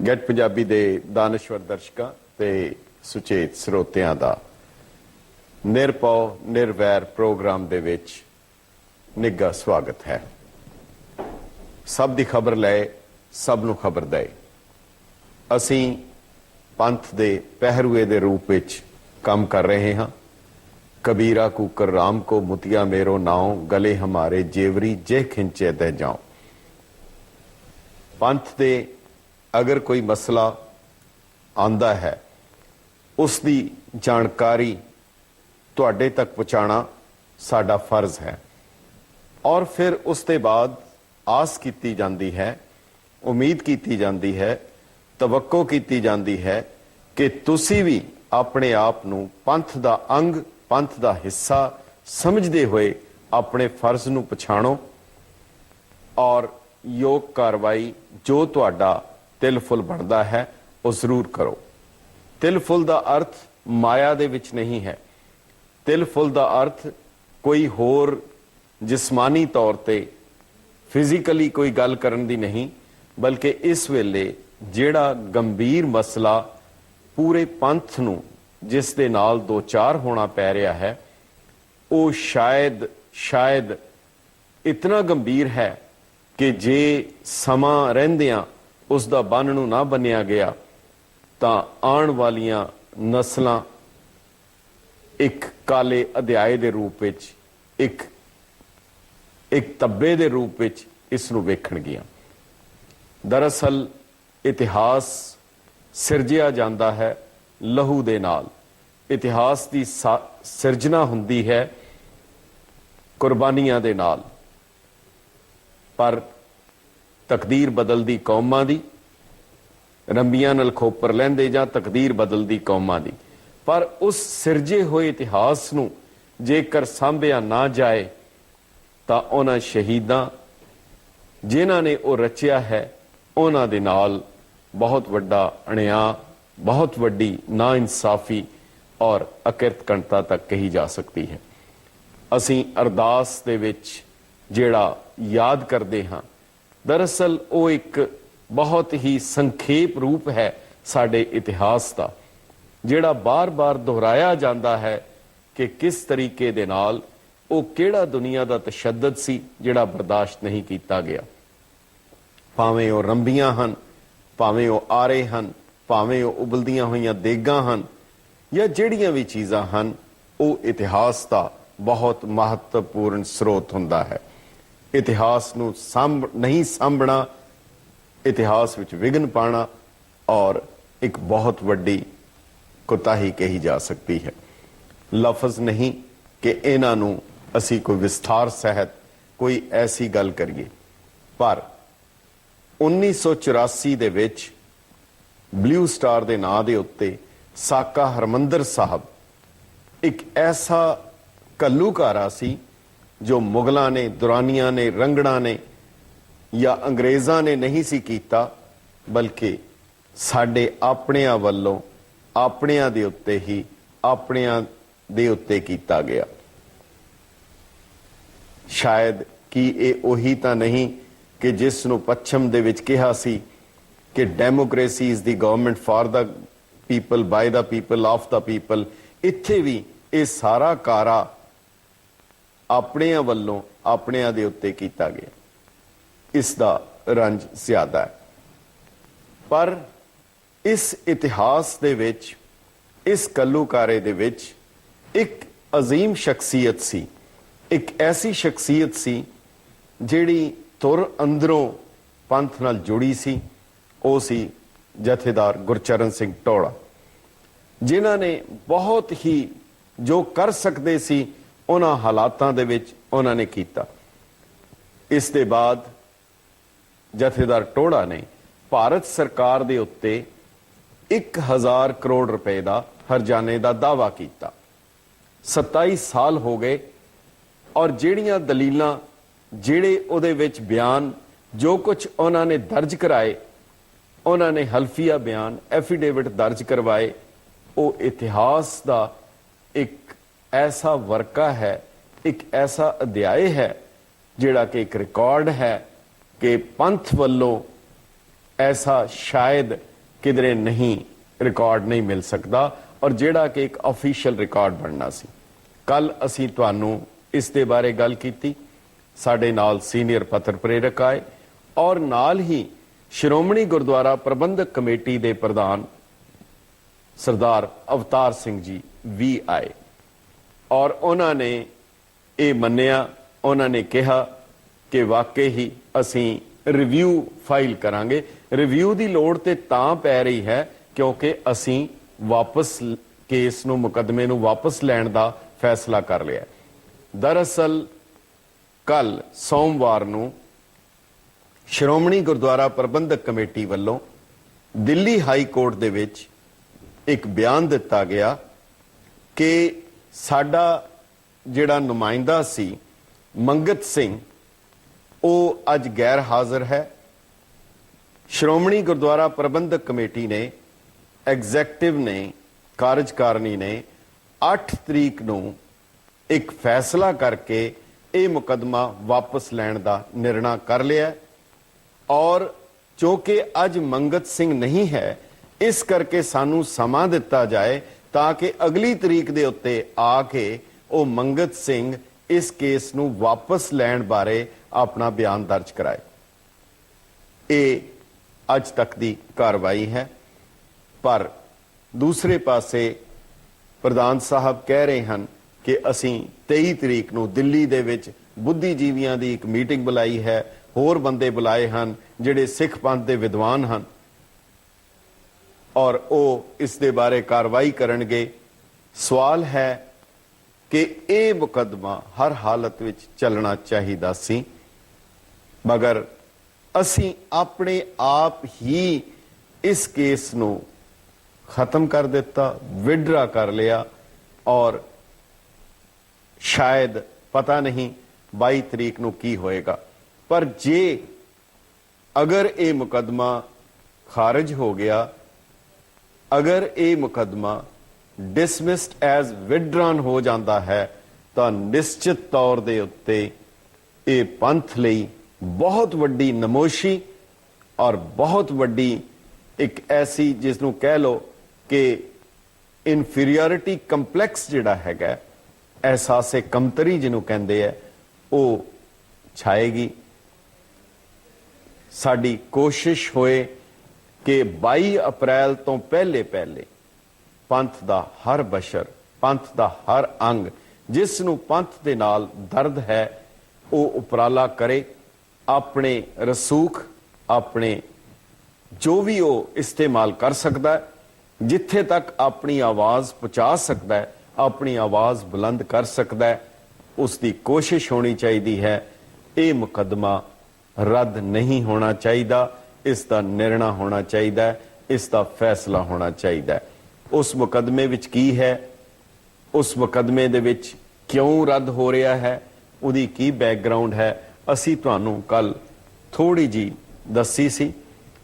Get Punjabi ਦੇ ਦਾਨਸ਼ਵਰ ਦਰਸ਼ਕਾਂ ਤੇ ਸੁਚੇਤ ਸਰੋਤਿਆਂ ਦਾ ਨਿਰਭਉ ਨਿਰਵੈਰ ਪ੍ਰੋਗਰਾਮ ਦੇ ਵਿੱਚ ਨਿੱਘਾ ਸਵਾਗਤ ਹੈ। ਸਭ ਦੀ ਖਬਰ ਲੈ, ਸਭ ਨੂੰ ਖਬਰ ਦੇ। ਅਸੀਂ ਪੰਥ ਦੇ ਪਹਿਰੂਏ ਦੇ रूप ਵਿੱਚ ਕੰਮ ਕਰ ਰਹੇ ਹਾਂ। कबीरा कूकर राम को मुतिया मेरो नाव, गले हमारे जेवरी जे खिंचे दे जाओ। पंथ दे अगर कोई मसला आंदा है उसकी जानकारी तुहाडे तक पहुँचाना साडा फर्ज है। और फिर उसके बाद आस की जाती है, उम्मीद की जाती है, तवक्को की जाती है कि तुसी भी अपने आप नूं पंथ दा अंग, पंथ का हिस्सा समझते हुए अपने फर्ज नूं पछाणो और योग कार्रवाई जो तुहाडा तिल फुल बनता है वो जरूर करो। तिल फुल का अर्थ माया दे विच नहीं है। तिल फुल का अर्थ कोई होर जिस्मानी तौर ते फिजिकली कोई गल करन दी नहीं, बल्कि इस वेले जिहड़ा गंभीर मसला पूरे पंथ नूं जिस दे नाल दो चार होना पै रहा है वो शायद इतना गंभीर है कि जे समा रहिंदियां उसका बन ना बनिया गया तो आने वालियां नस्लां एक काले अध्याय के रूप विच एक तब्बे के रूप विच इस नूं वेखणगियां। दरअसल इतिहास सिरजिया जाता है लहू दे नाल। इतिहास की सिरजना हुंदी है कुर्बानियां दे नाल। पर तकदीर बदलदी कौमां दी, रंबियां नाल खोपर लैंदे जां तकदीर बदलदी कौमां दी। पर उस सिरजे हुए इतिहास नूं जेकर सांभिया ना जाए तां उन्हां शहीदां जिन्हां ने वो रचिया है उन्हां दे नाल बहुत वड्डा अन्याय, बहुत वड्डी ना इंसाफी और अकिरतकणता तक कही जा सकती है। असीं अरदास दे विच जिहड़ा याद करते हाँ, दरअसल वो एक बहुत ही संखेप रूप है साडे इतिहास का, जिहड़ा बार बार दोहराया जाता है कि किस तरीके दे नाल वो किहड़ा दुनिया का तशद्दद सी जिहड़ा बर्दाश्त नहीं किया गया। भावें वो रंबियां हन, भावें वो आरे हन, भावें वो उबलदियां हुई देगां हन, या जिहड़ियां भी चीज़ां हन, वो इतिहास का बहुत महत्वपूर्ण स्रोत हुंदा है। इतिहास नूं नहीं सांभना, इतिहास विच विघन पाना और एक बहुत वड्डी कोताही कही जा सकती है। लफज नहीं कि इन्हां नूं असीं कोई विस्तार सहित कोई ऐसी गल करिए, पर 1984 दे विच ब्लू स्टार दे नां दे उत्ते साका हरमंदर साहब एक ऐसा घल्लूकारा सी जो मुगलों ने, दुरानिया ने, रंगड़ा ने या अंग्रेज़ां ने नहीं सी कीता, बल्कि साडे आपणियां वल्लों आपणियां दे उत्ते ही आपणियां दे उत्ते कीता गया। शायद कि ये उही तां नहीं कि जिस नूं पच्छम दे विच कहा सी कि democracy is the government for the people, by the people, of the people. इत्थे भी ये सारा कारा अपने वल्लों अपने दे उत्ते कीता गया। इसका रंज ज्यादा है। पर इस इतिहास दे विच, इस कल्लूकारे दे विच एक अजीम शख्सियत सी, एक ऐसी शख्सियत सी जिहड़ी तुर अंदरों पंथ नाल जुड़ी सी। वो सी जथेदार गुरचरण सिंह ढोड़ा, जिन्हां ने बहुत ही जो कर सकते सी उन्हां हालातां दे विच उन्हां ने कीता। इस दे बाद जथेदार ढोड़ा ने भारत सरकार दे उत्ते 1000 करोड़ रुपए का हरजाने का दावा किया। 27 साल हो गए और जिहड़ियां दलीलां, जिहड़े उहदे विच बयान, जो कुछ उन्होंने दर्ज कराए, उन्होंने हल्फिया बयान, एफिडेविट दर्ज करवाए, वो इतिहास का एक ऐसा वर्का है, एक ऐसा अध्याय है जिहड़ा कि एक रिकॉर्ड है कि पंथ वल्लों ऐसा शायद किधरे नहीं रिकॉर्ड नहीं मिल सकता और ਜਿਹੜਾ कि एक ऑफिशियल रिकॉर्ड बनना सी। कल असी तुहानू इस दे बारे गल कीती, साडे नाल सीनियर पत्र प्रेरक आए और नाल ही श्रोमणी गुरुद्वारा प्रबंधक कमेटी दे प्रधान सरदार अवतार सिंह जी भी आए और उन्होंने ये मन्निया, उन्होंने कहा कि वाकई ही असी रिव्यू फाइल करांगे। रिव्यू की लोड़ ते तां पै रही है क्योंकि असी वापस केस नू मुकदमे नू वापस लैण दा फैसला कर लिया। दरअसल कल सोमवार नू श्रोमणी गुरुद्वारा प्रबंधक कमेटी वालों दिल्ली हाई कोर्ट दे विच एक बयान दिता गया कि साडा जिहड़ा नुमाइंदा सी मंगत सिंह वो अज गैर हाजिर है। श्रोमणी गुरुद्वारा प्रबंधक कमेटी ने, एग्जैक्टिव ने, कार्यकारिणी ने 8 तरीक नू एक फैसला करके ये मुकदमा वापस लैण दा निर्णय कर लिया और चूंकि अज मंगत सिंह नहीं है इस करके सानू समा दिता जाए ताकि अगली तरीक दे उत्ते आके वो मंगत सिंह इस केस नू वापस लैण बारे अपना बयान दर्ज कराए। ये अज तक दी कार्रवाई है। पर दूसरे पासे प्रधान साहब कह रहे हैं कि असी 23 तरीक नू दिल्ली दे विच बुद्धिजीवियों की एक मीटिंग बुलाई है, होर बंदे बुलाए हैं जिहड़े सिख पंथ के विद्वान हैं और वो इस दे बारे कार्रवाई करनगे। सवाल है कि ये मुकदमा हर हालत विच चलना चाहिदा सी, मगर असी अपने आप ही इस केस नू खत्म कर दिता, विड्रा कर लिया और शायद पता नहीं 22 तरीक नू की होएगा। पर जे अगर ये मुकदमा खारिज हो गया, अगर ये मुकदमा डिसमिस्ड एज विड्रॉन हो जाता है तो निश्चित तौर दे उत्ते ये पंथ लई बहुत वड्डी नमोशी और बहुत वड्डी एक ऐसी जिसनू कह लो कि इनफीरियरिटी कंपलैक्स जिहड़ा हैगा, एहसासे कमतरी जिन्हों कहते हैं, वो छाएगी। साडी कोशिश होए कि 22 अप्रैल तो पहले पहले पंथ दा हर बशर, पंथ दा हर अंग जिसनू पंथ दे नाल दर्द है वो उपराला करे, अपने रसूख अपने जो भी वो इस्तेमाल कर सकता है, जिथे तक अपनी आवाज़ पहुँचा सकता है, अपनी आवाज़ बुलंद कर सकता है, उसकी कोशिश होनी चाहिए है। ये मुकदमा रद्द नहीं होना चाहिए, इसका निर्णय होना चाहिए, इसका फैसला होना चाहिए। उस मुकदमे विच की है, उस मुकदमे दे विच क्यों रद्द हो रहा है, उहदी की बैकग्राउंड है, असी तुहानू कल थोड़ी जी दसी सी।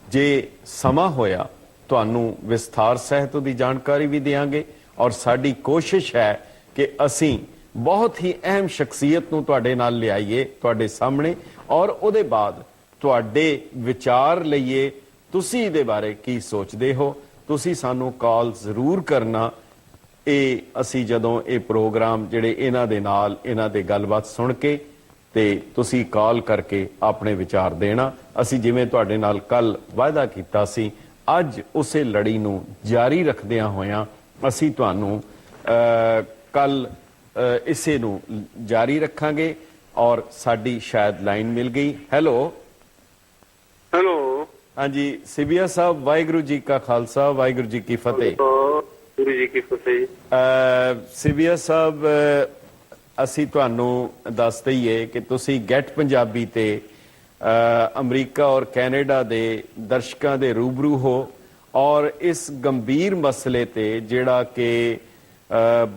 जे समा होया तुहानू विस्तार सहित उहदी जानकारी भी देंगे और साडी कोशिश है कि असी बहुत ही अहम शख्सियत नू तुहाडे नाल लियाईए तुहाडे सामने और उहदे बाद तुहाडे विचार लईए। तुसी इहदे बारे की सोचदे हो, तुसी सानू कॉल जरूर करना। ये असी जदों ये प्रोग्राम जिहड़े इन्हां दे नाल इन्हां दे गलबात सुन के ते तुसी कॉल करके अपने विचार देना। असी जिवें तुहाडे नाल कल वायदा कीता सी, अज उसे लड़ी नू जारी रखदियां होयां असी तुहानू कल इसे नू जारी रखांगे और साडी शायद लाइन मिल गई। हेलो हेलो, हाँ जी सिबिया साहब, वाहिगुरू जी का खालसा वाहिगुरू जी की फतेह। गुरु जी की फतेह। सिबिया साहब, ਅਸੀਂ ਤੁਹਾਨੂੰ ਦੱਸ ਦਈਏ ਕਿ ਤੁਸੀਂ ਗੈਟ ਪੰਜਾਬੀ ਤੇ ਅਮਰੀਕਾ ਔਰ ਕੈਨੇਡਾ ਦੇ ਦਰਸ਼ਕਾਂ ਦੇ ਰੂਬਰੂ ਹੋ ਔਰ ਇਸ ਗੰਭੀਰ ਮਸਲੇ ਤੇ ਜਿਹੜਾ ਕਿ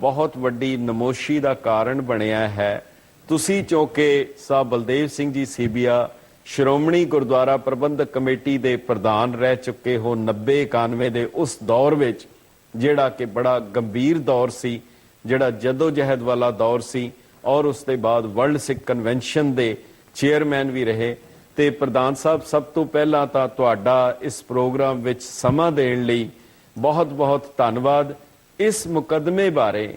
ਬਹੁਤ ਵੱਡੀ ਨਮੋਸ਼ੀ ਦਾ ਕਾਰਨ ਬਣਿਆ ਹੈ, ਤੁਸੀਂ ਚੌਂਕੇ ਸਾਹਿਬ ਬਲਦੇਵ ਸਿੰਘ ਜੀ ਸੀਬੀਆ ਸ਼੍ਰੋਮਣੀ ਗੁਰਦੁਆਰਾ ਪ੍ਰਬੰਧਕ ਕਮੇਟੀ ਦੇ ਪ੍ਰਧਾਨ ਰਹਿ ਚੁੱਕੇ ਹੋ 90-91 ਦੇ ਉਸ ਦੌਰ ਵਿੱਚ, ਜਿਹੜਾ ਕਿ ਬੜਾ ਗੰਭੀਰ ਦੌਰ ਸੀ, ਜਿਹੜਾ ਜਦੋਜਹਿਦ ਵਾਲਾ ਦੌਰ ਸੀ ਔਰ ਉਸ ਦੇ ਬਾਅਦ ਵਰਲਡ ਸਿੱਖ ਕਨਵੈਨਸ਼ਨ ਦੇ ਚੇਅਰਮੈਨ ਵੀ ਰਹੇ। ਤੇ ਪ੍ਰਧਾਨ ਸਾਹਿਬ, ਸਭ ਤੋਂ ਪਹਿਲਾਂ ਤਾਂ ਤੁਹਾਡਾ ਇਸ ਪ੍ਰੋਗਰਾਮ ਵਿੱਚ ਸਮਾਂ ਦੇਣ ਲਈ ਬਹੁਤ-ਬਹੁਤ ਧੰਨਵਾਦ। ਇਸ ਮੁਕੱਦਮੇ ਬਾਰੇ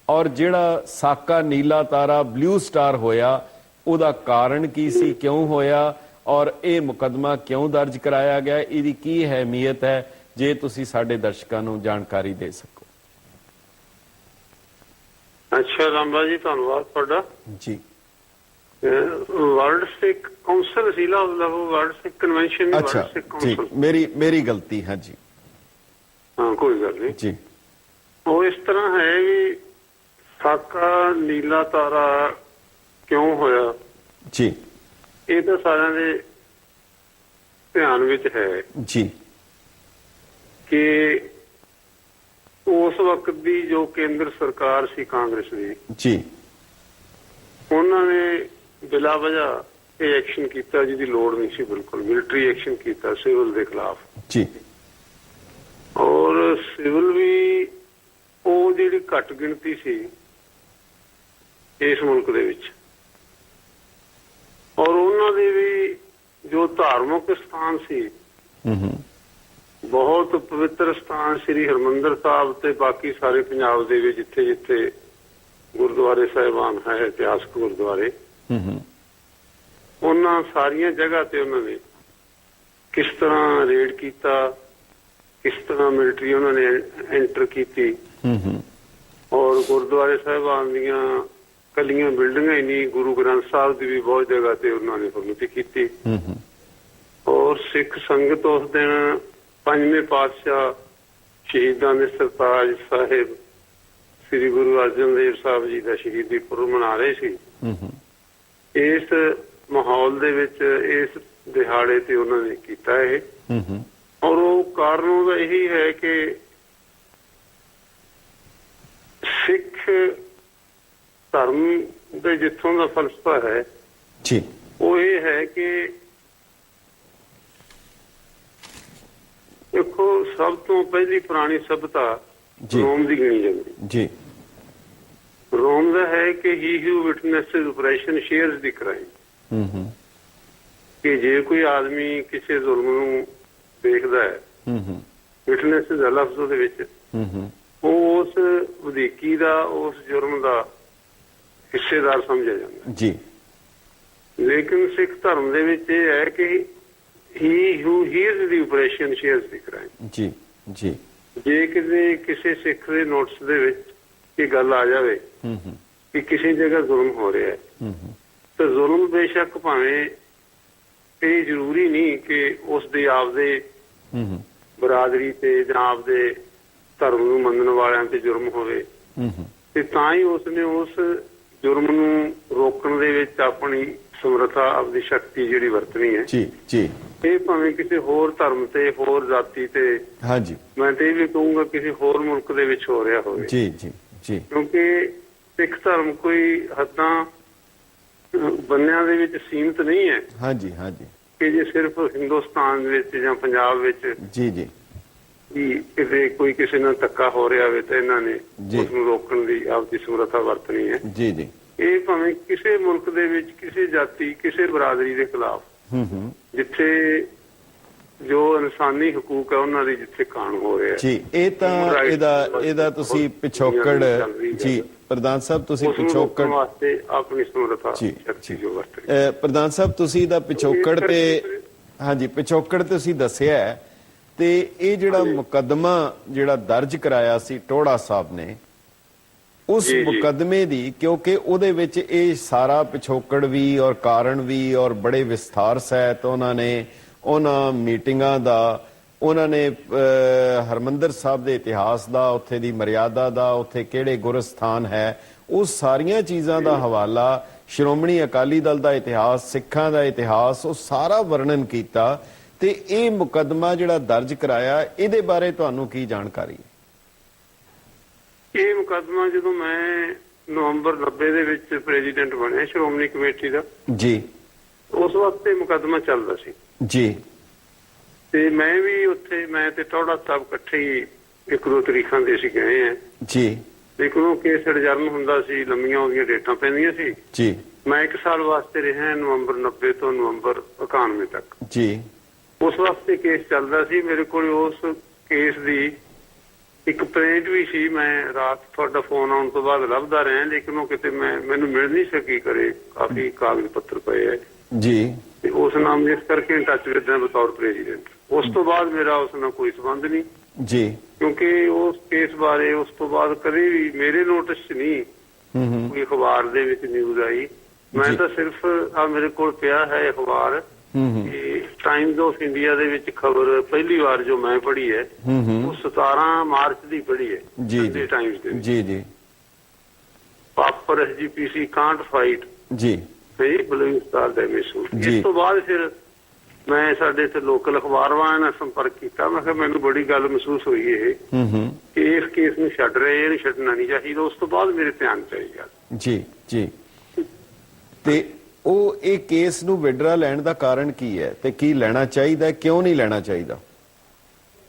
ਔਰ ਜਿਹੜਾ ਸਾਕਾ ਨੀਲਾ ਤਾਰਾ ਬਲੂ ਸਟਾਰ ਹੋਇਆ, ਉਹਦਾ ਕਾਰਨ ਕੀ ਸੀ, ਕਿਉਂ ਹੋਇਆ ਔਰ ਇਹ ਮੁਕੱਦਮਾ ਕਿਉਂ ਦਰਜ ਕਰਾਇਆ ਗਿਆ, ਇਹਦੀ ਕੀ ਅਹਿਮੀਅਤ ਹੈ, ਜੇ ਤੁਸੀਂ ਸਾਡੇ ਦਰਸ਼ਕਾਂ ਨੂੰ ਜਾਣਕਾਰੀ ਦੇ ਸਕੋ। ਅੱਛਾ ਰਾਮਾ ਜੀ, ਧੰਨਵਾਦ ਤੁਹਾਡਾ ਜੀ। ਵਰਲਡ ਸਿੱਖ ਕਾਉਂਸਲ ਸੀ ਲਾ ਵਰਲਡ ਸਿੱਖ ਕਨਵੈਨਸ਼ਨ, ਅੱਛਾ ਵਰਲਡ ਸਿੱਖ ਜੀ, ਕਾਉਂਸਲ। ਮੇਰੀ ਗਲਤੀ ਹੈ ਜੀ। ਹਾਂ, ਕੋਈ ਗੱਲ ਨਹੀਂ ਜੀ। ਉਹ ਇਸ ਤਰ੍ਹਾਂ ਹੈ ਵੀ ਸਾਕਾ ਨੀਲਾ ਤਾਰਾ ਕਿਉਂ ਹੋਇਆ ਜੀ। ਇਹ ਤਾਂ ਸਾਰਿਆਂ ਦੇ ਧਿਆਨ ਵਿੱਚ ਹੈ ਜੀ। ਕਿ ਉਸ ਵਕਤ ਦੀ ਜੋ ਕੇਂਦਰ ਸਰਕਾਰ ਸੀ ਕਾਂਗਰਸ ਦੀ, ਜੀ। ਉਹਨਾਂ ਨੇ ਬਿਲਾ ਵਜ੍ਹਾ ਇਹ ਐਕਸ਼ਨ ਕੀਤਾ ਜਿਹਦੀ ਲੋੜ ਨਹੀਂ ਸੀ, ਬਿਲਕੁਲ ਮਿਲਟਰੀ ਐਕਸ਼ਨ ਕੀਤਾ ਸਿਵਲ ਦੇ ਖਿਲਾਫ। ਜੀ। ਔਰ ਸਿਵਲ ਵੀ ਉਹ ਜਿਹੜੀ ਘੱਟ ਗਿਣਤੀ ਸੀ ਇਸ ਮੁਲਕ ਦੇ ਵਿੱਚ, ਔਰ ਉਹਨਾਂ ਦੇ ਵੀ ਜੋ ਧਾਰਮਿਕ ਸਥਾਨ ਸੀ, ਬਹੁਤ ਪਵਿੱਤਰ ਸਥਾਨ ਸ੍ਰੀ ਹਰਿਮੰਦਰ ਸਾਹਿਬ ਤੇ ਬਾਕੀ ਸਾਰੇ ਪੰਜਾਬ ਦੇ ਵਿੱਚ ਜਿੱਥੇ ਜਿੱਥੇ ਗੁਰਦੁਆਰੇ ਸਾਹਿਬਾਨ ਹੈ, ਇਤਿਹਾਸਕ ਗੁਰਦੁਆਰੇ, ਉਹਨਾਂ ਸਾਰੀਆਂ ਜਗ੍ਹਾ ਤੇ ਉਹਨਾਂ ਨੇ ਕਿਸ ਤਰ੍ਹਾਂ ਰੇਡ ਕੀਤਾ, ਕਿਸ ਤਰ੍ਹਾਂ ਮਿਲਟਰੀ ਉਹਨਾਂ ਨੇ ਐਂਟਰ ਕੀਤੀ, ਔਰ ਗੁਰਦੁਆਰੇ ਸਾਹਿਬਾਨ ਦੀਆਂ ਕੱਲੀਆਂ ਬਿਲਡਿੰਗਾਂ ਹੀ ਨਹੀਂ, ਗੁਰੂ ਗ੍ਰੰਥ ਸਾਹਿਬ ਦੀ ਵੀ ਬਹੁਤ ਜਗ੍ਹਾ ਤੇ ਉਹਨਾਂ ਨੇ ਹਰਮਤੀ ਕੀਤੀ। ਔਰ ਸਿੱਖ ਸੰਗਤ ਉਸ ਦਿਨ ਪੰਜਵੇਂ ਪਾਤਸ਼ਾਹ ਸ਼ਹੀਦਾਂ ਦੇ ਸਰਤਾਜ ਸਾਹਿਬ ਸ੍ਰੀ ਗੁਰੂ ਅਰਜਨ ਦੇਵ ਸਾਹਿਬ ਜੀ ਦਾ ਸ਼ਹੀਦੀ ਪੁਰਬ ਮਨਾ ਰਹੇ ਸੀ। ਇਸ ਮਾਹੌਲ ਦੇ ਵਿੱਚ ਇਸ ਦਿਹਾੜੇ ਤੇ ਉਹਨਾਂ ਨੇ ਕੀਤਾ ਇਹ, ਔਰ ਉਹ ਕਾਰਨ ਉਹਦਾ ਇਹੀ ਹੈ ਕਿ ਸਿੱਖ ਧਰਮ ਦੇ ਜਿੱਥੋਂ ਦਾ ਫਲਸਫਾ ਹੈ ਜੀ, ਉਹ ਇਹ ਹੈ ਕਿ ਦੇਖੋ, ਸਭ ਤੋਂ ਪਹਿਲੀ ਪੁਰਾਣੀ ਸਭਿਅਤਾ ਰੋਮ ਦੀ ਗਿਣੀ ਜਾਂਦੀ ਜੀ। ਰੋਮ ਦਾ ਹੈ ਕਿ ਹੀ ਹੂ ਵਿਟਨੈਸਸ ਆਪਰੇਸ਼ਨ ਸ਼ੇਅਰਸ ਦੀ ਕ੍ਰਾਈਮ, ਕਿ ਜੇ ਕੋਈ ਆਦਮੀ ਕਿਸੇ ਜ਼ੁਲਮ ਨੂੰ ਦੇਖਦਾ ਹੈ, ਵਿਟਨੈਸਸ ਦਾ ਲਫ਼ਜ਼ ਉਹਦੇ ਵਿੱਚ, ਉਹ ਉਸ ਵਧੀਕੀ ਦਾ, ਉਸ ਜੁਰਮ ਦਾ ਹਿੱਸੇਦਾਰ ਸਮਝਿਆ ਜਾਂਦਾ ਜੀ। ਲੇਕਿਨ ਸਿੱਖ ਧਰਮ ਦੇ ਵਿੱਚ ਇਹ ਹੈ ਕਿ ਹੀ ਹੂ ਹੀਅਰਸ ਦੀ ਆਪਰੇਸ਼ਨ ਸ਼ੇਅਰਸ ਦੀ ਕ੍ਰਾਈਮ। ਜੀ। ਜੀ। ਜੇ ਕਿਸੇ ਸਿੱਖ ਦੇ ਨੋਟਿਸ ਦੇ ਵਿੱਚ ਇਹ ਗੱਲ ਆ ਜਾਵੇ ਕਿ ਕਿਸੇ ਜਗ੍ਹਾ ਜ਼ੁਲਮ ਹੋ ਰਿਹਾ ਹੈ, ਤਾਂ ਜ਼ੁਲਮ ਬੇਸ਼ੱਕ ਭਾਵੇਂ ਇਹ ਜ਼ਰੂਰੀ ਨਹੀਂ ਕਿ ਉਸ ਦੇ ਆਪਦੇ ਬਰਾਦਰੀ ਤੇ ਜਾਂ ਆਪਦੇ ਧਰਮ ਨੂੰ ਮੰਨਣ ਵਾਲਿਆਂ ਤੇ ਜੁਰਮ ਹੋਵੇ, ਤੇ ਤਾਂ ਹੀ ਉਸਨੇ ਉਸ ਜੁਰਮ ਨੂੰ ਰੋਕਣ ਦੇ ਵਿੱਚ ਆਪਣੀ ਸਮਰੱਥਾ, ਆਪਣੀ ਸ਼ਕਤੀ ਜਿਹੜੀ ਵਰਤਣੀ ਹੈ। ਜੀ। ਜੀ। ਇਹ ਭਾਵੇਂ ਕਿਸੇ ਹੋਰ ਧਰਮ ਤੇ, ਹੋਰ ਜਾਤੀ ਤੇ, ਹਾਂਜੀ, ਮੈਂ ਤੇ ਇਹ ਵੀ ਕਹੂੰਗਾ ਕਿਸੇ ਹੋਰ ਮੁਲਕ ਦੇ ਵਿੱਚ ਹੋ ਰਿਹਾ ਹੋਵੇ। ਜੀ। ਜੀ। ਜੀ। ਕਿਉਂਕਿ ਸਿੱਖ ਧਰਮ ਕੋਈ ਹੱਦਾਂ ਬੰਨਿਆਂ ਦੇ ਵਿੱਚ ਸੀਮਿਤ ਨਹੀਂ ਹੈ। ਹਾਂਜੀ। ਹਾਂਜੀ। ਕਿ ਜੇ ਸਿਰਫ ਹਿੰਦੁਸਤਾਨ ਵਿੱਚ ਜਾਂ ਪੰਜਾਬ ਵਿੱਚ ਜੀ। ਜੀ। ਕਿਤੇ ਕੋਈ ਕਿਸੇ ਨਾਲ ਧੱਕਾ ਹੋ ਰਿਹਾ ਹੋਵੇ ਤਾਂ ਇਹਨਾਂ ਨੇ ਉਸ ਨੂੰ ਰੋਕਣ ਦੀ ਆਪਦੀ ਸਮਰੱਥਾ ਵਰਤਣੀ ਹੈ। ਜੀ। ਜੀ। ਇਹ ਭਾਵੇਂ ਕਿਸੇ ਮੁਲਕ ਦੇ ਵਿੱਚ ਕਿਸੇ ਜਾਤੀ, ਕਿਸੇ ਬਰਾਦਰੀ ਦੇ ਖਿਲਾਫ, ਜਿੱਥੇ ਜੋ ਇਨਸਾਨੀ ਹਕੂਕ ਹੈ ਉਹਨਾਂ ਦੀ ਜਿੱਥੇ ਕਾਣ ਹੋ ਰਿਹਾ ਜੀ। ਇਹ ਤਾਂ ਇਹਦਾ ਤੁਸੀਂ ਪਿਛੋਕੜ, ਜੀ ਪ੍ਰਧਾਨ ਸਾਹਿਬ, ਤੁਸੀਂ ਪਿਛੋਕੜ ਵਾਸਤੇ ਆਪਣੀ ਸਮਰੱਥਾ ਸ਼ਕਤੀ ਜੋ ਵਰਤਣੀ। ਪ੍ਰਧਾਨ ਸਾਹਿਬ, ਤੁਸੀਂ ਇਹਦਾ ਪਿਛੋਕੜ ਤੇ, ਹਾਂਜੀ, ਪਿਛੋਕੜ ਤੁਸੀਂ ਦੱਸਿਆ ਹੈ, ਤੇ ਇਹ ਜਿਹੜਾ ਮੁਕੱਦਮਾ ਜਿਹੜਾ ਦਰਜ ਕਰਾਇਆ ਸੀ ਟੋੜਾ ਸਾਹਿਬ ਨੇ, ਉਸ ਮੁਕੱਦਮੇ ਦੀ, ਕਿਉਂਕਿ ਉਹਦੇ ਵਿੱਚ ਇਹ ਸਾਰਾ ਪਿਛੋਕੜ ਵੀ ਔਰ ਕਾਰਨ ਵੀ ਔਰ ਬੜੇ ਵਿਸਥਾਰ ਸਹਿਤ ਉਹਨਾਂ ਮੀਟਿੰਗਾਂ ਦਾ, ਉਹਨਾਂ ਨੇ ਹਰਮੰਦਰ ਸਾਹਿਬ ਦੇ ਇਤਿਹਾਸ ਦਾ, ਉੱਥੇ ਦੀ ਮਰਿਆਦਾ ਦਾ, ਉੱਥੇ ਕਿਹੜੇ ਗੁਰਸਥਾਨ ਹੈ, ਉਹ ਸਾਰੀਆਂ ਚੀਜ਼ਾਂ ਦਾ ਹਵਾਲਾ, ਸ਼੍ਰੋਮਣੀ ਅਕਾਲੀ ਦਲ ਦਾ ਇਤਿਹਾਸ, ਸਿੱਖਾਂ ਦਾ ਇਤਿਹਾਸ, ਉਹ ਸਾਰਾ ਵਰਣਨ ਕੀਤਾ। ਤੇ ਇਹ ਮੁਕੱਦਮਾ ਜਿਹੜਾ ਦਰਜ ਕਰਾਇਆ, ਇਹਦੇ ਬਾਰੇ ਤੁਹਾਨੂੰ ਕੀ ਜਾਣਕਾਰੀ ਹੈ? ਇਹ ਮੁਕੱਦਮਾ ਜਦੋਂ ਮੈਂ ਨਵੰਬਰ 90 ਦੇ ਵਿੱਚ ਪ੍ਰੈਜ਼ੀਡੈਂਟ ਬਣਿਆ ਸ਼੍ਰੋਮਣੀ ਕਮੇਟੀ ਦਾ, ਜੀ, ਉਸ ਵਕਤ ਇਹ ਮੁਕੱਦਮਾ ਚੱਲਦਾ ਸੀ ਜੀ। ਤੇ ਮੈਂ ਵੀ ਉੱਥੇ, ਮੈਂ ਤੇ ਟੌੜਾ ਸਾਹਿਬ ਇਕੱਠੇ ਹੀ 1-2 ਤਰੀਕਾਂ ਦੇ ਅਸੀਂ ਗਏ ਆ ਜੀ। ਲੇਕਿਨ ਉਹ ਕੇਸ ਐਡਜਰਨ ਹੁੰਦਾ ਸੀ, ਲੰਮੀਆਂ ਉਹਦੀਆਂ ਡੇਟਾਂ ਪੈਂਦੀਆਂ ਸੀ। ਜੀ ਮੈਂ 1 ਸਾਲ ਵਾਸਤੇ ਰਿਹਾ ਨਵੰਬਰ 90 ਤੋਂ ਨਵੰਬਰ 91 ਤੱਕ। ਜੀ ਉਸ ਵਾਸਤੇ ਕੇਸ ਚੱਲਦਾ ਸੀ। ਮੇਰੇ ਕੋਲ ਉਸ ਕੇਸ ਦੀ ਇੱਕ ਪ੍ਰਿੰਟ ਵੀ ਸੀ। ਮੈਂ ਰਾਤ ਤੁਹਾਡਾ ਫੋਨ ਆਉਣ ਤੋਂ ਬਾਅਦ ਲੱਭਦਾ ਰਿਹਾ, ਲੇਕਿਨ ਉਹ ਕਿਤੇ ਮੈਨੂੰ ਮਿਲ ਨਹੀਂ ਸਕੀ। ਕਰੇ ਕਾਫੀ ਕਾਗਜ਼ ਪੱਤਰ ਪਏ ਹੈ ਜੀ। ਤੇ ਉਸ ਨਾਮ ਇਸ ਕਰਕੇ ਟੱਚ ਵਿਦ ਹਾਂ ਬਤੌਰ ਪ੍ਰੈਜ਼ੀਡੈਂਟ। ਉਸ ਤੋਂ ਬਾਅਦ ਮੇਰਾ ਉਸ ਨਾਲ ਕੋਈ ਸੰਬੰਧ ਨਹੀਂ ਜੀ, ਕਿਉਂਕਿ ਉਸ ਕੇਸ ਬਾਰੇ ਉਸ ਤੋਂ ਬਾਅਦ ਕਦੇ ਵੀ ਮੇਰੇ ਨੋਟਿਸ 'ਚ ਨਹੀਂ ਕੋਈ ਅਖਬਾਰ ਦੇ ਵਿੱਚ ਨਿਊਜ਼ ਆਈ। ਮੈਂ ਤਾਂ ਸਿਰਫ ਆ ਮੇਰੇ ਕੋਲ ਪਿਆ ਹੈ ਅਖਬਾਰ, ਟਾਈਮਜ਼ ਆਫ ਇੰਡੀਆ ਦੇ ਵਿੱਚ ਖਬਰ ਪਹਿਲੀ ਵਾਰ ਜੋ ਮੈਂ ਪੜ੍ਹੀ ਹੈ ਉਹ 17 ਮਾਰਚ ਦੀ ਪੜ੍ਹੀ ਹੈ ਸੰਡੇ ਟਾਈਮਜ਼ ਦੇ। ਜੀ ਜੀ। ਪਾਪਰ ਐਸਜੀਪੀਸੀ ਕਾਂਟ ਫਾਈਟ ਜੀ ਸਹੀ ਬਲੂਇੰਗ ਸਟਾਰ ਡੈਮੇਜ। ਇਸ ਤੋਂ ਬਾਅਦ ਫਿਰ ਮੈਂ ਸਾਡੇ ਇੱਥੇ ਲੋਕਲ ਅਖਬਾਰ ਵਾਲਿਆਂ ਨਾਲ ਸੰਪਰਕ ਕੀਤਾ। ਮੈਂ ਕਿਹਾ ਮੈਨੂੰ ਬੜੀ ਗੱਲ ਮਹਿਸੂਸ ਹੋਈ ਇਹ ਕਿ ਇਸ ਕੇਸ ਨੂੰ ਛੱਡ ਰਹੇ, ਇਹਨੂੰ ਛੱਡਣਾ ਨਹੀਂ ਚਾਹੀਦਾ। ਉਸ ਤੋਂ ਬਾਅਦ ਮੇਰੇ ਧਿਆਨ ਚ ਆਈ ਗੱਲ। ਜੀ ਜੀ। ਤੇ ਉਹ ਇਹ ਕੇਸ ਨੂੰ ਵਿਡਰਾ ਲੈਣ ਦਾ ਕਾਰਨ ਕੀ ਹੈ ਤੇ ਕੀ ਲੈਣਾ ਚਾਹੀਦਾ, ਕਿਉਂ ਨਹੀਂ ਲੈਣਾ ਚਾਹੀਦਾ?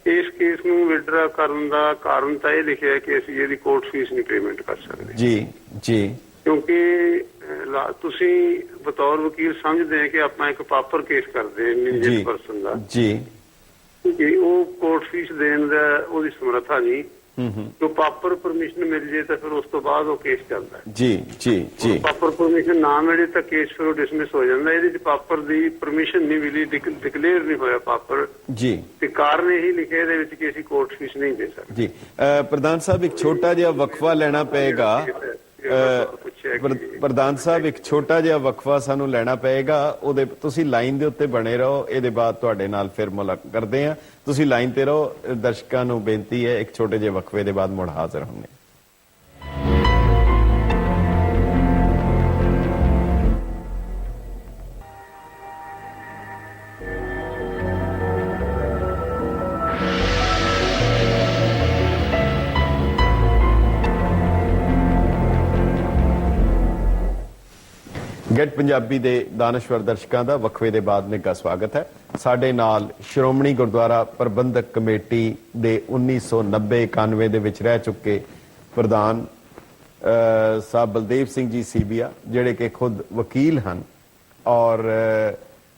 ਇਸ ਕੇਸ ਨੂੰ ਵਿਡਰਾ ਕਰਨ ਦਾ ਕਾਰਨ ਤਾਂ ਇਹ ਲਿਖਿਆ ਕਿ ਅਸੀਂ ਇਹਦੀ ਕੋਰਟ ਫੀਸ ਨਹੀਂ ਪੇਮੈਂਟ ਕਰ ਸਕਦੇ। ਜੀ ਜੀ। ਕਿਉਂਕਿ ਤੁਸੀਂ ਬਤੌਰ ਵਕੀਲ ਸਮਝਦੇ ਆ ਕਿ ਆਪਾਂ ਇੱਕ ਪਾਪਰ ਕੇਸ ਕਰਦੇ ਹਾਂ ਨਿੰਜਨ ਪਰਸਨ ਦਾ ਜੀ, ਕਿ ਉਹ ਕੋਰਟ ਫੀਸ ਦੇਣ ਦਾ ਉਹਦੀ ਸਮਰੱਥਾ ਨਹੀਂ। ਜੋ ਪਾਪਰ ਪਰਮਿਸ਼ਨ ਮਿਲ ਜੇ ਤਾਂ ਫਿਰ ਉਸ ਤੋਂ ਬਾਅਦ ਉਹ ਕੇਸ ਚੱਲਦਾ ਹੈ। ਜੀ ਜੀ ਜੀ। ਪਾਪਰ ਪਰਮਿਸ਼ਨ ਨਾ ਮਿਲੇ ਤਾਂ ਕੇਸ ਫਿਰ ਡਿਸਮਿਸ ਹੋ ਜਾਂਦਾ। ਇਹਦੇ ਚ ਪਾਪਰ ਦੀ ਪਰਮਿਸ਼ਨ ਨਹੀਂ ਮਿਲੀ, ਡਿਕਲੇਅਰ ਨਹੀਂ ਹੋਇਆ ਪਾਪਰ ਜੀ, ਤੇ ਕਾਰਨ ਇਹੀ ਲਿਖਿਆ ਇਹਦੇ ਵਿੱਚ ਕਿ ਅਸੀਂ ਕੋਰਟ ਫੀਸ ਨਹੀਂ ਦੇ ਸਕਦੇ। ਜੀ ਪ੍ਰਧਾਨ ਸਾਹਿਬ ਇੱਕ ਛੋਟਾ ਜਿਹਾ ਵਕਫਾ ਲੈਣਾ ਪਏਗਾ। ਪ੍ਰਧਾਨ ਸਾਹਿਬ ਇੱਕ ਛੋਟਾ ਜਿਹਾ ਵਕਫਾ ਸਾਨੂੰ ਲੈਣਾ ਪਏਗਾ। ਉਹਦੇ ਤੁਸੀਂ ਲਾਈਨ ਦੇ ਉੱਤੇ ਬਣੇ ਰਹੋ, ਇਹਦੇ ਬਾਅਦ ਤੁਹਾਡੇ ਨਾਲ ਫਿਰ ਮੁਲਾਕਾਤ ਕਰਦੇ ਹਾਂ। ਤੁਸੀਂ ਲਾਈਨ ਤੇ ਰਹੋ। ਦਰਸ਼ਕਾਂ ਨੂੰ ਬੇਨਤੀ ਹੈ ਇੱਕ ਛੋਟੇ ਜਿਹੇ ਵਕਫੇ ਦੇ ਬਾਅਦ ਮੁੜ ਹਾਜ਼ਰ ਹੋਣੇ। ਗੈਟ ਪੰਜਾਬੀ ਦੇ ਦਾਨਸ਼ਵਰ ਦਰਸ਼ਕਾਂ ਦਾ ਵਕਫੇ ਦੇ ਬਾਅਦ ਨਿੱਘਾ ਸਵਾਗਤ ਹੈ। ਸਾਡੇ ਨਾਲ ਸ਼੍ਰੋਮਣੀ ਗੁਰਦੁਆਰਾ ਪ੍ਰਬੰਧਕ ਕਮੇਟੀ ਦੇ 1990-91 ਦੇ ਵਿੱਚ ਰਹਿ ਚੁੱਕੇ ਪ੍ਰਧਾਨ ਸਾਹਿਬ ਬਲਦੇਵ ਸਿੰਘ ਜੀ ਸੀਬੀਆ, ਜਿਹੜੇ ਕਿ ਖੁਦ ਵਕੀਲ ਹਨ ਔਰ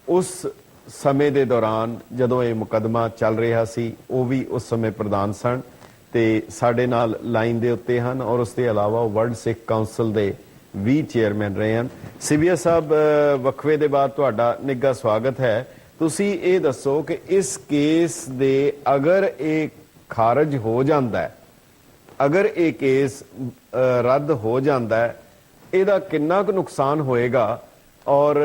ਉਸ ਸਮੇਂ ਦੇ ਦੌਰਾਨ ਜਦੋਂ ਇਹ ਮੁਕੱਦਮਾ ਚੱਲ ਰਿਹਾ ਸੀ ਉਹ ਵੀ ਉਸ ਸਮੇਂ ਪ੍ਰਧਾਨ ਸਨ ਤੇ ਸਾਡੇ ਨਾਲ ਲਾਈਨ ਦੇ ਉੱਤੇ ਹਨ। ਔਰ ਉਸ ਦੇ ਇਲਾਵਾ ਵਰਲਡ ਸਿੱਖ ਕਾਉਂਸਲ ਦੇ ਵੀ ਚੇਅਰਮੈਨ ਰਹੇ ਹਨ। ਸੀਬੀਆ ਸਾਹਿਬ, ਵਕਫੇ ਦੇ ਬਾਅਦ ਤੁਹਾਡਾ ਨਿੱਘਾ ਸਵਾਗਤ ਹੈ। ਤੁਸੀਂ ਇਹ ਦੱਸੋ ਕਿ ਇਸ ਕੇਸ ਦੇ ਅਗਰ ਇਹ ਖਾਰਜ ਹੋ ਜਾਂਦਾ ਹੈ, ਅਗਰ ਇਹ ਕੇਸ ਰੱਦ ਹੋ ਜਾਂਦਾ ਹੈ, ਇਹਦਾ ਕਿੰਨਾ ਕੁ ਨੁਕਸਾਨ ਹੋਏਗਾ ਔਰ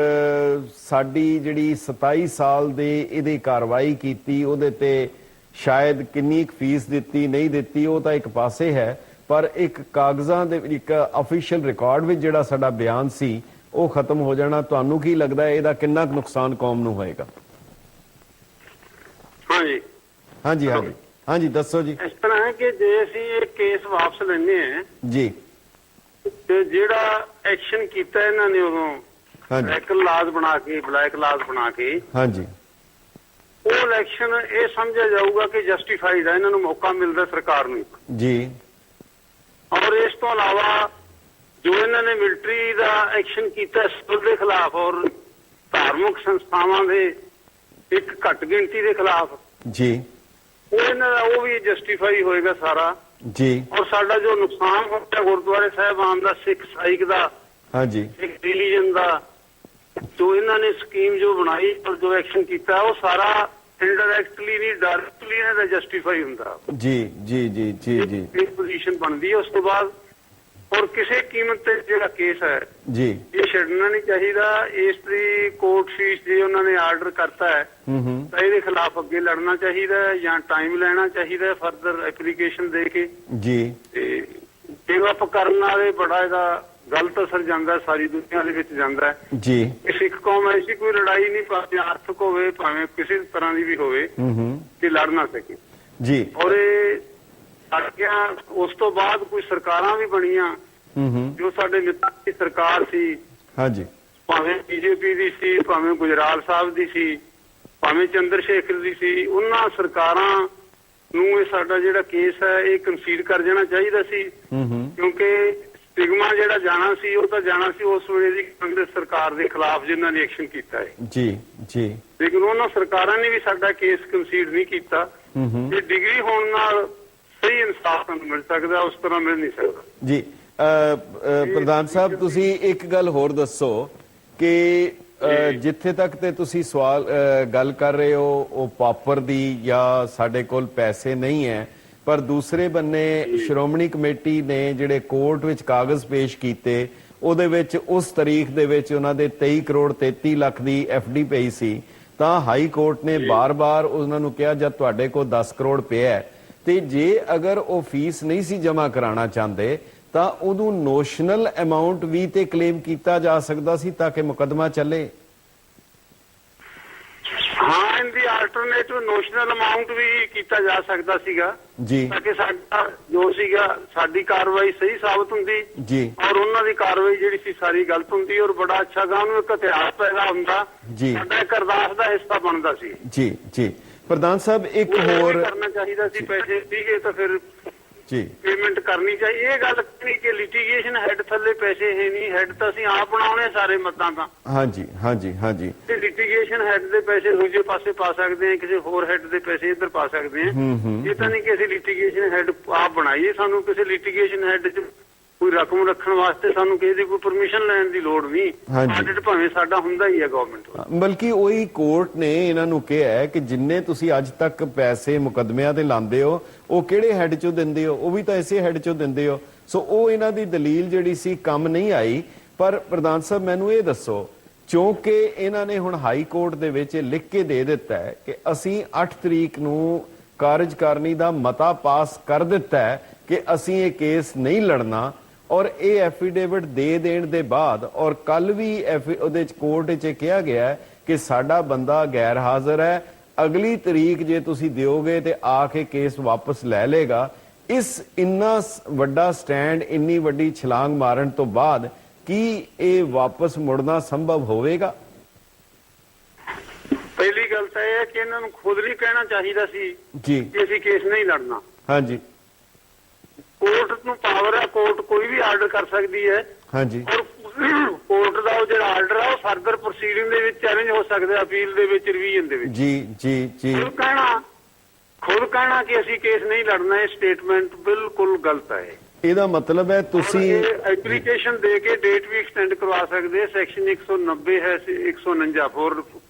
ਸਾਡੀ ਜਿਹੜੀ 27 ਸਾਲ ਦੇ ਇਹਦੀ ਕਾਰਵਾਈ ਕੀਤੀ ਉਹਦੇ ਤੇ ਸ਼ਾਇਦ ਕਿੰਨੀ ਫੀਸ ਦਿੱਤੀ ਨਹੀਂ ਦਿੱਤੀ ਉਹ ਤਾਂ ਇੱਕ ਪਾਸੇ ਹੈ, ਪਰ ਇੱਕ ਕਾਗਜ਼ਾਂ ਦੇ ਇੱਕ ਅਫੀਸ਼ੀਅਲ ਰਿਕਾਰਡ ਵਿੱਚ ਜਿਹੜਾ ਸਾਡਾ ਬਿਆਨ ਸੀ ਉਹ ਖਤਮ ਹੋ ਜਾਣਾ। ਤੁਹਾਨੂੰ ਕੀ ਲੱਗਦਾ ਹੈ ਇਹਦਾ ਕਿੰਨਾ ਕੁ ਨੁਕਸਾਨ ਕੌਮ ਨੂੰ ਹੋਏਗਾ? ਹਾਂਜੀ ਹਾਂਜੀ ਹਾਂਜੀ ਹਾਂਜੀ ਦੱਸੋ ਜੀ। ਇਸ ਤਰ੍ਹਾਂ ਹੈ ਕਿ ਜੇ ਅਸੀਂ ਇਹ ਕੇਸ ਵਾਪਸ ਲੈਣੇ ਆ ਜੀ, ਤੇ ਜਿਹੜਾ ਐਕਸ਼ਨ ਕੀਤਾ ਇਹਨਾਂ ਨੇ ਉਦੋਂ ਬਲੈਕ ਲਾਜ਼ ਬਣਾ ਕੇ ਹਾਂਜੀ, ਉਹ ਇਲੈਕਸ਼ਨ ਇਹ ਸਮਝਿਆ ਜਾਊਗਾ ਕਿ ਜਸਟੀਫਾਈਡ ਹੈ, ਇਹਨਾਂ ਨੂੰ ਮੌਕਾ ਮਿਲਦਾ ਸਰਕਾਰ ਨੂੰ ਜੀ। ਔਰ ਇਸ ਤੋਂ ਇਲਾਵਾ ਜੋ ਇਹਨਾਂ ਨੇ ਮਿਲਟਰੀ ਦਾ ਐਕਸ਼ਨ ਕੀਤਾ ਸਿਵਲ ਦੇ ਖਿਲਾਫ ਔਰ ਧਾਰਮਿਕ ਸੰਸਥਾਵਾਂ ਦੇ ਇੱਕ ਘੱਟ ਗਿਣਤੀ ਦੇ ਖਿਲਾਫ ਜੀ, ਉਹ ਇਹਨਾਂ ਦਾ ਉਹ ਵੀ ਜਸਟੀਫਾਈ ਹੋਏਗਾ ਸਾਰਾ ਜੀ। ਔਰ ਸਾਡਾ ਜੋ ਨੁਕਸਾਨ ਹੋਇਆ ਗੁਰਦੁਆਰੇ ਸਾਹਿਬਾਨ ਦਾ, ਸਿੱਖ ਸਾਈਕ ਦਾ, ਹਾਂਜੀ, ਸਿੱਖ ਰਿਲੀਜਨ ਦਾ, ਜੋ ਇਹਨਾਂ ਨੇ ਸਕੀਮ ਜੋ ਬਣਾਈ ਔਰ ਜੋ ਐਕਸ਼ਨ ਕੀਤਾ ਉਹ ਸਾਰਾ ਇੰਡਾਇਰੈਕਟਲੀ ਨਹੀਂ ਡਾਇਰੈਕਟਲੀ ਇਹਨਾਂ ਦਾ ਜਸਟੀਫਾਈ ਹੁੰਦਾ ਜੀ ਜੀ ਜੀ ਜੀ ਜੀ। ਇਹ ਪੋਜੀਸ਼ਨ ਬਣਦੀ ਹੈ। ਉਸ ਤੋਂ ਬਾਅਦ ਔਰ ਕਿਸੇ ਕੀਮਤ ਤੇ ਜਿਹੜਾ ਕੇਸ ਹੈ ਜੀ, ਇਹ ਛੱਡਣਾ ਨਹੀਂ ਚਾਹੀਦਾ। ਇਸ ਦੀ ਕੋਰਟ ਫੀਸ ਜੇ ਉਹਨਾਂ ਨੇ ਆਰਡਰ ਕਰਤਾ ਹੈ ਤਾਂ ਇਹਦੇ ਖਿਲਾਫ ਅੱਗੇ ਲੜਨਾ ਚਾਹੀਦਾ ਹੈ ਜਾਂ ਟਾਈਮ ਲੈਣਾ ਚਾਹੀਦਾ ਹੈ ਫਰਦਰ ਐਪਲੀਕੇਸ਼ਨ ਦੇ ਕੇ ਜੀ। ਤੇ ਗਿਵ ਅਪ ਕਰਨ ਵਾਲੇ ਬੜਾ ਇਹਦਾ ਗਲਤ ਅਸਰ ਜਾਂਦਾ, ਸਾਰੀ ਦੁਨੀਆ ਦੇ ਵਿੱਚ ਜਾਂਦਾ ਜੀ। ਇਹ ਸਿੱਖ ਕੌਮ ਐਸੀ ਕੋਈ ਲੜਾਈ ਨਹੀਂ, ਭਾਵੇਂ ਆਰਥਿਕ ਹੋਵੇ ਭਾਵੇਂ ਕਿਸੇ ਤਰ੍ਹਾਂ ਦੀ ਵੀ ਹੋਵੇ, ਕਿ ਲੜ ਨਾ ਸਕੇ ਜੀ। ਔਰ ਇਹ ਉਸ ਤੋਂ ਬਾਅਦ ਕੋਈ ਸਰਕਾਰਾਂ ਵੀ ਬਣੀਆਂ, ਜੋ ਸਾਡੇ ਮਿੱਤਰ ਦੀ ਸਰਕਾਰ ਸੀ ਹਾਂਜੀ, ਭਾਵੇਂ ਬੀਜੇਪੀ ਦੀ ਸੀ, ਭਾਵੇਂ ਗੁਜਰਾਲ ਸਾਹਿਬ ਦੀ ਸੀ, ਭਾਵੇਂ ਚੰਦਰ ਸ਼ੇਖਰ ਦੀ ਸੀ, ਉਹਨਾਂ ਸਰਕਾਰਾਂ ਨੂੰ ਇਹ ਸਾਡਾ ਜਿਹੜਾ ਕੇਸ ਹੈ ਇਹ ਕੰਸੀਡ ਕਰ ਜਾਣਾ ਚਾਹੀਦਾ ਸੀ, ਕਿਉਂਕਿ ਸਟਿਗਮਾ ਜਿਹੜਾ ਜਾਣਾ ਸੀ ਉਹ ਤਾਂ ਜਾਣਾ ਸੀ ਉਸ ਵੇਲੇ ਦੀ ਕਾਂਗਰਸ ਸਰਕਾਰ ਦੇ ਖਿਲਾਫ ਜਿਨ੍ਹਾਂ ਨੇ ਐਕਸ਼ਨ ਕੀਤਾ ਹੈ ਜੀ ਜੀ। ਲੇਕਿਨ ਉਹਨਾਂ ਸਰਕਾਰਾਂ ਨੇ ਵੀ ਸਾਡਾ ਕੇਸ ਕੰਸੀਡ ਨਹੀਂ ਕੀਤਾ। ਇਹ ਡਿਗਰੀ ਹੋਣ ਨਾਲ ਸਹੀ ਇਨਸਾਫ ਨੂੰ ਮਿਲ ਸਕਦਾ, ਉਸ ਤਰ੍ਹਾਂ ਮਿਲ ਨਹੀਂ ਸਕਦਾ ਜੀ। ਪ੍ਰਧਾਨ ਸਾਹਿਬ ਤੁਸੀਂ ਇੱਕ ਗੱਲ ਹੋਰ ਦੱਸੋ ਕਿ ਜਿੱਥੇ ਤੱਕ ਤੇ ਤੁਸੀਂ ਸਵਾਲ ਗੱਲ ਕਰ ਰਹੇ ਹੋ ਉਹ ਪਾਪਰ ਦੀ ਜਾਂ ਸਾਡੇ ਕੋਲ ਪੈਸੇ ਨਹੀਂ ਹੈ, ਪਰ ਦੂਸਰੇ ਬੰਨੇ ਸ਼੍ਰੋਮਣੀ ਕਮੇਟੀ ਨੇ ਜਿਹੜੇ ਕੋਰਟ ਵਿੱਚ ਕਾਗਜ਼ ਪੇਸ਼ ਕੀਤੇ ਉਹਦੇ ਵਿੱਚ ਉਸ ਤਾਰੀਖ ਦੇ ਵਿੱਚ ਉਹਨਾਂ ਦੇ 23 ਕਰੋੜ 33 ਲੱਖ ਦੀ FD ਪਈ ਸੀ, ਤਾਂ ਹਾਈ ਕੋਰਟ ਨੇ ਬਾਰ-ਬਾਰ ਉਹਨਾਂ ਨੂੰ ਕਿਹਾ ਜਦ ਤੁਹਾਡੇ ਕੋਲ 10 ਕਰੋੜ ਪਿਆ ਤੇ ਜੇ ਅਗਰ ਉਹ ਫੀਸ ਨਹੀਂ ਸੀ ਜਮ੍ਹਾਂ ਕਰਾਉਣਾ ਚਾਹੁੰਦੇ ਤਾਂ ਉਹਨੂੰ ਨੋਸ਼ਨਲ ਅਮਾਉਂਟ ਵੀ ਤੇ ਕਲੇਮ ਕੀਤਾ ਜਾ ਸਕਦਾ ਸੀ ਤਾਂ ਕਿ ਮੁਕੱਦਮਾ ਚੱਲੇ। ਹਾਂ, ਇਹਦੀ ਆਲਟਰਨੇਟਿਵ ਨੋਸ਼ਨਲ ਅਮਾਉਂਟ ਵੀ ਕੀਤਾ ਜਾ ਸਕਦਾ ਸੀਗਾ ਜੀ, ਤਾਂ ਕਿ ਸਾਡਾ ਜੋ ਸੀਗਾ ਸਾਡੀ ਕਾਰਵਾਈ ਸਹੀ ਸਾਬਤ ਹੁੰਦੀ ਜੀ, ਔਰ ਉਹਨਾਂ ਦੀ ਕਾਰਵਾਈ ਜਿਹੜੀ ਸੀ ਸਾਰੀ ਗਲਤ ਹੁੰਦੀ ਔਰ ਬੜਾ ਅੱਛਾ ਗਾ ਉਹਨੂੰ ਇੱਕ ਇਤਿਹਾਸ ਪੈਦਾ ਹੁੰਦਾ ਜੀ, ਸਾਡਾ ਇੱਕ ਅਰਦਾਸ ਦਾ ਹਿੱਸਾ ਬਣਦਾ ਸੀ ਜੀ ਜੀ। ਪ੍ਰਧਾਨ ਸਾਹਿਬ ਇੱਕ ਉਹ ਹੋਰ ਕਰਨਾ ਚਾਹੀਦਾ ਸੀ, ਪੈਸੇ ਸੀਗੇ ਤਾਂ ਫਿਰ ਜੀ ਪੇਮੈਂਟ ਕਰਨੀ ਚਾਹੀਦੀ। ਇਹ ਗੱਲ ਨਹੀਂ ਕਿ ਲਿਟੀਗੇਸ਼ਨ ਹੈਡ ਥੱਲੇ ਪੈਸੇ ਹੈ ਨਹੀਂ, ਹੈਡ ਤਾਂ ਅਸੀਂ ਆਪ ਬਣਾਉਣੇ ਸਾਰੇ ਮੱਦਾਂ ਤਾਂ। ਹਾਂਜੀ ਹਾਂਜੀ ਹਾਂਜੀ। ਤੇ ਲਿਟੀਗੇਸ਼ਨ ਹੈਡ ਦੇ ਪੈਸੇ ਦੂਜੇ ਪਾਸੇ ਪਾ ਸਕਦੇ ਆ, ਕਿਸੇ ਹੋਰ ਹੈਡ ਦੇ ਪੈਸੇ ਇੱਧਰ ਪਾ ਸਕਦੇ ਆ। ਇਹ ਤਾਂ ਨਹੀਂ ਕਿ ਅਸੀਂ ਲਿਟੀਗੇਸ਼ਨ ਹੈਡ ਆਪ ਬਣਾਈਏ, ਸਾਨੂੰ ਕਿਸੇ ਲਿਟੀਗੇਸ਼ਨ ਹੈਡ 'ਚ ਕੋਈ ਰਕਮ ਰੱਖਣ ਵਾਸਤੇ ਸਾਨੂੰ ਕਿਸੇ ਦੀ ਕੋਈ ਪਰਮਿਸ਼ਨ ਲੈਣ ਦੀ ਲੋੜ ਨਹੀਂ। ਆਡਿਟ ਭਾਵੇਂ ਸਾਡਾ ਹੁੰਦਾ ਹੀ ਹੈ ਗਵਰਨਮੈਂਟ, ਬਲਕਿ ਉਹੀ ਕੋਰਟ ਨੇ ਇਹਨਾਂ ਨੂੰ ਕਿਹਾ ਹੈ ਕਿ ਜਿੰਨੇ ਤੁਸੀਂ ਅੱਜ ਤੱਕ ਪੈਸੇ ਮੁਕੱਦਮਿਆਂ ਤੇ ਲਾਉਂਦੇ ਹੋ ਉਹ ਕਿਹੜੇ ਹੈਡ 'ਚੋਂ ਦਿੰਦੇ ਹੋ, ਉਹ ਵੀ ਤਾਂ ਇਸੇ ਹੈਡ 'ਚੋਂ ਦਿੰਦੇ ਹੋ। ਸੋ ਉਹ ਇਹਨਾਂ ਦੀ ਦਲੀਲ ਜਿਹੜੀ ਸੀ ਕੰਮ ਨਹੀਂ ਆਈ। ਪਰ ਪ੍ਰਧਾਨ ਸਾਹਿਬ ਮੈਨੂੰ ਇਹ ਦੱਸੋ, ਕਿਉਂਕਿ ਇਹਨਾਂ ਨੇ ਹੁਣ ਹਾਈ ਕੋਰਟ ਦੇ ਵਿੱਚ ਲਿਖ ਕੇ ਦੇ ਦਿੱਤਾ ਹੈ ਕਿ ਅਸੀਂ 8 ਤਰੀਕ ਨੂੰ ਕਾਰਜਕਾਰਨੀ ਦਾ ਮਤਾ ਪਾਸ ਕਰ ਦਿੱਤਾ ਹੈ ਕਿ ਅਸੀਂ ਇਹ ਕੇਸ ਨਹੀਂ ਲੜਨਾ, ਔਰ ਇਹ ਐਫੀਡੇਵਿਟ ਦੇ ਦੇਣ ਦੇ ਬਾਅਦ ਔਰ ਕੱਲ ਵੀ ਉਹਦੇ ਚ ਕੋਰਟ 'ਚ ਕਿਹਾ ਗਿਆ ਹੈ ਕਿ ਸਾਡਾ ਬੰਦਾ ਗੈਰ ਹਾਜ਼ਰ ਹੈ, ਅਗਲੀ ਤਰੀਕ ਜੇ ਤੁਸੀਂ ਦਿਓਗੇ ਤੇ ਆ ਕੇ ਕੇਸ ਵਾਪਸ ਲੈ ਲੇਗਾ। ਇਸ ਇੰਨਾ ਵੱਡਾ ਸਟੈਂਡ, ਇੰਨੀ ਵੱਡੀ ਛਲਾਂਗ ਮਾਰਨ ਤੋਂ ਬਾਅਦ ਕੀ ਇਹ ਵਾਪਸ ਮੁੜਨਾ ਸੰਭਵ ਹੋਵੇਗਾ? ਪਹਿਲੀ ਗੱਲ ਤਾਂ ਇਹ ਹੈ ਕਿ ਇਹਨਾਂ ਨੂੰ ਖੁਦ ਨਹੀਂ ਕਹਿਣਾ ਚਾਹੀਦਾ ਸੀ ਜੀ ਕਿ ਅਸੀਂ ਕੇਸ ਨਹੀਂ ਲੜਨਾ। ਹਾਂਜੀ, ਕੋਰਟ ਨੂੰ ਪਾਵਰ ਹੈ, ਕੋਰਟ ਕੋਈ ਵੀ ਆਰਡਰ ਕਰ ਸਕਦੀ ਹੈ। ਹਾਂਜੀ, ਔਰ ਕੋਰਟ ਦਾ ਉਹ ਜਿਹੜਾ ਆਰਡਰ ਹੈ ਉਹ ਫਰਦਰ ਪ੍ਰੋਸੀਡਿੰਗ ਦੇ ਵਿੱਚ ਚੈਲੰਜ ਹੋ ਸਕਦਾ, ਅਪੀਲ ਦੇ ਵਿੱਚ, ਰਿਵੀਜ਼ਨ ਦੇ ਵਿੱਚ। ਜੀ ਜੀ ਜੀ। ਖੁਦ ਕਹਿਣਾ ਕਿ ਅਸੀਂ ਕੇਸ ਨਹੀਂ ਲੜਨਾ, ਇਹ ਸਟੇਟਮੈਂਟ ਬਿਲਕੁਲ ਗਲਤ ਹੈ। ਇਹਦਾ ਮਤਲਬ ਹੈ ਤੁਸੀਂ ਐਪਲੀਕੇਸ਼ਨ ਦੇ ਕੇ ਡੇਟ ਵੀ ਐਕਸਟੈਂਡ ਕਰਵਾ ਸਕਦੇ। ਸੈਕਸ਼ਨ 190 ਹੈ, 149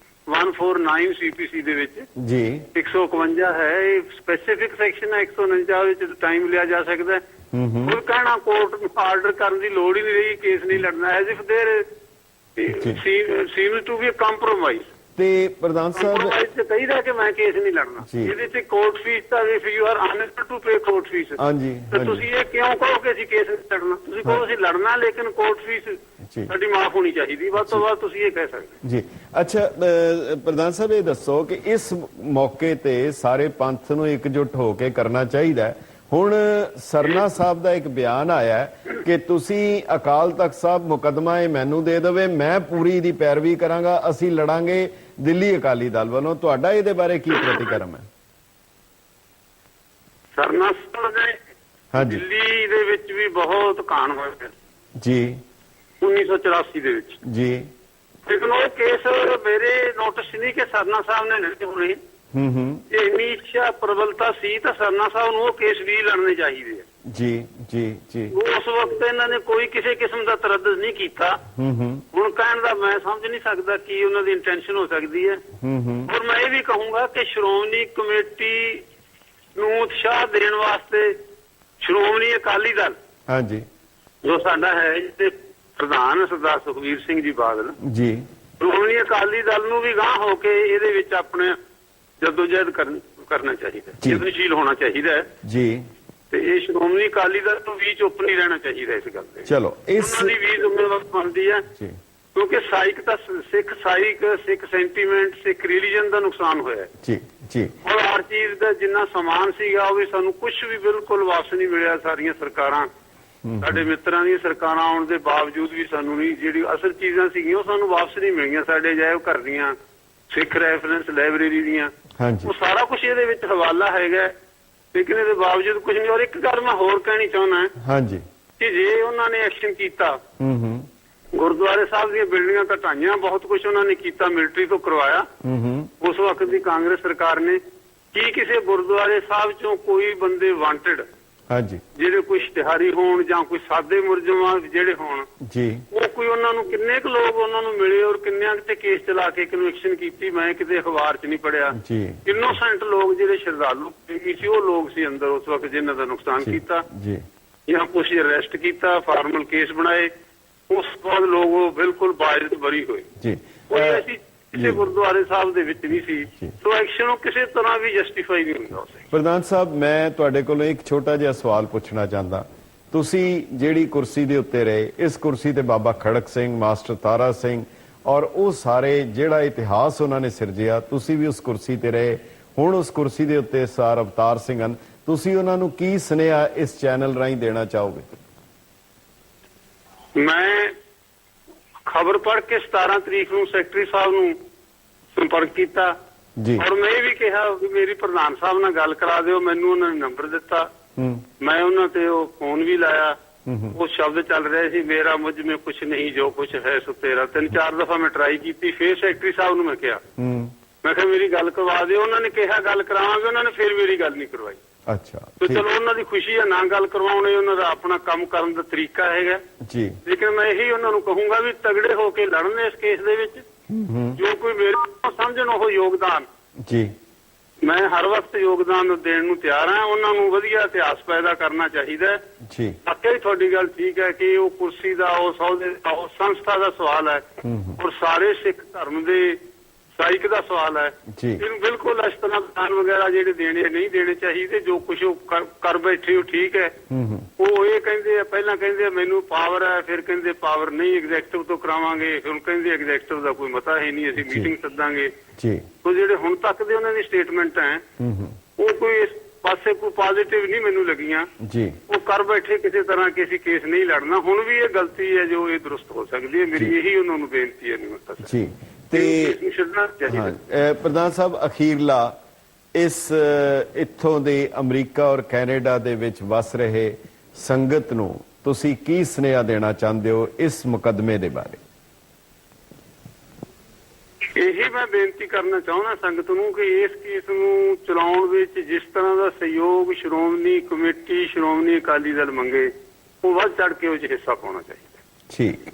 149 CPC ਦੇ ਵਿੱਚ ਜੀ 151 ਹੈ, ਇਹ ਸਪੈਸੀਫਿਕ ਸੈਕਸ਼ਨ ਹੈ। 149 ਵਿੱਚ ਟਾਈਮ ਲਿਆ ਜਾ ਸਕਦਾ। ਉਹ ਕਹਿਣਾ ਕੋਰਟ ਨੂੰ ਆਰਡਰ ਕਰਨ ਦੀ ਲੋੜ ਹੀ ਨਹੀਂ ਰਹੀ, ਕੇਸ ਨਹੀਂ ਲੜਨਾ, as if there seems to be a compromise. ਤੇ ਪ੍ਰਧਾਨ ਸਾਹਿਬ ਕਹੀਦਾ ਕਿ ਮੈਂ ਕੇਸ ਨਹੀਂ ਲੜਨਾ, ਇਹਦੇ ਤੇ ਕੋਰਟ ਫੀਸ ਤਾਂ if you are unable to pay court fees, ਹਾਂਜੀ, ਤਾਂ ਤੁਸੀਂ ਇਹ ਕਿਉਂ ਕਹੋ ਕਿ ਅਸੀਂ ਕੇਸ ਨਹੀਂ ਲੜਨਾ? ਤੁਸੀਂ ਕਹੋ ਅਸੀਂ ਲੜਨਾ ਲੇਕਿਨ ਕੋਰਟ ਫੀਸ ਸਾਡੀ ਮਾਫ ਹੋਣੀ ਚਾਹੀਦੀ, ਵੱਧ ਤੋਂ ਵੱਧ ਤੁਸੀਂ ਇਹ ਕਹਿ ਸਕਦੇ ਜੀ। ਅੱਛਾ ਪ੍ਰਧਾਨ ਸਾਹਿਬ ਇਹ ਦੱਸੋ ਕਿ ਇਸ ਮੌਕੇ ਤੇ ਸਾਰੇ ਪੰਥ ਨੂੰ ਇਕਜੁੱਟ ਹੋ ਕੇ ਕਰਨਾ ਚਾਹੀਦਾ ਹੈ। ਹੁਣ ਸਰਨਾ ਸਾਹਿਬ ਦਾ ਇੱਕ ਬਿਆਨ ਆਇਆ ਹੈ ਕਿ ਤੁਸੀਂ ਅਕਾਲ ਤਖਤ ਸਾਹਿਬ ਮੁਕੱਦਮਾ ਇਹ ਮੈਨੂੰ ਦੇ ਦੇਵੇ, ਮੈਂ ਪੂਰੀ ਦੀ ਪੈਰਵੀ ਕਰਾਂਗਾ, ਅਸੀਂ ਲੜਾਂਗੇ ਦਿੱਲੀ ਅਕਾਲੀ ਦਲ ਵੱਲੋਂ। ਤੁਹਾਡਾ ਇਹਦੇ ਬਾਰੇ ਕੀ ਪ੍ਰਤੀਕਰਮ ਹੈ? ਸਰਨਾ ਸਾਹਿਬ ਨੇ ਦਿੱਲੀ ਦੇ ਵਿੱਚ ਵੀ ਬਹੁਤ ਕਾਂਡ ਹੋਏ ਜੀ 1984 ਦੇ ਵਿੱਚ ਜੀ, ਲੇਕਿਨ ਉਹ ਕੇਸ ਮੇਰੇ ਨੋਟਿਸ ਨਹੀਂ ਕਿ ਸਰਨਾ ਸਾਹਿਬ ਨੇ ਲੜੇ ਹੋਣੇ। ਜੇ ਇੰਨੀ ਇੱਛਾ ਪ੍ਰਬਲਤਾ ਸੀ ਤਾਂ ਸਰਨਾ ਸਾਹਿਬ ਨੂੰ ਉਹ ਕੇਸ ਵੀ ਲੜਨੇ ਚਾਹੀਦੇ ਆ। ਜੀ ਜੀ ਜੀ। ਉਸ ਵਕਤ ਇਹਨਾਂ ਨੇ ਕੋਈ ਕਿਸੇ ਕਿਸਮ ਦਾ ਤਰੱਦਦ ਨਹੀਂ ਕੀਤਾ। ਹੁਣ ਕਹਿਣ ਦਾ ਮੈਂ ਸਮਝ ਨਹੀਂ ਸਕਦਾ ਕੀ ਉਹਨਾਂ ਦੀ ਇੰਟੈਂਸ਼ਨ ਹੋ ਸਕਦੀ ਹੈ। ਔਰ ਮੈਂ ਇਹ ਵੀ ਕਹੂੰਗਾ ਕਿ ਸ਼੍ਰੋਮਣੀ ਕਮੇਟੀ ਨੂੰ ਉਤਸ਼ਾਹ ਦੇਣ ਵਾਸਤੇ ਸ਼੍ਰੋਮਣੀ ਅਕਾਲੀ ਦਲ ਹਾਂਜੀ ਜੋ ਸਾਡਾ ਹੈ ਤੇ ਪ੍ਰਧਾਨ ਸਰਦਾਰ ਸੁਖਬੀਰ ਸਿੰਘ ਜੀ ਬਾਦਲ ਜੀ, ਸ਼੍ਰੋਮਣੀ ਅਕਾਲੀ ਦਲ ਨੂੰ ਵੀ ਗਾਂਹ ਹੋ ਕੇ ਇਹਦੇ ਵਿੱਚ ਆਪਣੇ ਜਦੋਜਹਿਦ ਕਰਨਾ ਚਾਹੀਦਾ, ਯਤਨਸ਼ੀਲ ਹੋਣਾ ਚਾਹੀਦਾ ਜੀ। ਤੇ ਇਹ ਸ਼੍ਰੋਮਣੀ ਅਕਾਲੀ ਦਲ ਨੂੰ ਵੀ ਚੁੱਪ ਨਹੀਂ ਰਹਿਣਾ ਚਾਹੀਦਾ ਇਸ ਗੱਲ ਤੇ। ਚਲੋ ਉਹਨਾਂ ਦੀ ਵੀ ਜ਼ਿੰਮੇਵਾਰੀ ਬਣਦੀ ਹੈ ਕਿਉਂਕਿ ਸਾਈਕ ਤਾਂ ਸਿੱਖ ਸਾਈਕ, ਸਿੱਖ ਸੈਂਟੀਮੈਂਟ, ਸਿੱਖ ਰਿਲੀਜਨ ਦਾ ਨੁਕਸਾਨ ਹੋਇਆ ਜੀ ਜੀ। ਔਰ ਹਰ ਚੀਜ਼ ਦਾ ਜਿੰਨਾ ਸਮਾਨ ਸੀਗਾ ਉਹ ਵੀ ਸਾਨੂੰ ਕੁਝ ਵੀ ਬਿਲਕੁਲ ਵਾਪਸ ਨਹੀਂ ਮਿਲਿਆ। ਸਾਰੀਆਂ ਸਰਕਾਰਾਂ, ਸਾਡੇ ਮਿੱਤਰਾਂ ਦੀਆਂ ਸਰਕਾਰਾਂ ਆਉਣ ਦੇ ਬਾਵਜੂਦ ਵੀ ਸਾਨੂੰ ਨਹੀਂ, ਜਿਹੜੀ ਅਸਲ ਚੀਜ਼ਾਂ ਸੀਗੀਆਂ ਉਹ ਸਾਨੂੰ ਵਾਪਸ ਨਹੀਂ ਮਿਲੀਆਂ। ਸਾਡੇ ਅਜਾਇਬ ਘਰ ਦੀਆਂ, ਸਿੱਖ ਰੈਫਰੈਂਸ ਲਾਇਬ੍ਰੇਰੀ ਦੀਆਂ, ਉਹ ਸਾਰਾ ਕੁਝ ਇਹਦੇ ਵਿੱਚ ਹਵਾਲਾ ਹੈਗਾ। ਲੇਕਿਨ ਇਹਦੇ ਬਾਵਜੂਦ ਕੁਝ ਨਹੀਂ। ਔਰ ਇੱਕ ਗੱਲ ਮੈਂ ਹੋਰ ਕਹਿਣੀ ਚਾਹੁੰਦਾ ਹਾਂਜੀ ਕਿ ਜੇ ਉਹਨਾਂ ਨੇ ਐਕਸ਼ਨ ਕੀਤਾ, ਹੂੰ ਗੁਰਦੁਆਰੇ ਸਾਹਿਬ ਦੀਆਂ ਬਿਲਡਿੰਗਾਂ ਤਾਂ ਢਾਈਆਂ, ਬਹੁਤ ਕੁਝ ਉਹਨਾਂ ਨੇ ਕੀਤਾ, ਮਿਲਟਰੀ ਤੋਂ ਕਰਵਾਇਆ ਹੂੰ ਉਸ ਵਕਤ ਦੀ ਕਾਂਗਰਸ ਸਰਕਾਰ ਨੇ। ਕੀ ਕਿਸੇ ਗੁਰਦੁਆਰੇ ਸਾਹਿਬ ਚੋਂ ਕੋਈ ਬੰਦੇ ਵਾਂਟਡ ਹਾਂਜੀ ਜਿਹੜੇ ਕੋਈ ਇਸ਼ਤਿਹਾਰੀ ਹੋਣ ਜਾਂ ਕੋਈ ਸਾਦੇ ਮੁਲਜ਼ਮ ਜਿਹੜੇ ਹੋਣ, ਜੀ ਉਹ ਕੋਈ ਉਹਨਾਂ ਨੂੰ ਕਿੰਨੇ ਕੁ ਲੋਕ ਉਹਨਾਂ ਨੂੰ ਮਿਲੇ ਔਰ ਕਿੰਨਿਆਂ ਤੇ ਕੇਸ ਚਲਾ ਕੇ ਕਨਵੈਕਸ਼ਨ ਕੀਤੀ? ਮੈਂ ਕਿਤੇ ਅਖਬਾਰ 'ਚ ਨਹੀਂ ਪੜਿਆ। ਜੀ ਇਨੋਸੈਂਟ ਲੋਕ ਜਿਹੜੇ ਸ਼ਰਧਾਲੂ ਸੀ ਉਹ ਲੋਕ ਸੀ ਅੰਦਰ ਉਸ ਵਕਤ ਜਿਨ੍ਹਾਂ ਦਾ ਨੁਕਸਾਨ ਕੀਤਾ ਜੀ ਜਾਂ ਕੁਛ ਅਰੈਸਟ ਕੀਤਾ, ਫਾਰਮਲ ਕੇਸ ਬਣਾਏ, ਉਸ ਤੋਂ ਬਾਅਦ ਲੋਕ ਉਹ ਬਿਲਕੁਲ ਬਾਇਜ਼ਤ ਬਰੀ ਹੋਏ। ਜੀ ਕੋਈ ਐਸੀ ਕਿਸੇ ਗੁਰਦੁਆਰੇ ਸਾਹਿਬ ਦੇ ਵਿੱਚ ਨਹੀਂ ਸੀ। ਸੋ ਐਕਸ਼ਨ ਉਹ ਕਿਸੇ ਤਰ੍ਹਾਂ ਵੀ ਜਸਟੀਫਾਈ ਨਹੀਂ ਹੁੰਦਾ। ਪ੍ਰਧਾਨ ਸਾਹਿਬ, ਮੈਂ ਤੁਹਾਡੇ ਕੋਲੋਂ ਇੱਕ ਛੋਟਾ ਜਿਹਾ ਸਵਾਲ ਪੁੱਛਣਾ ਚਾਹੁੰਦਾ। ਤੁਸੀਂ ਜਿਹੜੀ ਕੁਰਸੀ ਦੇ ਉੱਤੇ ਰਹੇ, ਇਸ ਕੁਰਸੀ ਤੇ ਬਾਬਾ ਖੜਕ ਸਿੰਘ, ਮਾਸਟਰ ਤਾਰਾ ਸਿੰਘ ਔਰ ਉਹ ਸਾਰੇ ਜਿਹੜਾ ਇਤਿਹਾਸ ਉਹਨਾਂ ਨੇ ਸਿਰਜਿਆ, ਤੁਸੀਂ ਵੀ ਉਸ ਕੁਰਸੀ ਤੇ ਰਹੇ। ਹੁਣ ਉਸ ਕੁਰਸੀ ਦੇ ਉੱਤੇ ਸਰ ਅਵਤਾਰ ਸਿੰਘ ਹਨ। ਤੁਸੀਂ ਉਹਨਾਂ ਨੂੰ ਕੀ ਸੁਨੇਹਾ ਇਸ ਚੈਨਲ ਰਾਹੀਂ ਦੇਣਾ ਚਾਹੋਗੇ? ਮੈਂ ਖਬਰ ਪੜ੍ਹ ਕੇ 17 ਤਰੀਕ ਨੂੰ ਸੈਕਟਰੀ ਸਾਹਿਬ ਨੂੰ ਸੰਪਰਕ ਕੀਤਾ ਜੀ ਔਰ ਮੈਂ ਇਹ ਵੀ ਕਿਹਾ ਕਿ ਮੇਰੀ ਪ੍ਰਧਾਨ ਸਾਹਿਬ ਨਾਲ ਗੱਲ ਕਰਾ ਦਿਓ। ਮੈਨੂੰ ਉਹਨਾਂ ਨੇ ਨੰਬਰ ਦਿੱਤਾ, ਮੈਂ ਉਹਨਾਂ ਤੇ ਉਹ ਫੋਨ ਵੀ ਲਾਇਆ। ਉਹ ਸ਼ਬਦ ਚੱਲ ਰਿਹਾ ਸੀ, ਮੇਰਾ ਮੁਝ ਮੇ ਕੁਛ ਨਹੀਂ ਜੋ ਕੁਛ ਹੈ ਸੋ ਤੇਰਾ। 3-4 ਦਫਾ ਮੈਂ ਟਰਾਈ ਕੀਤੀ। ਫਿਰ ਸੈਕਟਰੀ ਸਾਹਿਬ ਨੂੰ ਮੈਂ ਕਿਹਾ, ਮੈਂ ਕਿਹਾ ਮੇਰੀ ਗੱਲ ਕਰਵਾ ਦਿਓ। ਉਹਨਾਂ ਨੇ ਕਿਹਾ ਗੱਲ ਕਰਾਵਾਂਗੇ, ਉਹਨਾਂ ਨੇ ਫਿਰ ਮੇਰੀ ਗੱਲ ਨਹੀਂ ਕਰਵਾਈ। ਅੱਛਾ, ਤੇ ਚਲੋ ਉਹਨਾਂ ਦੀ ਖੁਸ਼ੀ ਹੈ, ਨਾ ਗੱਲ ਕਰਵਾਉਣੇ, ਉਹਨਾਂ ਦਾ ਆਪਣਾ ਕੰਮ ਕਰਨ ਦਾ ਤਰੀਕਾ ਹੈਗਾ ਜੀ। ਲੇਕਿਨ ਮੈਂ ਇਹੀ ਉਹਨਾਂ ਨੂੰ ਕਹੂੰਗਾ ਵੀ ਤਗੜੇ ਹੋ ਕੇ ਲੜਨ ਇਸ ਕੇਸ ਦੇ ਵਿੱਚ। ਜੋ ਕੋਈ ਮੇਰੇ ਸਮਝਣ ਉਹ ਯੋਗਦਾਨ ਜੀ, ਮੈਂ ਹਰ ਵਕਤ ਯੋਗਦਾਨ ਦੇਣ ਨੂੰ ਤਿਆਰ ਹਾਂ। ਉਹਨਾਂ ਨੂੰ ਵਧੀਆ ਇਤਿਹਾਸ ਪੈਦਾ ਕਰਨਾ ਚਾਹੀਦਾ ਜੀ। ਵਾਕਈ ਤੁਹਾਡੀ ਗੱਲ ਠੀਕ ਹੈ ਕਿ ਉਹ ਕੁਰਸੀ ਦਾ, ਉਹ ਸਹੁਦੇ ਦਾ, ਉਹ ਸੰਸਥਾ ਦਾ ਸਵਾਲ ਹੈ ਔਰ ਸਾਰੇ ਸਿੱਖ ਧਰਮ ਦੇ ਸਾਈਕ ਦਾ ਸਵਾਲ ਹੈ। ਇਹਨੂੰ ਬਿਲਕੁਲ ਇਸ ਤਰ੍ਹਾਂ ਦਾਨ ਵਗੈਰਾ ਜਿਹੜੇ ਦੇਣੇ ਨਹੀਂ ਦੇਣੇ ਚਾਹੀਦੇ। ਜੋ ਕੁਝ ਉਹ ਕਰ ਬੈਠੇ ਉਹ ਠੀਕ ਹੈ। ਉਹ ਇਹ ਕਹਿੰਦੇ ਆ, ਪਹਿਲਾਂ ਕਹਿੰਦੇ ਮੈਨੂੰ ਪਾਵਰ ਹੈ, ਫਿਰ ਕਹਿੰਦੇ ਪਾਵਰ ਨਹੀਂ, ਐਗਜ਼ੈਕਟਿਵ ਤੋਂ ਕਰਾਵਾਂਗੇ, ਹੁਣ ਕਹਿੰਦੇ ਐਗਜ਼ੈਕਟਿਵ ਦਾ ਕੋਈ ਮਤਾ ਹੈ ਨਹੀਂ, ਅਸੀਂ ਮੀਟਿੰਗ ਸੱਦਾਂਗੇ। ਸੋ ਜਿਹੜੇ ਹੁਣ ਤੱਕ ਦੇ ਉਹਨਾਂ ਦੀ ਸਟੇਟਮੈਂਟ ਹੈ ਉਹ ਕੋਈ ਇਸ ਪਾਸੇ ਕੋਈ ਪੋਜ਼ਿਟਿਵ ਨਹੀਂ ਮੈਨੂੰ ਲੱਗੀਆਂ। ਉਹ ਕਰ ਬੈਠੇ ਕਿਸੇ ਤਰ੍ਹਾਂ ਕਿ ਅਸੀਂ ਕੇਸ ਨਹੀਂ ਲੜਨਾ। ਹੁਣ ਵੀ ਇਹ ਗਲਤੀ ਹੈ ਜੋ ਇਹ ਦਰੁਸਤ ਹੋ ਸਕਦੀ ਹੈ। ਮੇਰੀ ਇਹੀ ਉਹਨਾਂ ਨੂੰ ਬੇਨਤੀ ਹੈ। ਨਿਮਰਤਾ ਜੀ ਤੇ ਪ੍ਰਧਾਨ ਸਾਹਿਬ, ਅਖੀਰਲਾ ਇਸ ਇੱਥੋਂ ਦੇ ਅਮਰੀਕਾ ਔਰ ਕੈਨੇਡਾ ਦੇ ਵਿੱਚ ਵਸ ਰਹੇ ਸੰਗਤ ਨੂੰ ਤੁਸੀਂ ਕੀ ਸੁਨੇਹਾ ਦੇਣਾ ਚਾਹੁੰਦੇ ਹੋ ਇਸ ਮੁਕੱਦਮੇ ਦੇ ਬਾਰੇ? ਇਹੀ ਮੈਂ ਬੇਨਤੀ ਕਰਨਾ ਚਾਹੁੰਦਾ ਸੰਗਤ ਨੂੰ ਕਿ ਇਸ ਕੇਸ ਨੂੰ ਚਲਾਉਣ ਵਿੱਚ ਜਿਸ ਤਰ੍ਹਾਂ ਦਾ ਸਹਿਯੋਗ ਸ਼੍ਰੋਮਣੀ ਕਮੇਟੀ, ਸ਼੍ਰੋਮਣੀ ਅਕਾਲੀ ਦਲ ਮੰਗੇ, ਉਹ ਵੱਧ ਚੜ ਕੇ ਉਹ 'ਚ ਹਿੱਸਾ ਪਾਉਣਾ ਚਾਹੀਦਾ। ਠੀਕ।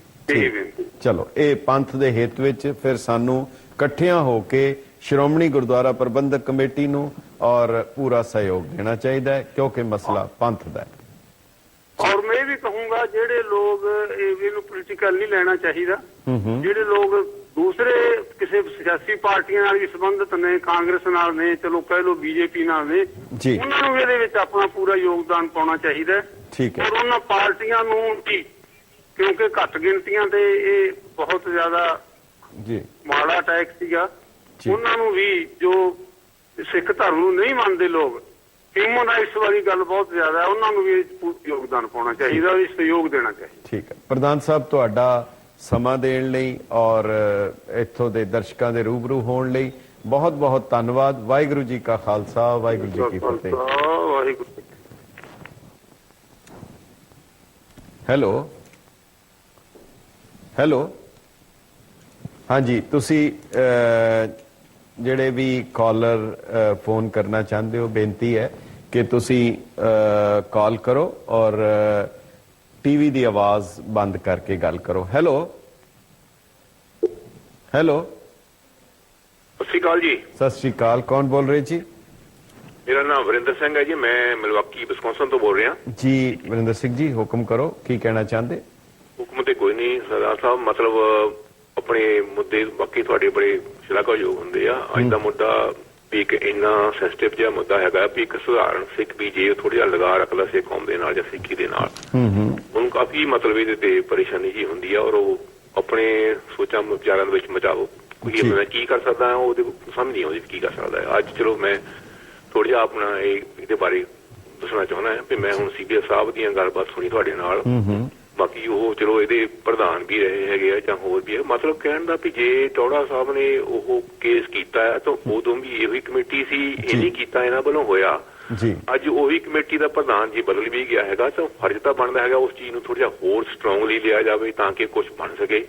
ਚਲੋ, ਇਹ ਪੰਥ ਦੇ ਹਿੱਤ ਵਿੱਚ ਫਿਰ ਸਾਨੂੰ ਇਕੱਠਿਆਂ ਹੋ ਕੇ ਸ਼੍ਰੋਮਣੀ ਗੁਰਦੁਆਰਾ ਪ੍ਰਬੰਧਕ ਕਮੇਟੀ ਨੂੰ ਔਰ ਪੂਰਾ ਸਹਿਯੋਗ ਦੇਣਾ ਚਾਹੀਦਾ ਹੈ ਕਿਉਂਕਿ ਮਸਲਾ ਪੰਥ ਦਾ ਹੈ। ਔਰ ਮੈਂ ਵੀ ਕਹੂੰਗਾ ਜਿਹੜੇ ਲੋਕ ਇਹਨੂੰ ਪੋਲੀਟੀਕਲ ਨਹੀਂ ਲੈਣਾ ਚਾਹੀਦਾ। ਜਿਹੜੇ ਲੋਕ ਦੂਸਰੇ ਕਿਸੇ ਸਿਆਸੀ ਪਾਰਟੀਆਂ ਨਾਲ ਵੀ ਸੰਬੰਧਿਤ ਨੇ, ਕਾਂਗਰਸ ਨਾਲ ਨੇ, ਚਲੋ ਕਹਿ ਲਓ ਬੀਜੇਪੀ ਨਾਲ ਨੇ, ਉਹਨਾਂ ਨੂੰ ਇਹਦੇ ਵਿੱਚ ਆਪਣਾ ਪੂਰਾ ਯੋਗਦਾਨ ਪਾਉਣਾ ਚਾਹੀਦਾ। ਔਰ ਉਹਨਾਂ ਪਾਰਟੀਆਂ ਨੂੰ ਵੀ, ਕਿਉਂਕਿ ਘੱਟ ਗਿਣਤੀਆਂ ਤੇ ਇਹ ਬਹੁਤ ਜ਼ਿਆਦਾ ਮਾੜਾ ਅਟੈਕ ਸੀਗਾ, ਉਹਨਾਂ ਨੂੰ ਵੀ ਜੋ ਸਿੱਖ ਧਰਮ ਨੂੰ ਨਹੀਂ ਮੰਨਦੇ ਲੋਕ, ਹਿਊਮਨ ਰਾਈਟਸ ਵਾਲੀ ਗੱਲ ਬਹੁਤ ਜ਼ਿਆਦਾ, ਉਹਨਾਂ ਨੂੰ ਵੀ ਯੋਗਦਾਨ ਪਾਉਣਾ ਚਾਹੀਦਾ, ਵੀ ਸਹਿਯੋਗ ਦੇਣਾ ਚਾਹੀਦਾ। ਠੀਕ ਹੈ ਪ੍ਰਧਾਨ ਸਾਹਿਬ, ਤੁਹਾਡਾ ਸਮਾਂ ਦੇਣ ਲਈ ਔਰ ਇੱਥੋਂ ਦੇ ਦਰਸ਼ਕਾਂ ਦੇ ਰੂਬਰੂ ਹੋਣ ਲਈ ਬਹੁਤ ਬਹੁਤ ਧੰਨਵਾਦ। ਵਾਹਿਗੁਰੂ ਜੀ ਕਾ ਖਾਲਸਾ, ਵਾਹਿਗੁਰੂ ਜੀ ਕੀ ਫਤਿਹ। ਵਾਹਿਗੁਰੂ। ਹੈਲੋ, ਹਾਂਜੀ, ਤੁਸੀਂ ਜਿਹੜੇ ਵੀ ਕਾਲਰ ਫੋਨ ਕਰਨਾ ਚਾਹੁੰਦੇ ਹੋ, ਬੇਨਤੀ ਹੈ ਕਿ ਤੁਸੀਂ ਕਾਲ ਕਰੋ ਔਰ ਟੀਵੀ ਦੀ ਆਵਾਜ਼ ਬੰਦ ਕਰਕੇ ਗੱਲ ਕਰੋ। ਹੈਲੋ। ਸਤਿ ਸ਼੍ਰੀ ਅਕਾਲ ਜੀ। ਸਤਿ ਸ਼੍ਰੀ ਅਕਾਲ, ਕੌਣ ਬੋਲ ਰਹੇ ਜੀ? ਮੇਰਾ ਨਾਮ ਵਰਿੰਦਰ ਸਿੰਘ ਹੈ ਜੀ, ਮੈਂ ਮਿਲਵਾਕੀ ਵਿਸਕੌਨਸਨ ਤੋਂ ਬੋਲ ਰਿਹਾ ਜੀ। ਵਰਿੰਦਰ ਸਿੰਘ ਜੀ, ਹੁਕਮ ਕਰੋ, ਕੀ ਕਹਿਣਾ ਚਾਹੁੰਦੇ? ਹੁਕਮ ਤੇ ਕੋਈ ਨਹੀਂ ਸਰਦਾਰ ਸਾਹਿਬ, ਮਤਲਬ ਆਪਣੇ ਮੁੱਦੇ ਬਾਕੀ ਤੁਹਾਡੇ ਬੜੇ ਸ਼ਲਾਘਾਯੋਗ ਹੁੰਦੇ ਆ। ਅੱਜ ਦਾ ਮੁੱਦਾ ਵੀ ਇੱਕ ਇੰਨਾ ਸੈਂਸਿਟਿਵ ਜਿਹਾ ਮੁੱਦਾ ਹੈਗਾ ਵੀ ਇੱਕ ਸਧਾਰਨ ਸਿੱਖ ਵੀ ਜੇ ਥੋੜਾ ਜਿਹਾ ਲਗਾ ਰੱਖਦਾ ਸਿੱਖ ਕੌਮ ਦੇ ਨਾਲ ਜਾਂ ਸਿੱਖੀ ਦੇ ਨਾਲ, ਉਹਨੂੰ ਕਾਫੀ ਮਤਲਬ ਇਹਦੇ ਤੇ ਪਰੇਸ਼ਾਨੀ ਜੀ ਹੁੰਦੀ ਆ ਔਰ ਉਹ ਆਪਣੇ ਸੋਚਾਂ ਵਿਚਾਰਾਂ ਦੇ ਵਿੱਚ ਮਚਾਓ ਕੋਈ ਮੈਂ ਕੀ ਕਰ ਸਕਦਾ, ਉਹਦੇ ਸਮਝ ਨਹੀਂ ਆਉਂਦੀ ਕੀ ਕਰ ਸਕਦਾ ਹੈ। ਅੱਜ ਚਲੋ ਮੈਂ ਥੋੜਾ ਜਿਹਾ ਆਪਣਾ ਇਹਦੇ ਬਾਰੇ ਦੱਸਣਾ ਚਾਹੁੰਦਾ ਵੀ ਮੈਂ ਹੁਣ ਸੀਬੀਆਈ ਸਾਹਿਬ ਦੀਆਂ ਗੱਲਬਾਤ ਸੁਣੀ ਤੁਹਾਡੇ ਨਾਲ। ਬਾਕੀ ਉਹ ਚਲੋ ਇਹਦੇ ਪ੍ਰਧਾਨ ਵੀ ਰਹੇ ਹੈਗੇ ਆ ਜਾਂ ਹੋਰ ਵੀ ਹੈ। ਮਤਲਬ ਕਹਿਣ ਦਾ ਵੀ ਜੇ ਟੌੜਾ ਸਾਹਿਬ ਨੇ ਉਹ ਕੇਸ ਕੀਤਾ ਹੈ ਤਾਂ ਉਦੋਂ ਵੀ ਇਹੋ ਹੀ ਕਮੇਟੀ ਸੀ, ਇਹ ਨਹੀਂ ਕੀਤਾ ਇਹਨਾਂ ਵੱਲੋਂ ਹੋਇਆ ਜੀ ਅੱਜ ਉਹੀ ਕਮੇਟੀ ਦਾ ਪ੍ਰਧਾਨ ਜੀ ਬਦਲ ਵੀ ਗਿਆ ਹੈਗਾ ਤਾਂ ਫਰਜ਼ ਤਾਂ ਬਣਦਾ ਹੈਗਾ ਉਸ ਚੀਜ਼ ਨੂੰ ਥੋੜਾ ਜਿਹਾ ਹੋਰ ਸਟਰੋਂਗਲੀ ਲਿਆ ਜਾਵੇ ਤਾਂ ਕਿ ਕੁਝ ਬਣ ਸਕੇ।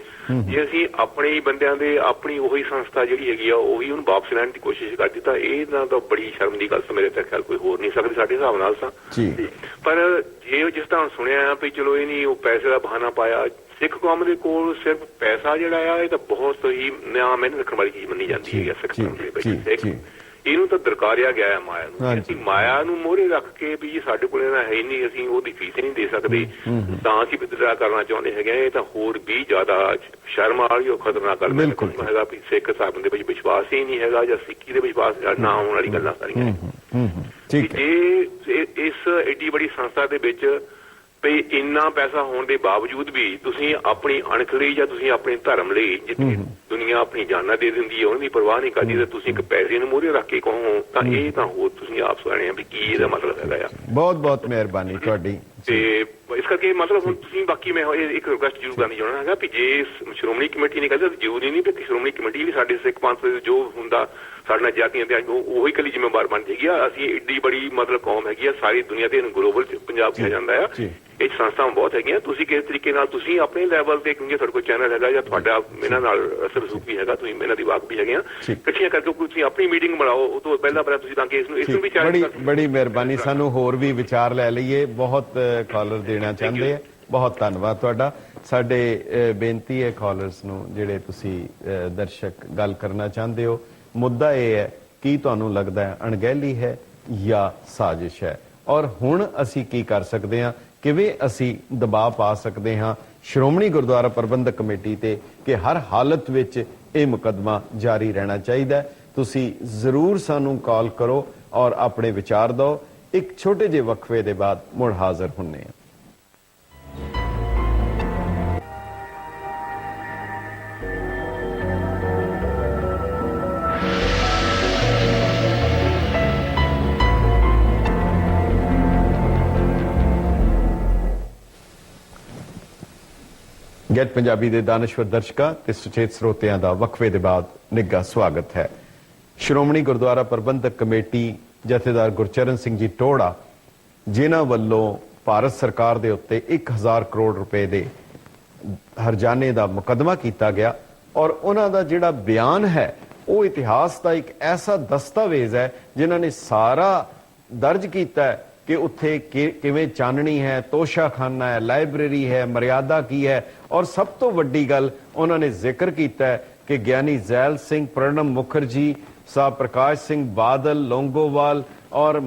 ਜੇ ਅਸੀਂ ਆਪਣੇ ਹੀ ਬੰਦਿਆਂ ਦੇ ਆਪਣੀ ਉਹੀ ਸੰਸਥਾ ਜਿਹੜੀ ਹੈਗੀ ਆ ਉਹੀ ਉਹਨੂੰ ਵਾਪਸ ਲੈਣ ਦੀ ਕੋਸ਼ਿਸ਼ ਕਰਦੀ ਤਾਂ ਇਹ ਨਾ ਤਾਂ ਬੜੀ ਸ਼ਰਮ ਦੀ ਗੱਲ ਮੇਰੇ ਤਾਂ ਖਿਆਲ ਕੋਈ ਹੋਰ ਨਹੀਂ ਸਕਦੀ ਸਾਡੇ ਹਿਸਾਬ ਨਾਲ ਤਾਂ। ਪਰ ਜੇ ਜਿਸ ਤਰ੍ਹਾਂ ਸੁਣਿਆ ਵੀ ਚਲੋ ਇਹ ਨਹੀਂ ਉਹ ਪੈਸੇ ਦਾ ਬਹਾਨਾ ਪਾਇਆ, ਸਿੱਖ ਕੌਮ ਦੇ ਕੋਲ ਸਿਰਫ ਪੈਸਾ ਜਿਹੜਾ ਆ ਇਹ ਤਾਂ ਬਹੁਤ ਹੀ ਨਾ ਮਿਹਨਤ ਰੱਖਣ ਵਾਲੀ ਚੀਜ਼ ਮੰਨੀ ਜਾਂਦੀ ਹੈ ਸਿੱਖ ਕੌਮ ਦੇ ਵਿੱਚ। ਇਹਨੂੰ ਤਾਂ ਦਰਕਾਰਿਆ ਗਿਆ ਹੈ ਮਾਇਆ ਨੂੰ। ਅਸੀਂ ਮਾਇਆ ਨੂੰ ਮੋਹਰੇ ਰੱਖ ਕੇ ਵੀ ਸਾਡੇ ਕੋਲ ਇਹਨਾਂ ਹੈ ਹੀ ਨਹੀਂ, ਅਸੀਂ ਉਹਦੀ ਫੀਸ ਨਹੀਂ ਦੇ ਸਕਦੇ ਤਾਂ ਅਸੀਂ ਵਿਦਡਰਾ ਕਰਨਾ ਚਾਹੁੰਦੇ ਹੈਗੇ। ਇਹ ਤਾਂ ਹੋਰ ਵੀ ਜ਼ਿਆਦਾ ਸ਼ਰਮ ਵਾਲੀ ਉਹ ਖਤਰਨਾਕ ਗੱਲ ਹੈਗਾ ਵੀ ਸਿੱਖ ਸਾਹਿਬ ਦੇ ਵਿੱਚ ਵਿਸ਼ਵਾਸ ਹੀ ਨਹੀਂ ਹੈਗਾ ਜਾਂ ਸਿੱਖੀ ਦੇ ਵਿਸ਼ਵਾਸ ਨਾ ਹੋਣ ਵਾਲੀ ਗੱਲਾਂ ਸਾਰੀਆਂ। ਜੇ ਇਸ ਏਡੀ ਬੜੀ ਸੰਸਥਾ ਦੇ ਵਿੱਚ ਵੀ ਇੰਨਾ ਪੈਸਾ ਹੋਣ ਦੇ ਬਾਵਜੂਦ ਵੀ ਤੁਸੀਂ ਆਪਣੀ ਅਣਖ ਲਈ ਜਾਂ ਤੁਸੀਂ ਆਪਣੇ ਧਰਮ ਲਈ ਜਿੱਥੇ ਦੁਨੀਆ ਆਪਣੀ ਜਾਨਾਂ ਦੇ ਦਿੰਦੀ ਹੈ ਉਹਨਾਂ ਦੀ ਪਰਵਾਹ ਨਹੀਂ ਕਰਦੀ ਤੇ ਤੁਸੀਂ ਇੱਕ ਪੈਸੇ ਨੂੰ ਮੋਹਰੇ ਰੱਖ ਕੇ ਕਹੋ ਤਾਂ ਇਹ ਤਾਂ ਹੋਰ ਤੁਸੀਂ ਆਪ ਸੁਣਿਆ ਆ ਵੀ ਕੀ ਇਹਦਾ ਮਤਲਬ ਹੈਗਾ ਆ। ਬਹੁਤ ਬਹੁਤ ਮਿਹਰਬਾਨੀ ਤੁਹਾਡੀ। ਤੇ ਇਸ ਕਰਕੇ ਮਤਲਬ ਹੁਣ ਤੁਸੀਂ ਬਾਕੀ ਮੈਂ ਇੱਕ ਰਿਕੁਐਸਟ ਜ਼ਰੂਰ ਕਰਨੀ ਚਾਹੁੰਦਾ ਹੈਗਾ ਵੀ ਜੇ ਸ਼੍ਰੋਮਣੀ ਕਮੇਟੀ ਨੇ ਕਹਿੰਦਾ ਜ਼ਰੂਰੀ ਨਹੀਂ ਵੀ ਸ਼੍ਰੋਮਣੀ ਕਮੇਟੀ ਵੀ ਸਾਡੇ ਸਿੱਖ ਪੰਥ ਦੇ ਜੋ ਹੁੰਦਾ ਸਾਡੇ ਨਾਲ ਜਾਤੀਆਂ ਤੇ ਉਹੀ ਇਕੱਲੀ ਜ਼ਿੰਮੇਵਾਰ ਬਣ ਜਾਏਗੀ। ਅਸੀਂ ਏਡੀ ਬੜੀ ਮਤਲਬ ਕੌਮ ਹੈਗੀ ਆ ਸਾਰੀ ਦੁਨੀਆ ਤੇ ਗਲੋਬਲ ਪੰਜਾਬ ਕਿਹਾ ਜਾਂਦਾ ਆ। ਇਹ ਸੰਸਥਾਵਾਂ ਬਹੁਤ ਹੈਗੀਆਂ, ਤੁਸੀਂ ਕਿਸ ਤਰੀਕੇ ਨਾਲ ਤੁਸੀਂ ਆਪਣੇ ਲੈਵਲ ਤੇ ਕਿਉਂਕਿ ਤੁਹਾਡੇ ਕੋਲ ਚੈਨਲ ਹੈਗਾ ਜਾਂ ਤੁਹਾਡਾ ਇਹਨਾਂ ਨਾਲ ਅਸਰ ਰਸੂਖ ਵੀ ਹੈਗਾ, ਤੁਸੀਂ ਇਹਨਾਂ ਦੀ ਵਾਕ ਵੀ ਹੈਗੇ ਆ, ਇਕੱਠੀਆਂ ਕਰਕੇ ਤੁਸੀਂ ਆਪਣੀ ਮੀਟਿੰਗ ਬਣਾਓ ਉਹ ਤੋਂ ਪਹਿਲਾਂ ਤੁਸੀਂ ਤਾਂ ਕਿ ਇਸ ਨੂੰ ਵੀ ਬੜੀ ਮਿਹਰਬਾਨੀ। ਸਾਨੂੰ ਹੋਰ ਵੀ ਵਿਚਾਰ ਲੈ ਲਈਏ। ਬਹੁਤ ਕਾਲਰ ਦੇਣਾ ਚਾਹੁੰਦੇ ਆ, ਬਹੁਤ ਧੰਨਵਾਦ ਤੁਹਾਡਾ। ਸਾਡੇ ਬੇਨਤੀ ਹੈ ਕਾਲਰਸ ਨੂੰ ਜਿਹੜੇ ਤੁਸੀਂ ਦਰਸ਼ਕ ਗੱਲ ਕਰਨਾ ਚਾਹੁੰਦੇ ਹੋ, ਮੁੱਦਾ ਇਹ ਹੈ ਕੀ ਤੁਹਾਨੂੰ ਲੱਗਦਾ ਹੈ ਅਣਗਹਿਲੀ ਹੈ ਜਾਂ ਸਾਜ਼ਿਸ਼ ਹੈ ਔਰ ਹੁਣ ਅਸੀਂ ਕੀ ਕਰ ਸਕਦੇ ਹਾਂ, ਕਿਵੇਂ ਅਸੀਂ ਦਬਾਅ ਪਾ ਸਕਦੇ ਹਾਂ ਸ਼੍ਰੋਮਣੀ ਗੁਰਦੁਆਰਾ ਪ੍ਰਬੰਧਕ ਕਮੇਟੀ ਤੇ ਕਿ ਹਰ ਹਾਲਤ ਵਿੱਚ ਇਹ ਮੁਕੱਦਮਾ ਜਾਰੀ ਰਹਿਣਾ ਚਾਹੀਦਾ। ਤੁਸੀਂ ਜ਼ਰੂਰ ਸਾਨੂੰ ਕਾਲ ਕਰੋ ਔਰ ਆਪਣੇ ਵਿਚਾਰ ਦਿਓ। ਇੱਕ ਛੋਟੇ ਜਿਹੇ ਵਕਫੇ ਦੇ ਬਾਅਦ ਮੁੜ ਹਾਜ਼ਰ ਹੁੰਨੇ ਹਾਂ। ਗੈਟ ਪੰਜਾਬੀ ਦੇ ਦਾਨਸ਼ਵਰ ਦਰਸ਼ਕਾਂ ਤੇ ਸੁਚੇਤ ਸਰੋਤਿਆਂ ਦਾ ਵਕਫੇ ਦੇ ਬਾਅਦ ਨਿੱਘਾ ਸਵਾਗਤ ਹੈ। ਸ਼੍ਰੋਮਣੀ ਗੁਰਦੁਆਰਾ ਪ੍ਰਬੰਧਕ ਕਮੇਟੀ ਜਥੇਦਾਰ ਗੁਰਚਰਨ ਸਿੰਘ ਜੀ ਟੋੜਾ ਜਿਨ੍ਹਾਂ ਵੱਲੋਂ ਭਾਰਤ ਸਰਕਾਰ ਦੇ ਉੱਤੇ 1000 ਕਰੋੜ ਰੁਪਏ ਦੇ ਹਰਜਾਨੇ ਦਾ ਮੁਕੱਦਮਾ ਕੀਤਾ ਗਿਆ ਔਰ ਉਹਨਾਂ ਦਾ ਜਿਹੜਾ ਬਿਆਨ ਹੈ ਉਹ ਇਤਿਹਾਸ ਦਾ ਇੱਕ ਐਸਾ ਦਸਤਾਵੇਜ਼ ਹੈ ਜਿਨ੍ਹਾਂ ਨੇ ਸਾਰਾ ਦਰਜ ਕੀਤਾ ਹੈ ਕਿ ਉੱਥੇ ਕਿਵੇਂ ਚਾਨਣੀ ਹੈ, ਤੋਸ਼ਾਖਾਨਾ ਹੈ, ਲਾਇਬ੍ਰੇਰੀ ਹੈ, ਮਰਿਆਦਾ ਕੀ ਹੈ ਔਰ ਸਭ ਤੋਂ ਵੱਡੀ ਗੱਲ ਉਹਨਾਂ ਨੇ ਜ਼ਿਕਰ ਕੀਤਾ ਹੈ ਕਿ ਗਿਆਨੀ ਜ਼ੈਲ ਸਿੰਘ, ਪ੍ਰਣਬ ਮੁਖਰਜੀ ਸਾਹਿਬ, ਪ੍ਰਕਾਸ਼ ਸਿੰਘ ਬਾਦਲ, ਲੋਂਗੋਵਾਲ ਔਰ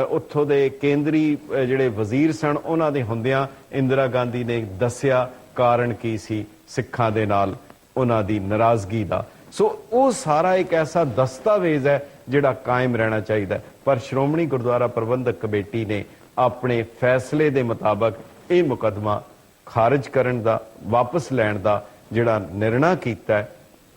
ਉੱਥੋਂ ਦੇ ਕੇਂਦਰੀ ਜਿਹੜੇ ਵਜ਼ੀਰ ਸਨ ਉਹਨਾਂ ਦੇ ਹੁੰਦਿਆਂ ਇੰਦਰਾ ਗਾਂਧੀ ਨੇ ਦੱਸਿਆ ਕਾਰਨ ਕੀ ਸੀ ਸਿੱਖਾਂ ਦੇ ਨਾਲ ਉਹਨਾਂ ਦੀ ਨਾਰਾਜ਼ਗੀ ਦਾ। ਸੋ ਉਹ ਸਾਰਾ ਇੱਕ ਐਸਾ ਦਸਤਾਵੇਜ਼ ਹੈ ਜਿਹੜਾ ਕਾਇਮ ਰਹਿਣਾ ਚਾਹੀਦਾ। ਪਰ ਸ਼੍ਰੋਮਣੀ ਗੁਰਦੁਆਰਾ ਪ੍ਰਬੰਧਕ ਕਮੇਟੀ ਨੇ ਆਪਣੇ ਫੈਸਲੇ ਦੇ ਮੁਤਾਬਕ ਇਹ ਮੁਕੱਦਮਾ ਖਾਰਜ ਕਰਨ ਦਾ, ਵਾਪਸ ਲੈਣ ਦਾ ਜਿਹੜਾ ਨਿਰਣਾ ਕੀਤਾ ਹੈ,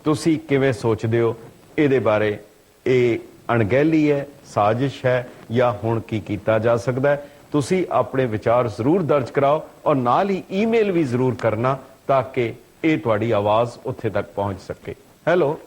ਤੁਸੀਂ ਕਿਵੇਂ ਸੋਚਦੇ ਹੋ ਇਹਦੇ ਬਾਰੇ? ਇਹ ਅਣਗਹਿਲੀ ਹੈ, ਸਾਜ਼ਿਸ਼ ਹੈ ਜਾਂ ਹੁਣ ਕੀ ਕੀਤਾ ਜਾ ਸਕਦਾ ਹੈ? ਤੁਸੀਂ ਆਪਣੇ ਵਿਚਾਰ ਜ਼ਰੂਰ ਦਰਜ ਕਰਾਓ ਔਰ ਨਾਲ ਹੀ ਈਮੇਲ ਵੀ ਜ਼ਰੂਰ ਕਰਨਾ ਤਾਂ ਕਿ ਇਹ ਤੁਹਾਡੀ ਆਵਾਜ਼ ਉੱਥੇ ਤੱਕ ਪਹੁੰਚ ਸਕੇ। ਹੈਲੋ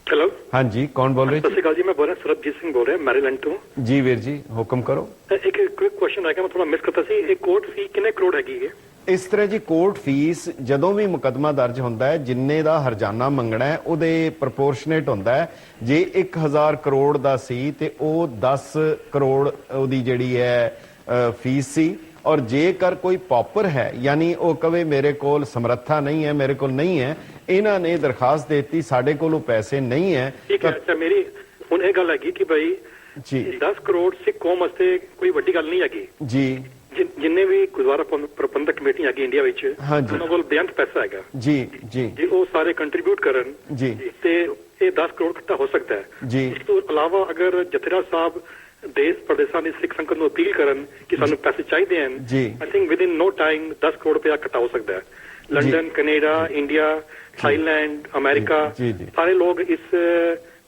ਹੈਲੋ, ਹਾਂਜੀ, ਕੌਣ ਬੋਲ ਰਹੇ? ਸਤਿ ਸ਼੍ਰੀ ਅਕਾਲ ਜੀ, ਮੈਂ ਬੋਲ ਰਿਹਾ ਸਰਬਜੀਤ ਸਿੰਘ ਬੋਲ ਰਿਹਾ ਮੈਰੀਲੈਂਡ ਤੋਂ। ਜੀ ਵੀਰ ਜੀ, ਹੁਕਮ ਕਰੋ। ਇੱਕ ਕੁਇਕ ਕੁਐਸਚਨ ਹੈ ਕਿ ਮੈਂ ਥੋੜਾ ਮਿਸ ਕਰਤਾ ਸੀ, ਇਹ ਕੋਰਟ ਫੀ ਕਿੰਨੇ ਕਰੋੜ ਹੈਗੀ ਹੈ? ਇਸ ਤਰ੍ਹਾਂ ਜੀ, ਕੋਰਟ ਫੀਸ ਜਦੋਂ ਵੀ ਮੁਕੱਦਮਾ ਦਰਜ ਹੁੰਦਾ ਹੈ ਜਿੰਨੇ ਦਾ ਹਰਜਾਨਾ ਮੰਗਣਾ ਹੈ ਉਹਦੇ ਪ੍ਰਪੋਰਸ਼ਨੇਟ ਹੁੰਦਾ ਹੈ। ਜੇ 1000 ਕਰੋੜ ਦਾ ਸੀ ਤੇ ਉਹ 10 ਕਰੋੜ ਉਹਦੀ ਜਿਹੜੀ ਹੈ ਫੀਸ ਸੀ ਔਰ ਜੇਕਰ ਕੋਈ ਪੌਪਰ ਹੈ ਯਾਨੀ ਉਹ ਕਵੇ ਮੇਰੇ ਕੋਲ ਸਮਰੱਥਾ ਨਹੀਂ ਹੈ, ਮੇਰੇ ਕੋਲ ਨਹੀਂ ਹੈ, ਇਹਨਾਂ ਨੇ ਦਰਖਾਸਤ ਦਿੱਤੀ ਸਾਡੇ ਕੋਲ ਪੈਸੇ ਨਹੀਂ ਹੈ। ਠੀਕ ਹੈ, ਅੱਛਾ ਮੇਰੀ ਹੁਣ ਇਹ ਗੱਲ ਹੈਗੀ ਕਿ ਭਾਈ ਜੀ 10 ਕਰੋੜ ਸਿੱਖ ਕੌਮ ਵਾਸਤੇ ਕੋਈ ਵੱਡੀ ਗੱਲ ਨਹੀਂ ਹੈਗੀ ਜੀ। ਜਿੰਨੇ ਵੀ ਗੁਰਦੁਆਰਾ ਪ੍ਰਬੰਧਕ ਕਮੇਟੀ ਹੈਗੀ ਇੰਡੀਆ ਵਿੱਚ ਉਹਨਾਂ ਕੋਲ ਬੇਅੰਤ ਪੈਸਾ ਹੈਗਾ ਜੀ ਜੀ ਜੇ ਉਹ ਸਾਰੇ ਕੰਟਰੀਬਿਊਟ ਕਰਨ ਜੀ ਤੇ ਇਹ 10 ਕਰੋੜ ਇਕੱਠਾ ਹੋ ਸਕਦਾ ਹੈ ਜੀ। ਇਸ ਤੋਂ ਇਲਾਵਾ ਅਗਰ ਜਥੇਦਾਰ ਸਾਹਿਬ ਦੇਸ਼ ਪ੍ਰਦੇਸ਼ਾਂ ਦੀ ਸਿੱਖ ਸੰਗਤ ਨੂੰ ਅਪੀਲ ਕਰਨ ਕਿ ਸਾਨੂੰ ਪੈਸੇ ਚਾਹੀਦੇ ਹਨ, I think within no time 10 crore ਰੁਪਇਆ ਇਕੱਠਾ ਹੋ ਸਕਦਾ ਹੈ। London, Canada, India, Thailand, America ਸਾਰੇ ਲੋਕ ਇਸ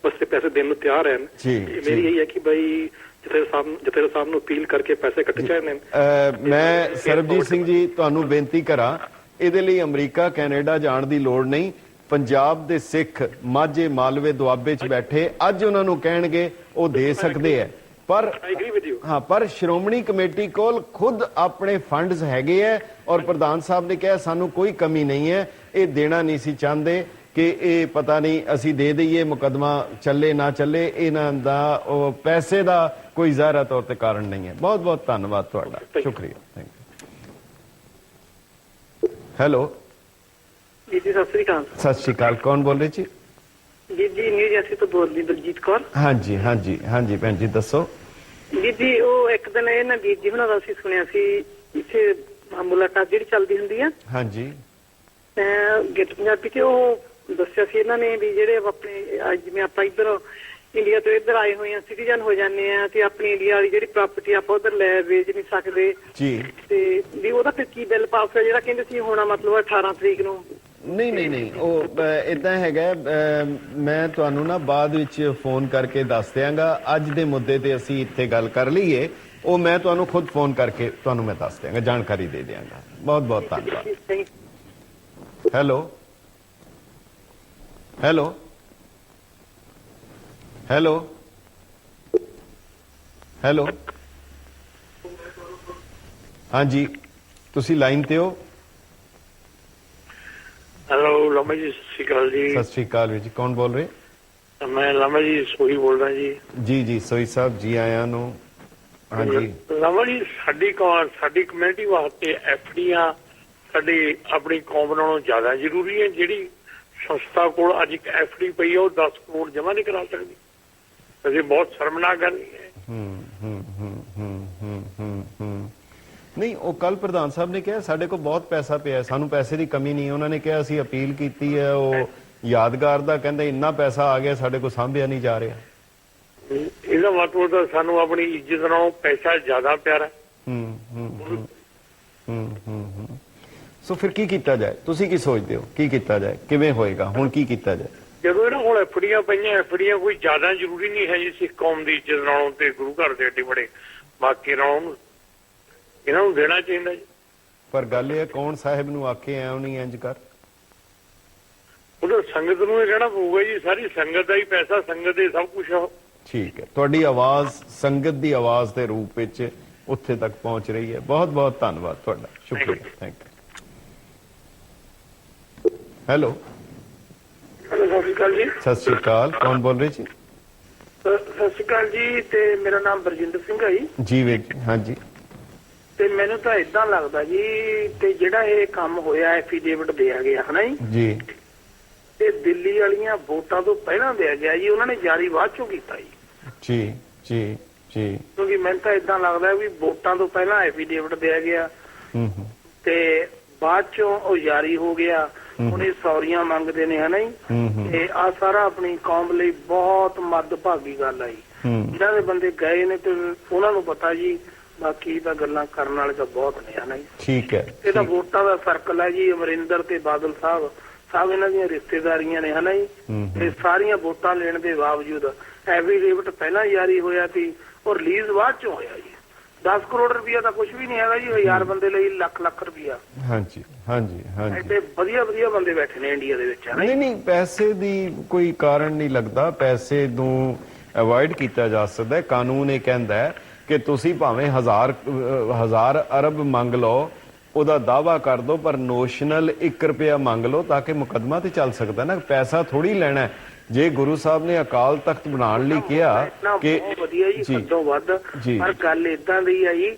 ਵਾਸਤੇ ਪੈਸੇ ਦੇਣ ਨੂੰ ਤਿਆਰ ਹਨ। ਮੇਰੀ ਇਹੀ ਹੈ ਕਿ ਭਾਈ ਜਥੇਦਾਰ ਸਾਹਿਬ ਨੂੰ ਅਪੀਲ ਕਰਕੇ ਪੈਸੇ ਇਕੱਠੇ ਚਾਹੀਦੇ ਨੇ। ਮੈਂ ਸਰਬਜੀਤ ਸਿੰਘ ਜੀ ਤੁਹਾਨੂੰ ਬੇਨਤੀ ਕਰਾਂ, ਇਹਦੇ ਲਈ ਅਮਰੀਕਾ, ਕੈਨੇਡਾ ਜਾਣ ਦੀ ਲੋੜ ਨਹੀਂ। ਪੰਜਾਬ ਦੇ ਸਿੱਖ ਮਾਝੇ, ਮਾਲਵੇ, ਦੁਆਬੇ 'ਚ ਬੈਠੇ ਅੱਜ ਉਹਨਾਂ ਨੂੰ ਕਹਿਣਗੇ ਉਹ ਦੇ ਸਕਦੇ ਹੈ। ਪਰ ਹਾਂ, ਪਰ ਸ਼੍ਰੋਮਣੀ ਕਮੇਟੀ ਕੋਲ ਖੁਦ ਆਪਣੇ ਫੰਡਸ ਹੈਗੇ ਹੈ ਔਰ ਪ੍ਰਧਾਨ ਸਾਹਿਬ ਨੇ ਕਿਹਾ ਸਾਨੂੰ ਕੋਈ ਕਮੀ ਨਹੀਂ ਹੈ, ਇਹ ਦੇਣਾ ਨਹੀਂ ਸੀ ਚਾਹੁੰਦੇ ਕਿ ਇਹ ਪਤਾ ਨਹੀਂ ਅਸੀਂ ਦੇ ਦਈਏ, ਮੁਕੱਦਮਾ ਚੱਲੇ ਨਾ ਚੱਲੇ, ਇਹਨਾਂ ਦਾ ਉਹ ਪੈਸੇ ਦਾ ਕੋਈ ਜ਼ਾਹਿਰ ਤੌਰ ਤੇ ਕਾਰਨ ਨਹੀਂ ਹੈ। ਬਹੁਤ ਬਹੁਤ ਧੰਨਵਾਦ ਤੁਹਾਡਾ, ਸ਼ੁਕਰੀਆ, ਥੈਂਕ ਯੂ। ਹੈਲੋ ਜੀ, ਸਤਿ ਸ੍ਰੀ ਅਕਾਲ। ਸਤਿ ਸ਼੍ਰੀ ਅਕਾਲ, ਕੌਣ ਬੋਲ ਰਹੇ ਜੀ? ਜੀ ਨਿਊ ਜਰਸੀ ਤੋਂ ਬੋਲਦੀ ਦਲਜੀਤ ਕੌਰ। ਹਾਂਜੀ ਹਾਂਜੀ ਹਾਂਜੀ ਭੈਣ ਜੀ ਦੱਸੋ। ਜੀ ਉਹ ਇੱਕ ਦਿਨ ਇਹ ਨਾ ਵੀਰ ਜੀ ਹੁਣਾਂ ਦਾ ਅਸੀਂ ਸੁਣਿਆ ਸੀ ਇੱਥੇ ਮੁਲਾਕਾਤ ਜਿਹੜੀ ਚੱਲਦੀ ਹੁੰਦੀ ਆ, ਹਾਂਜੀ, ਗਿੱਟ ਪੰਜਾਬੀ ਤੇ ਉਹ ਦੱਸਿਆ ਸੀ ਇਹਨਾਂ ਨੇ ਵੀ ਜਿਹੜੇ ਆਪਣੇ ਜਿਵੇਂ ਆਪਾਂ ਇੱਧਰ ਇੰਡੀਆ ਤੋਂ ਇੱਧਰ ਆਏ ਹੋਏ ਆ, ਸਿਟੀਜ਼ਨ ਹੋ ਜਾਂਦੇ ਆ ਤੇ ਆਪਣੀ ਇੰਡੀਆ ਵਾਲੀ ਜਿਹੜੀ ਪ੍ਰਾਪਰਟੀ ਆਪਾਂ ਉਧਰ ਲੈ ਵੇਚ ਨਹੀਂ ਸਕਦੇ ਜੀ, ਤੇ ਵੀ ਉਹਦਾ ਫਿਰ ਕੀ ਬਿੱਲ ਪਾਸ ਹੋਇਆ ਜਿਹੜਾ ਕਹਿੰਦੇ ਸੀ ਹੋਣਾ ਮਤਲਬ 18 ਤਰੀਕ ਨੂੰ? ਨਹੀਂ ਉਹ ਇਦਾਂ ਹੈਗਾ, ਮੈਂ ਤੁਹਾਨੂੰ ਨਾ ਬਾਅਦ ਵਿੱਚ ਫੋਨ ਕਰਕੇ ਦੱਸ ਦਿਆਂਗਾ। ਅੱਜ ਦੇ ਮੁੱਦੇ ਤੇ ਅਸੀਂ ਇੱਥੇ ਗੱਲ ਕਰ ਲਈਏ, ਉਹ ਮੈਂ ਤੁਹਾਨੂੰ ਖੁਦ ਫੋਨ ਕਰਕੇ ਤੁਹਾਨੂੰ ਮੈਂ ਦੱਸ ਦਿਆਂਗਾ, ਜਾਣਕਾਰੀ ਦੇ ਦਿਆਂਗਾ। ਬਹੁਤ ਬਹੁਤ ਧੰਨਵਾਦ। ਹੈਲੋ ਹੈਲੋ ਹੈਲੋ ਹੈਲੋ ਹਾਂਜੀ, ਤੁਸੀਂ ਲਾਈਨ ਤੇ ਹੋ? ਹੈਲੋ ਲਾਮਾ ਜੀ, ਸਤਿ ਸ਼੍ਰੀ ਅਕਾਲ ਜੀ। ਸਤਿ ਸ਼੍ਰੀ ਅਕਾਲ ਜੀ, ਕੌਣ ਬੋਲ ਰਹੇ? ਮੈਂ ਲਾਮਾ ਜੀ ਸੋਹੀ ਬੋਲ ਰਿਹਾ ਜੀ। ਜੀ ਜੀ ਸੋਹੀ ਸਾਹਿਬ ਜੀ, ਆਇਆਂ ਨੂੰ। ਹਾਂਜੀ ਲਾਮਾ ਜੀ, ਸਾਡੀ ਕਮਿਊਨਿਟੀ ਵਾਸਤੇ ਐਫਡੀਆਂ ਸਾਡੀ ਆਪਣੀ ਕੌਮ ਨਾਲੋਂ ਜ਼ਿਆਦਾ ਜ਼ਰੂਰੀ ਹੈ। ਜਿਹੜੀ ਸੰਸਥਾ ਕੋਲ ਅੱਜ ਇੱਕ ਐਫਡੀ ਪਈ ਹੈ ਉਹ 10 ਕਰੋੜ ਜਮ੍ਹਾਂ ਨਹੀਂ ਕਰਾ ਸਕਦੀ। ਅਸੀਂ ਬਹੁਤ ਸ਼ਰਮਨਾਕ ਗੱਲ ਹੈ। ਨਹੀਂ, ਉਹ ਕੱਲ ਪ੍ਰਧਾਨ ਸਾਹਿਬ ਨੇ ਕਿਹਾ ਸਾਡੇ ਕੋਲ ਬਹੁਤ ਪੈਸਾ ਪਿਆ, ਸਾਨੂੰ ਪੈਸੇ ਦੀ ਕਮੀ ਨਹੀਂ। ਉਹਨਾਂ ਨੇ ਕਿਹਾ ਅਸੀਂ ਅਪੀਲ ਕੀਤੀ ਹੈ, ਉਹ ਯਾਦਗਾਰ ਦਾ ਕਹਿੰਦੇ ਇੰਨਾ ਪੈਸਾ ਆ ਗਿਆ ਸਾਡੇ ਕੋਲ ਸਾਂਭਿਆ ਨਹੀਂ ਜਾ ਰਿਹਾ। ਇਹਦਾ ਮਤਲਬ ਤਾਂ ਸਾਨੂੰ ਆਪਣੀ ਇੱਜ਼ਤ ਨਾਲੋਂ ਪੈਸਾ ਜ਼ਿਆਦਾ ਪਿਆਰਾ। ਸੋ ਫਿਰ ਕੀ ਕੀਤਾ ਜਾਏ? ਤੁਸੀਂ ਕੀ ਸੋਚਦੇ ਹੋ, ਕੀ ਕੀਤਾ ਜਾਏ, ਕਿਵੇਂ ਹੋਏਗਾ, ਹੁਣ ਕੀ ਕੀਤਾ ਜਾਏ? ਜਦੋਂ ਇਹਨਾਂ ਕੋਲ ਐਫਡੀਆਂ ਪਈਆਂ, ਐਫਡੀਆਂ ਕੋਈ ਜ਼ਿਆਦਾ ਜ਼ਰੂਰੀ ਨਹੀਂ ਹੈ ਜੀ ਸਿੱਖ ਕੌਮ ਦੀ ਇੱਜ਼ਤ ਨਾਲੋਂ ਤੇ ਗੁਰੂ ਘਰ ਦੇ ਏਡੇ ਬੜੇ ਬਾਕੀ ਨਾਲੋਂ ਇਹਨਾਂ ਨੂੰ ਦੇਣਾ ਚਾਹੀਦਾ ਜੀ। ਪਰ ਗੱਲ ਇਹ ਕੌਣ ਸਾਹਿਬ ਨੂੰ ਆਖੇ ਐ ਨਹੀਂ ਇੰਜ ਕਰ, ਉਧਰ ਸੰਗਤ ਨੂੰ ਇਹ ਕਹਿਣਾ ਪਊਗਾ ਜੀ, ਸਾਰੀ ਸੰਗਤ ਦਾ ਹੀ ਪੈਸਾ, ਸੰਗਤ ਦੇ ਸਭ ਕੁਝ। ਠੀਕ ਹੈ, ਤੁਹਾਡੀ ਆਵਾਜ਼ ਸੰਗਤ ਦੀ ਆਵਾਜ਼ ਦੇ ਰੂਪ ਵਿੱਚ ਉੱਥੇ ਤੱਕ ਪਹੁੰਚ ਰਹੀ ਹੈ। ਬਹੁਤ ਬਹੁਤ ਧੰਨਵਾਦ ਤੁਹਾਡਾ, ਸ਼ੁਕਰੀਆ, ਥੈਂਕ ਯੂ। ਹੈਲੋ ਸਤਿ ਸ਼੍ਰੀ ਅਕਾਲ ਜੀ। ਸਤਿ ਸ਼੍ਰੀ ਅਕਾਲ, ਕੌਣ ਬੋਲ ਰਹੇ ਜੀ? ਸਤਿ ਸ਼੍ਰੀ ਅਕਾਲ ਜੀ, ਤੇ ਮੇਰਾ ਨਾਮ ਬਰਜਿੰਦਰ ਸਿੰਘ ਹੈ ਜੀ। ਜੀ ਵੀਰ ਜੀ, ਹਾਂਜੀ। ਤੇ ਮੈਨੂੰ ਤਾਂ ਇਦਾਂ ਲੱਗਦਾ ਜੀ ਤੇ ਜਿਹੜਾ ਇਹ ਕੰਮ ਹੋਇਆ ਐਫੀਡੇਵਿਟ ਦਿਆ ਗਿਆ ਹੈ ਨਾ ਜੀ, ਤੇ ਦਿੱਲੀ ਵਾਲੀਆਂ ਵੋਟਾਂ ਤੋਂ ਪਹਿਲਾਂ ਦਿਆ ਗਿਆ ਜੀ, ਉਹਨਾਂ ਨੇ ਜਾਰੀ ਬਾਅਦ ਚੋਂ ਕੀਤਾ ਜੀ। ਜੀ ਜੀ ਜੀ, ਕਿਉਂਕਿ ਮੈਨੂੰ ਤਾਂ ਇਦਾਂ ਲੱਗਦਾ ਵੀ ਵੋਟਾਂ ਤੋਂ ਪਹਿਲਾਂ ਐਫੀਡੇਵਿਟ ਦਿਆ ਗਿਆ ਤੇ ਬਾਅਦ ਚੋਂ ਉਹ ਜਾਰੀ ਹੋ ਗਿਆ। ਹੁਣ ਇਹ ਸੌਰੀਆਂ ਮੰਗਦੇ ਨੇ ਹਨਾ ਜੀ, ਤੇ ਆ ਸਾਰਾ ਆਪਣੀ ਕੌਮ ਲਈ ਬਹੁਤ ਮੱਦਭਾਗੀ ਗੱਲ ਆ ਜੀ। ਇਹਨਾਂ ਦੇ ਬੰਦੇ ਗਏ ਨੇ ਤੇ ਉਹਨਾਂ ਨੂੰ ਪਤਾ ਜੀ, ਬਾਕੀ ਤਾਂ ਗੱਲਾਂ ਕਰਨ ਵਾਲੇ ਤਾਂ ਬਹੁਤ ਨੇ ਹਨਾ ਜੀ। ਠੀਕ ਹੈ, ਇਹ ਤਾਂ ਵੋਟਾਂ ਦਾ ਸਰਕਲ ਹੈ ਜੀ। ਅਮਰਿੰਦਰ ਤੇ ਬਾਦਲ ਸਾਹਿਬ ਇਹਨਾਂ ਦੀਆਂ ਰਿਸ਼ਤੇਦਾਰੀਆਂ ਨੇ ਹਨਾ ਜੀ, ਤੇ ਸਾਰੀਆਂ ਵੋਟਾਂ ਲੈਣ ਦੇ ਬਾਵਜੂਦ ਐਫੀਡੇਵਿਟ ਪਹਿਲਾਂ ਜਾਰੀ ਹੋਇਆ ਸੀ ਔਰ ਰਿਲੀਜ਼ ਬਾਅਦ ਚੋਂ ਹੋਇਆ ਜੀ। 10 ਕਰੋੜ ਰੁਪਇਆ ਤਾਂ ਕੁਝ ਵੀ ਨਹੀਂ ਹੈਗਾ ਜੀ, 1000 ਬੰਦੇ ਲਈ ਲੱਖ ਰੁਪਇਆ। ਹਾਂਜੀ ਹਾਂਜੀ ਹਾਂਜੀ, ਐਡੇ ਵਧੀਆ ਬੰਦੇ ਬੈਠੇ ਨੇ ਇੰਡੀਆ ਦੇ ਵਿੱਚ। ਨਹੀਂ, ਪੈਸੇ ਦੀ ਕੋਈ ਕਾਰਨ ਨਹੀਂ ਲੱਗਦਾ, ਪੈਸੇ ਨੂੰ ਅਵੋਇਡ ਕੀਤਾ ਜਾ ਸਕਦਾ ਹੈ। ਕਾਨੂੰਨ ਇਹ ਕਹਿੰਦਾ ਹੈ ਕਿ ਤੁਸੀਂ ਭਾਵੇਂ ਹਜ਼ਾਰ ਅਰਬ ਮੰਗ ਲਓ, ਉਹਦਾ ਦਾਵਾ ਕਰ ਦੋ, ਪਰ ਨੋਸ਼ਨਲ 1 ਰੁਪਇਆ ਮੰਗ ਲਓ ਤਾਂ ਕਿ ਮੁਕੱਦਮਾ ਤੇ ਚੱਲ ਸਕਦਾ ਨਾ। ਪੈਸਾ ਥੋੜੀ ਲੈਣਾ। ਜੇ ਗੁਰੂ ਸਾਹਿਬ ਨੇ ਅਕਾਲ ਤਖਤ ਬਣਾਉਣ ਲਈ ਕਿਹਾ ਕਿ ਵਧੀਆ ਜੀ ਹੱਦੋਂ ਵੱਧ, ਪਰ ਗੱਲ ਇਦਾਂ ਦੀ ਆ ਜੀ,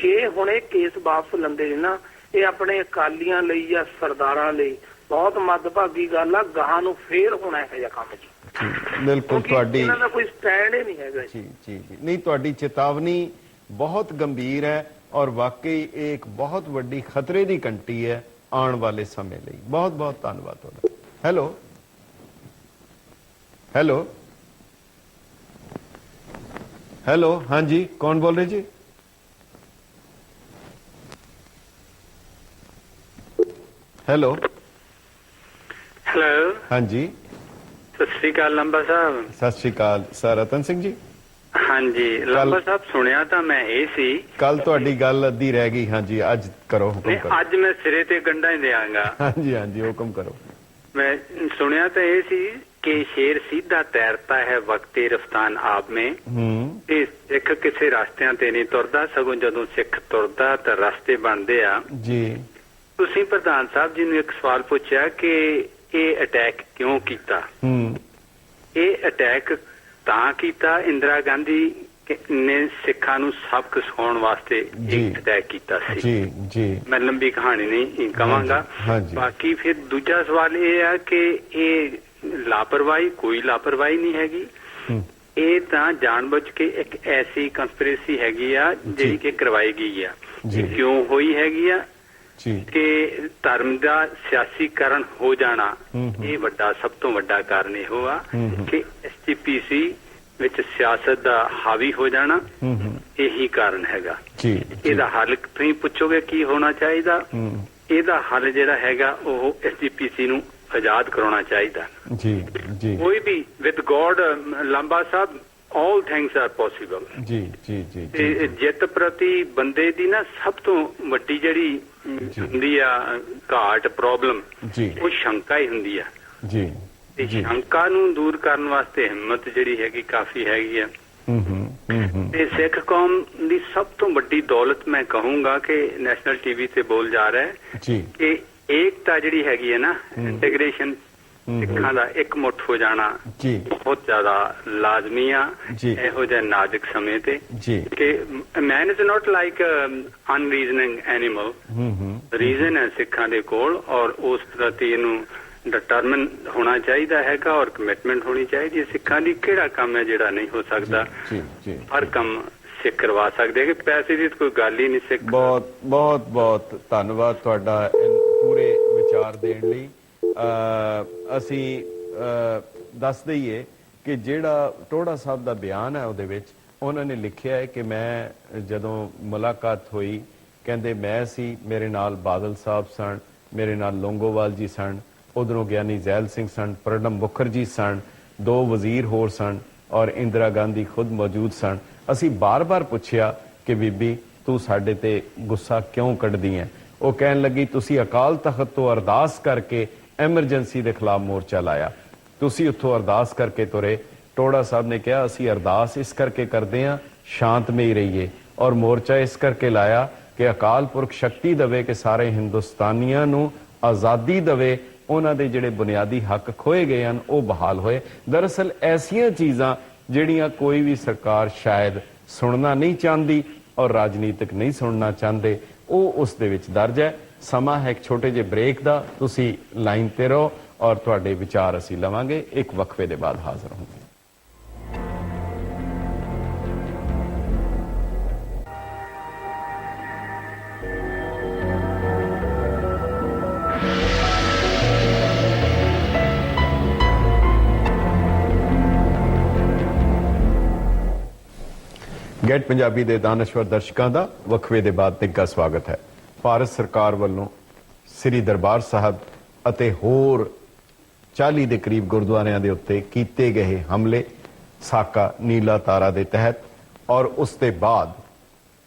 ਜੇ ਹੁਣ ਇਹ ਕੇਸ ਵਾਪਸ ਲੈਂਦੇ ਨੇ ਨਾ, ਇਹ ਆਪਣੇ ਅਕਾਲੀਆਂ ਲਈ ਜਾਂ ਸਰਦਾਰਾਂ ਲਈ ਬਹੁਤ ਮੱਦਭਾਗੀ ਗੱਲ ਆ। ਗਾਹਾਂ ਨੂੰ ਫੇਰ ਹੋਣਾ ਇਹੋ ਜਿਹਾ ਕੰਮ ਜੀ। ਬਿਲਕੁਲ, ਤੁਹਾਡੀ ਇਹਨਾਂ ਦਾ ਕੋਈ ਸਟੈਂਡ ਹੀ ਨਹੀਂ ਹੈਗਾ ਜੀ ਜੀ ਜੀ। ਨਹੀਂ, ਤੁਹਾਡੀ ਚੇਤਾਵਨੀ ਬਹੁਤ ਗੰਭੀਰ ਹੈ ਔਰ ਵਾਕਈ ਇਹ ਇੱਕ ਬਹੁਤ ਵੱਡੀ ਖਤਰੇ ਦੀ ਘੰਟੀ ਹੈ ਆਉਣ ਵਾਲੇ ਸਮੇਂ ਲਈ। ਬਹੁਤ ਬਹੁਤ ਧੰਨਵਾਦ ਤੁਹਾਡਾ। ਹੈਲੋ ਹੈਲੋ ਹੈਲੋ, ਹਾਂਜੀ, ਕੌਣ ਬੋਲ ਰਹੇ ਜੀ? ਹੈਲੋ ਹੈਲੋ, ਹਾਂਜੀ, ਸਤਿ ਸ਼੍ਰੀ ਅਕਾਲ ਲੰਬਾ ਸਾਹਿਬ। ਸਤਿ ਸ਼੍ਰੀ ਅਕਾਲ ਸਰ, ਰਤਨ ਸਿੰਘ ਜੀ। ਹਾਂਜੀ ਲੰਬਾ ਸਾਹਿਬ, ਸੁਣਿਆ ਤਾਂ ਮੈਂ ਇਹ ਸੀ ਕੱਲ ਤੁਹਾਡੀ ਗੱਲ ਅੱਧੀ ਰਹਿ ਗਈ। ਹਾਂਜੀ, ਅੱਜ ਕਰੋ ਹੁਕਮ ਕਰੋ। ਅੱਜ ਮੈਂ ਸਿਰੇ ਤੇ ਗੰਢਾਂ ਹੀ ਦਿਆਂਗਾ। ਹਾਂਜੀ ਹਾਂਜੀ, ਹੁਕਮ ਕਰੋ। ਮੈਂ ਸੁਣਿਆ ਤਾਂ ਇਹ ਸੀ कि शेर सीधा तैरता है वक्ते रफ्तान आप में ते सिख किसी रास्तिਆਂ ਤੇ नहीं तुरदा सगों जदों सिख तुरदा ਤਾਂ ਰਸਤੇ ਬਣਦੇ ਆ ਜੀ। ਤੁਸੀਂ ਪ੍ਰਧਾਨ ਸਾਹਿਬ ਜੀ ਨੂੰ ਇੱਕ ਸਵਾਲ ਪੁੱਛਿਆ ਕਿ ਇਹ ਅਟੈਕ ਕਿਉਂ ਕੀਤਾ। ਇਹ ਅਟੈਕ ਤਾਂ ਕੀਤਾ ਇੰਦਰਾ ਗਾਂਧੀ ਨੇ ਸਿੱਖਾਂ ਨੂੰ ਸਬਕ ਸਿਖਾਉਣ ਵਾਸਤੇ ਇੱਕ ਅਟੈਕ ਕੀਤਾ ਸੀ। ਜੀ ਜੀ, ਮੈਂ ਲੰਬੀ ਕਹਾਣੀ ਨਹੀਂ ਕਵਾਂਗਾ। ਬਾਕੀ ਫਿਰ ਦੂਜਾ ਸਵਾਲ ਇਹ ਆ ਕਿ ਇਹ ਲਾਪਰਵਾਹੀ ਕੋਈ ਲਾਪਰਵਾਹੀ ਨਹੀਂ ਹੈਗੀ। ਇਹ ਤਾਂ ਜਾਣਬੁੱਝ ਕੇ ਇੱਕ ਐਸੀ ਕੰਸਪੀਰੇਸੀ ਹੈਗੀ ਆ ਜਿਹੜੀ ਕਿ ਕਰਵਾਈ ਗਈ ਆ। ਕਿਉਂ ਹੋਈ ਹੈਗੀ ਆ ਕਿ ਧਰਮ ਦਾ ਸਿਆਸੀਕਰਨ ਹੋ ਜਾਣਾ ਇਹ ਵੱਡਾ ਸਭ ਤੋਂ ਵੱਡਾ ਕਾਰਨ ਇਹੋ ਆ ਕਿ SGPC ਵਿੱਚ ਸਿਆਸਤ ਦਾ ਹਾਵੀ ਹੋ ਜਾਣਾ ਇਹੀ ਕਾਰਨ ਹੈਗਾ। ਇਹਦਾ ਹੱਲ ਤੁਸੀਂ ਪੁੱਛੋਗੇ ਕੀ ਹੋਣਾ ਚਾਹੀਦਾ। ਇਹਦਾ ਹੱਲ ਜਿਹੜਾ ਹੈਗਾ ਉਹ SGPC ਨੂੰ ਆਜ਼ਾਦ ਕਰਾਉਣਾ ਚਾਹੀਦਾ। ਜੀ ਜੀ, ਕੋਈ ਵੀ ਵਿਦ ਗੋਡ ਲੰਬਾ ਸਾਹਿਬ all things are possible। ਜੀ ਜੀ ਜੀ, ਤੇ ਜਿੱਤ ਪ੍ਰਤੀ ਬੰਦੇ ਦੀ ਨਾ ਸਭ ਤੋਂ ਵੱਡੀ ਜਿਹੜੀ ਹੁੰਦੀ ਆ ਘਾਟ ਪ੍ਰੋਬਲਮ ਉਹ ਸ਼ੰਕਾ ਹੀ ਹੁੰਦੀ ਆ। ਜੀ, ਤੇ ਸ਼ੰਕਾ ਨੂੰ ਦੂਰ ਕਰਨ ਵਾਸਤੇ ਹਿੰਮਤ ਜਿਹੜੀ ਹੈਗੀ ਕਾਫੀ ਹੈਗੀ ਆ। ਤੇ ਸਿੱਖ ਕੌਮ ਦੀ ਸਭ ਤੋਂ ਵੱਡੀ ਦੌਲਤ ਮੈਂ ਕਹੂੰਗਾ ਕਿ ਨੈਸ਼ਨਲ TV ਤੇ ਬੋਲ ਜਾ ਰਿਹਾ ਹੈ ਕਿ ਏਕਤਾ ਜਿਹੜੀ ਹੈਗੀ ਹੈ ਨਾ ਇੰਟੀਗ੍ਰੇਸ਼ਨ ਸਿੱਖਾਂ ਦਾ ਇੱਕ ਮੁੱਠ ਹੋ ਜਾਣਾ ਬਹੁਤ ਜ਼ਿਆਦਾ ਲਾਜ਼ਮੀ ਆ ਇਹੋ ਜਿਹੇ ਨਾਜ਼ੁਕ ਸਮੇਂ ਤੇ ਕਿ man is not like unreasoning animal. Reason ਹੈ ਸਿੱਖਾਂ ਦੇ ਕੋਲ ਔਰ ਉਸ ਪ੍ਰਤੀ ਇਹਨੂੰ ਡਿਟਰਮਿਨ ਹੋਣਾ ਚਾਹੀਦਾ ਹੈਗਾ ਔਰ ਕਮਿਟਮੈਂਟ ਹੋਣੀ ਚਾਹੀਦੀ ਹੈ। ਸਿੱਖਾਂ ਦੀ ਕਿਹੜਾ ਕੰਮ ਹੈ ਜਿਹੜਾ ਨਹੀਂ ਹੋ ਸਕਦਾ। ਹਰ ਕੰਮ ਸਿੱਖ ਕਰਵਾ ਸਕਦੇ ਕਿ ਪੈਸੇ ਦੀ ਕੋਈ ਗੱਲ ਹੀ ਨਹੀਂ। ਸਿੱਖ ਬਹੁਤ ਬਹੁਤ ਬਹੁਤ ਧੰਨਵਾਦ ਤੁਹਾਡਾ ਪੂਰੇ ਵਿਚਾਰ ਦੇਣ ਲਈ। ਅਸੀਂ ਦੱਸ ਦਈਏ ਕਿ ਜਿਹੜਾ ਟੋੜਾ ਸਾਹਿਬ ਦਾ ਬਿਆਨ ਹੈ ਉਹਦੇ ਵਿੱਚ ਉਹਨਾਂ ਨੇ ਲਿਖਿਆ ਹੈ ਕਿ ਮੈਂ ਜਦੋਂ ਮੁਲਾਕਾਤ ਹੋਈ ਕਹਿੰਦੇ ਮੈਂ ਸੀ, ਮੇਰੇ ਨਾਲ ਬਾਦਲ ਸਾਹਿਬ ਸਨ, ਮੇਰੇ ਨਾਲ ਲੋਂਗੋਵਾਲ ਜੀ ਸਨ, ਉਧਰੋਂ ਗਿਆਨੀ ਜ਼ੈਲ ਸਿੰਘ ਸਨ, ਪ੍ਰਣਬ ਮੁਖਰਜੀ ਸਨ, 2 ਵਜ਼ੀਰ ਹੋਰ ਸਨ ਔਰ ਇੰਦਰਾ ਗਾਂਧੀ ਖੁਦ ਮੌਜੂਦ ਸਨ। ਅਸੀਂ ਬਾਰ-ਬਾਰ ਪੁੱਛਿਆ ਕਿ ਬੀਬੀ ਤੂੰ ਸਾਡੇ ਤੇ ਗੁੱਸਾ ਕਿਉਂ ਕੱਢਦੀ ਹੈ। ਉਹ ਕਹਿਣ ਲੱਗੀ ਤੁਸੀਂ ਅਕਾਲ ਤਖਤ ਤੋਂ ਅਰਦਾਸ ਕਰਕੇ ਐਮਰਜੈਂਸੀ ਦੇ ਖਿਲਾਫ ਮੋਰਚਾ ਲਾਇਆ, ਤੁਸੀਂ ਉੱਥੋਂ ਅਰਦਾਸ ਕਰਕੇ ਤੁਰੇ। ਟੋੜਾ ਸਾਹਿਬ ਨੇ ਕਿਹਾ ਅਸੀਂ ਅਰਦਾਸ ਇਸ ਕਰਕੇ ਕਰਦੇ ਹਾਂ ਸ਼ਾਂਤਮਈ ਰਹੀਏ ਔਰ ਮੋਰਚਾ ਇਸ ਕਰਕੇ ਲਾਇਆ ਕਿ ਅਕਾਲ ਪੁਰਖ ਸ਼ਕਤੀ ਦੇਵੇ ਕਿ ਸਾਰੇ ਹਿੰਦੁਸਤਾਨੀਆਂ ਨੂੰ ਆਜ਼ਾਦੀ ਦੇਵੇ, ਉਹਨਾਂ ਦੇ ਜਿਹੜੇ ਬੁਨਿਆਦੀ ਹੱਕ ਖੋਏ ਗਏ ਹਨ ਉਹ ਬਹਾਲ ਹੋਏ। ਦਰਅਸਲ ਐਸੀਆਂ ਚੀਜ਼ਾਂ ਜਿਹੜੀਆਂ ਕੋਈ ਵੀ ਸਰਕਾਰ ਸ਼ਾਇਦ ਸੁਣਨਾ ਨਹੀਂ ਚਾਹੁੰਦੀ ਔਰ ਰਾਜਨੀਤਿਕ ਨਹੀਂ ਸੁਣਨਾ ਚਾਹੁੰਦੇ ਉਹ ਉਸ ਦੇ ਵਿੱਚ ਦਰਜ ਹੈ। ਸਮਾਂ ਹੈ ਇੱਕ ਛੋਟੇ ਜਿਹੇ ਬ੍ਰੇਕ ਦਾ। ਤੁਸੀਂ ਲਾਈਨ ਤੇ ਰਹੋ ਔਰ ਤੁਹਾਡੇ ਵਿਚਾਰ ਅਸੀਂ ਲਵਾਂਗੇ। ਇੱਕ ਵਕਫੇ ਦੇ ਬਾਅਦ ਹਾਜ਼ਰ ਹੋਵਾਂਗੇ। ਗੈਟ ਪੰਜਾਬੀ ਦੇ ਦਾਨਸ਼ਵਰ ਦਰਸ਼ਕਾਂ ਦਾ ਵਕਫੇ ਦੇ ਬਾਅਦ ਨਿੱਘਾ ਸਵਾਗਤ ਹੈ। ਭਾਰਤ ਸਰਕਾਰ ਵੱਲੋਂ ਸ੍ਰੀ ਦਰਬਾਰ ਸਾਹਿਬ ਅਤੇ ਹੋਰ 40 ਦੇ ਕਰੀਬ ਗੁਰਦੁਆਰਿਆਂ ਦੇ ਉੱਤੇ ਕੀਤੇ ਗਏ ਹਮਲੇ ਸਾਕਾ ਨੀਲਾ ਤਾਰਾ ਦੇ ਤਹਿਤ ਔਰ ਉਸ ਦੇ ਬਾਅਦ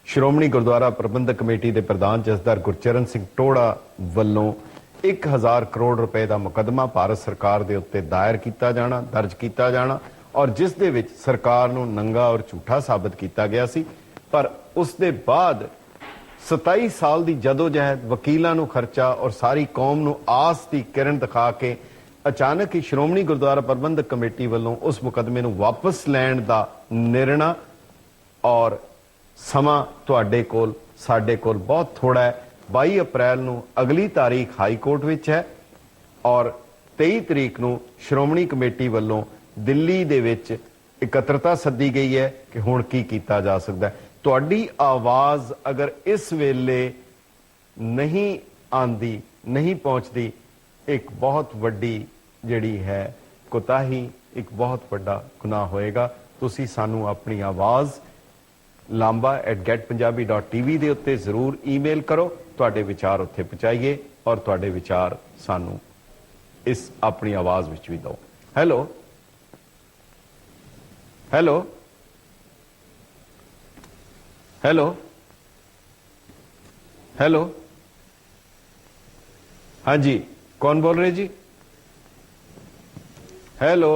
ਸ਼੍ਰੋਮਣੀ ਗੁਰਦੁਆਰਾ ਪ੍ਰਬੰਧਕ ਕਮੇਟੀ ਦੇ ਪ੍ਰਧਾਨ ਜਥੇਦਾਰ ਗੁਰਚਰਨ ਸਿੰਘ ਟੋੜਾ ਵੱਲੋਂ 1000 ਕਰੋੜ ਰੁਪਏ ਦਾ ਮੁਕੱਦਮਾ ਭਾਰਤ ਸਰਕਾਰ ਦੇ ਉੱਤੇ ਦਾਇਰ ਕੀਤਾ ਜਾਣਾ, ਦਰਜ ਕੀਤਾ ਜਾਣਾ ਔਰ ਜਿਸ ਦੇ ਵਿੱਚ ਸਰਕਾਰ ਨੂੰ ਨੰਗਾ ਔਰ ਝੂਠਾ ਸਾਬਤ ਕੀਤਾ ਗਿਆ ਸੀ। ਪਰ ਉਸ ਦੇ ਬਾਅਦ 27 ਸਾਲ ਦੀ ਜਦੋਜਹਿਦ, ਵਕੀਲਾਂ ਨੂੰ ਖਰਚਾ ਔਰ ਸਾਰੀ ਕੌਮ ਨੂੰ ਆਸ ਦੀ ਕਿਰਨ ਦਿਖਾ ਕੇ ਅਚਾਨਕ ਹੀ ਸ਼੍ਰੋਮਣੀ ਗੁਰਦੁਆਰਾ ਪ੍ਰਬੰਧਕ ਕਮੇਟੀ ਵੱਲੋਂ ਉਸ ਮੁਕੱਦਮੇ ਨੂੰ ਵਾਪਸ ਲੈਣ ਦਾ ਨਿਰਣਾ ਔਰ ਸਮਾਂ ਤੁਹਾਡੇ ਕੋਲ ਸਾਡੇ ਕੋਲ ਬਹੁਤ ਥੋੜਾ ਹੈ। 22 ਅਪ੍ਰੈਲ ਨੂੰ ਅਗਲੀ ਤਾਰੀਖ ਹਾਈ ਕੋਰਟ ਵਿੱਚ ਹੈ ਔਰ 23 ਤਰੀਕ ਨੂੰ ਸ਼੍ਰੋਮਣੀ ਕਮੇਟੀ ਵੱਲੋਂ ਦਿੱਲੀ ਦੇ ਵਿੱਚ ਇਕੱਤਰਤਾ ਸੱਦੀ ਗਈ ਹੈ ਕਿ ਹੁਣ ਕੀ ਕੀਤਾ ਜਾ ਸਕਦਾ ਹੈ। ਤੁਹਾਡੀ ਆਵਾਜ਼ ਅਗਰ ਇਸ ਵੇਲੇ ਨਹੀਂ ਆਂਦੀ, ਨਹੀਂ ਪਹੁੰਚਦੀ, ਇੱਕ ਬਹੁਤ ਵੱਡੀ ਜਿਹੜੀ ਹੈ ਕੋਤਾਹੀ, ਇੱਕ ਬਹੁਤ ਵੱਡਾ ਗੁਨਾਹ ਹੋਏਗਾ। ਤੁਸੀਂ ਸਾਨੂੰ ਆਪਣੀ ਆਵਾਜ਼ lamba@getpunjabi.tv ਦੇ ਉੱਤੇ ਜ਼ਰੂਰ ਈਮੇਲ ਕਰੋ, ਤੁਹਾਡੇ ਵਿਚਾਰ ਉੱਥੇ ਪਹੁੰਚਾਈਏ ਔਰ ਤੁਹਾਡੇ ਵਿਚਾਰ ਸਾਨੂੰ ਇਸ ਆਪਣੀ ਆਵਾਜ਼ ਵਿੱਚ ਵੀ ਦਿਓ। ਹੈਲੋ हेलो हेलो हेलो, हाँ जी, कौन बोल रहे जी? ਹੈਲੋ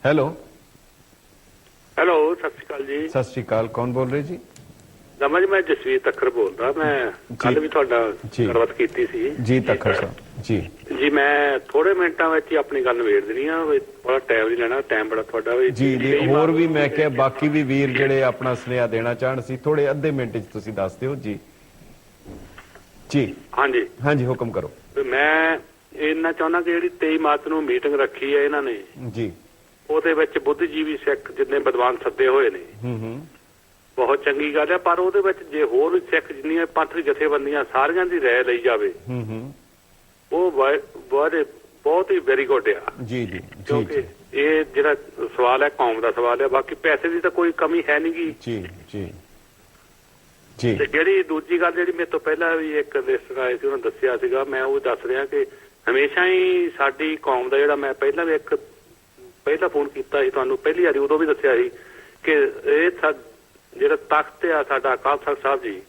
ਹੈਲੋ ਹੈਲੋ, ਸਤਿ ਸ਼੍ਰੀ ਅਕਾਲ ਜੀ। ਸਤਿ ਸ਼੍ਰੀ ਅਕਾਲ, ਕੌਣ ਬੋਲ ਰਹੇ ਜੀ? ਰਮਾ ਜੀ, ਮੈਂ ਜਸਵੀਰ ਤੱਕਰ ਬੋਲਦਾ। ਮੈਂ ਕੱਲ ਵੀ ਤੁਹਾਡਾ ਗੱਲਬਾਤ ਕੀਤੀ ਸੀ ਜੀ ਤੱਕਰ ਸਾਹਿਬ ਜੀ। ਜੀ ਮੈਂ ਥੋੜੇ ਮਿੰਟਾਂ ਵਿੱਚ ਹੀ ਆਪਣੀ ਗੱਲ ਨਿਬੇੜ ਦੇਣੀ ਆ, ਬੜਾ ਟਾਈਮ ਨਹੀਂ ਲੈਣਾ, ਟਾਈਮ ਬੜਾ ਤੁਹਾਡਾ ਵੀ ਜੀ ਜੀ। ਹੋਰ ਵੀ ਮੈਂ ਕਿਹਾ ਬਾਕੀ ਵੀ ਵੀਰ ਜਿਹੜੇ ਆਪਣਾ ਸੁਨੇਹਾ ਦੇਣਾ ਚਾਹਣ ਸੀ, ਥੋੜੇ ਅੱਧੇ ਮਿੰਟ 'ਚ ਤੁਸੀਂ ਦੱਸ ਦਿਓ ਜੀ। ਜੀ ਹਾਂਜੀ ਹਾਂਜੀ, ਹੁਕਮ ਕਰੋ। ਮੈਂ ਇੰਨਾ ਚਾਹੁੰਦਾ ਕਿ ਜਿਹੜੀ 23 ਮਾਰਚ ਨੂੰ ਮੀਟਿੰਗ ਰੱਖੀ ਹੈ ਇਹਨਾਂ ਨੇ ਜੀ, ਉਹਦੇ ਵਿੱਚ ਬੁੱਧੀਜੀਵੀ ਸਿੱਖ ਜਿੰਨੇ ਵਿਦਵਾਨ ਸੱਦੇ ਹੋਏ ਨੇ, ਬਹੁਤ ਚੰਗੀ ਗੱਲ ਹੈ। ਪਰ ਉਹਦੇ ਵਿੱਚ ਜੇ ਹੋਰ ਵੀ ਸਿੱਖ ਜਿੰਨੀਆਂ ਪੰਥਕ ਜਥੇਬੰਦੀਆਂ ਸਾਰੀਆਂ ਦੀ ਰਾਏ ਲਈ ਜਾਵੇ, ਉਹ ਬਹੁਤ ਹੀ ਵੈਰੀ ਗੁੱਡ ਆ। ਜੀ ਜੀ, ਕਿਉਂਕਿ ਇਹ ਜਿਹੜਾ ਸਵਾਲ ਹੈ ਕੌਮ ਦਾ ਸਵਾਲ ਹੈ। ਬਾਕੀ ਪੈਸੇ ਦੀ ਤਾਂ ਕੋਈ ਕਮੀ ਹੈ ਨਹੀਂ ਗੀ। ਜੀ ਜੀ ਜੀ। ਤੇ ਜਿਹੜੀ ਦੂਜੀ ਗੱਲ ਜਿਹੜੀ ਮੇਰੇ ਤੋਂ ਪਹਿਲਾਂ ਵੀ ਇੱਕ ਲਿਸਟਰ ਆਏ ਸੀ, ਉਹਨਾਂ ਦੱਸਿਆ ਸੀਗਾ, ਮੈਂ ਉਹ ਦੱਸ ਰਿਹਾ ਕਿ ਹਮੇਸ਼ਾ ਹੀ ਸਾਡੀ ਕੌਮ ਦਾ ਜਿਹੜਾ, ਮੈਂ ਪਹਿਲਾਂ ਵੀ ਪਹਿਲਾਂ ਫੋਨ ਕੀਤਾ ਸੀ ਤੁਹਾਨੂੰ ਪਹਿਲੀ ਵਾਰੀ, ਉਦੋਂ ਵੀ ਦੱਸਿਆ ਸੀ ਕਿ ਇਹ ਜਿਹੜਾ ਤਖਤ ਆ ਸਾਡਾ ਅਕਾਲ ਤਖਤ ਸਾਹਿਬ ਜੀ,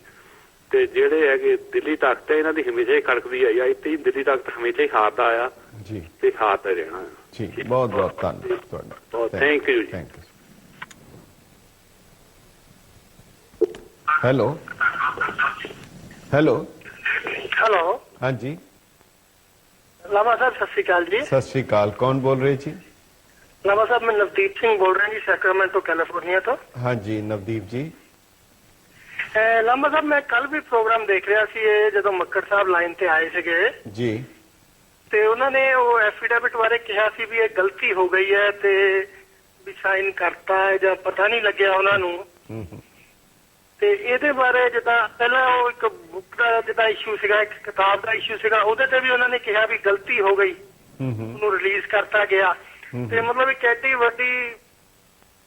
ਤੇ ਜਿਹੜੇ ਹੈਗੇ ਦਿੱਲੀ ਤਖਤ ਹੈ, ਇਹਨਾਂ ਦੀ ਹਮੇਸ਼ਾ ਹੀ ਖੜਕਦੀ ਆਈ ਆ। ਇੱਥੇ ਦਿੱਲੀ ਤਖਤ ਹਮੇਸ਼ਾ ਹੀ ਹਾਰਦਾ ਆਇਆ ਜੀ, ਤੇ ਹਾਰਦਾ ਰਹਿਣਾ ਜੀ। ਬਹੁਤ ਬਹੁਤ ਧੰਨਵਾਦ ਤੁਹਾਡਾ। ਥੈਂਕ ਯੂ ਜੀ। Thank you. Hello hello hello, ਹਾਂਜੀ ਲਾਮਾ ਸਾਹਿਬ ਸਤਿ ਸ਼੍ਰੀ ਅਕਾਲ ਜੀ। ਸਤਿ ਸ਼੍ਰੀ ਅਕਾਲ, ਕੌਣ ਬੋਲ ਰਹੇ ਜੀ? ਲਾਮਾ ਸਾਹਿਬ, ਮੈਂ ਨਵਦੀਪ ਸਿੰਘ ਬੋਲ ਰਿਹਾ ਜੀ, ਸੈਕਰਾਮੈਂਟੋ ਕੈਲੀਫੋਰਨੀਆ ਤੋਂ। ਹਾਂਜੀ ਨਵਦੀਪ ਜੀ। ਲਾਮਾ ਸਾਹਿਬ, ਮੈਂ ਕੱਲ ਵੀ ਪ੍ਰੋਗਰਾਮ ਦੇਖ ਰਿਹਾ ਸੀ, ਇਹ ਜਦੋਂ ਮੱਕੜ ਸਾਹਿਬ ਲਾਈਨ ਤੇ ਆਏ ਸੀਗੇ ਜੀ, ਤੇ ਉਹਨਾਂ ਨੇ ਉਹ ਐਫੀਡੇਵਿਟ ਬਾਰੇ ਕਿਹਾ ਸੀ ਵੀ ਇਹ ਗਲਤੀ ਹੋ ਗਈ ਹੈ ਤੇ ਵੀ ਸਾਈਨ ਕਰਤਾ ਹੈ ਜਾਂ ਪਤਾ ਨਹੀਂ ਲੱਗਿਆ ਉਹਨਾਂ ਨੂੰ। ਤੇ ਇਹਦੇ ਬਾਰੇ ਜਿੱਦਾਂ ਪਹਿਲਾਂ ਉਹ ਇੱਕ ਬੁੱਕ ਦਾ ਜਿੱਦਾਂ ਇਸ਼ੂ ਸੀਗਾ, ਇੱਕ ਕਿਤਾਬ ਦਾ ਇਸ਼ੂ ਸੀਗਾ, ਉਹਦੇ ਤੇ ਵੀ ਉਹਨਾਂ ਨੇ ਕਿਹਾ ਵੀ ਗਲਤੀ ਹੋ ਗਈ, ਉਹਨੂੰ ਰਿਲੀਜ਼ ਕਰਤਾ ਗਿਆ। ਤੇ ਮਤਲਬ ਇੱਕ ਐਡੀ ਵੱਡੀ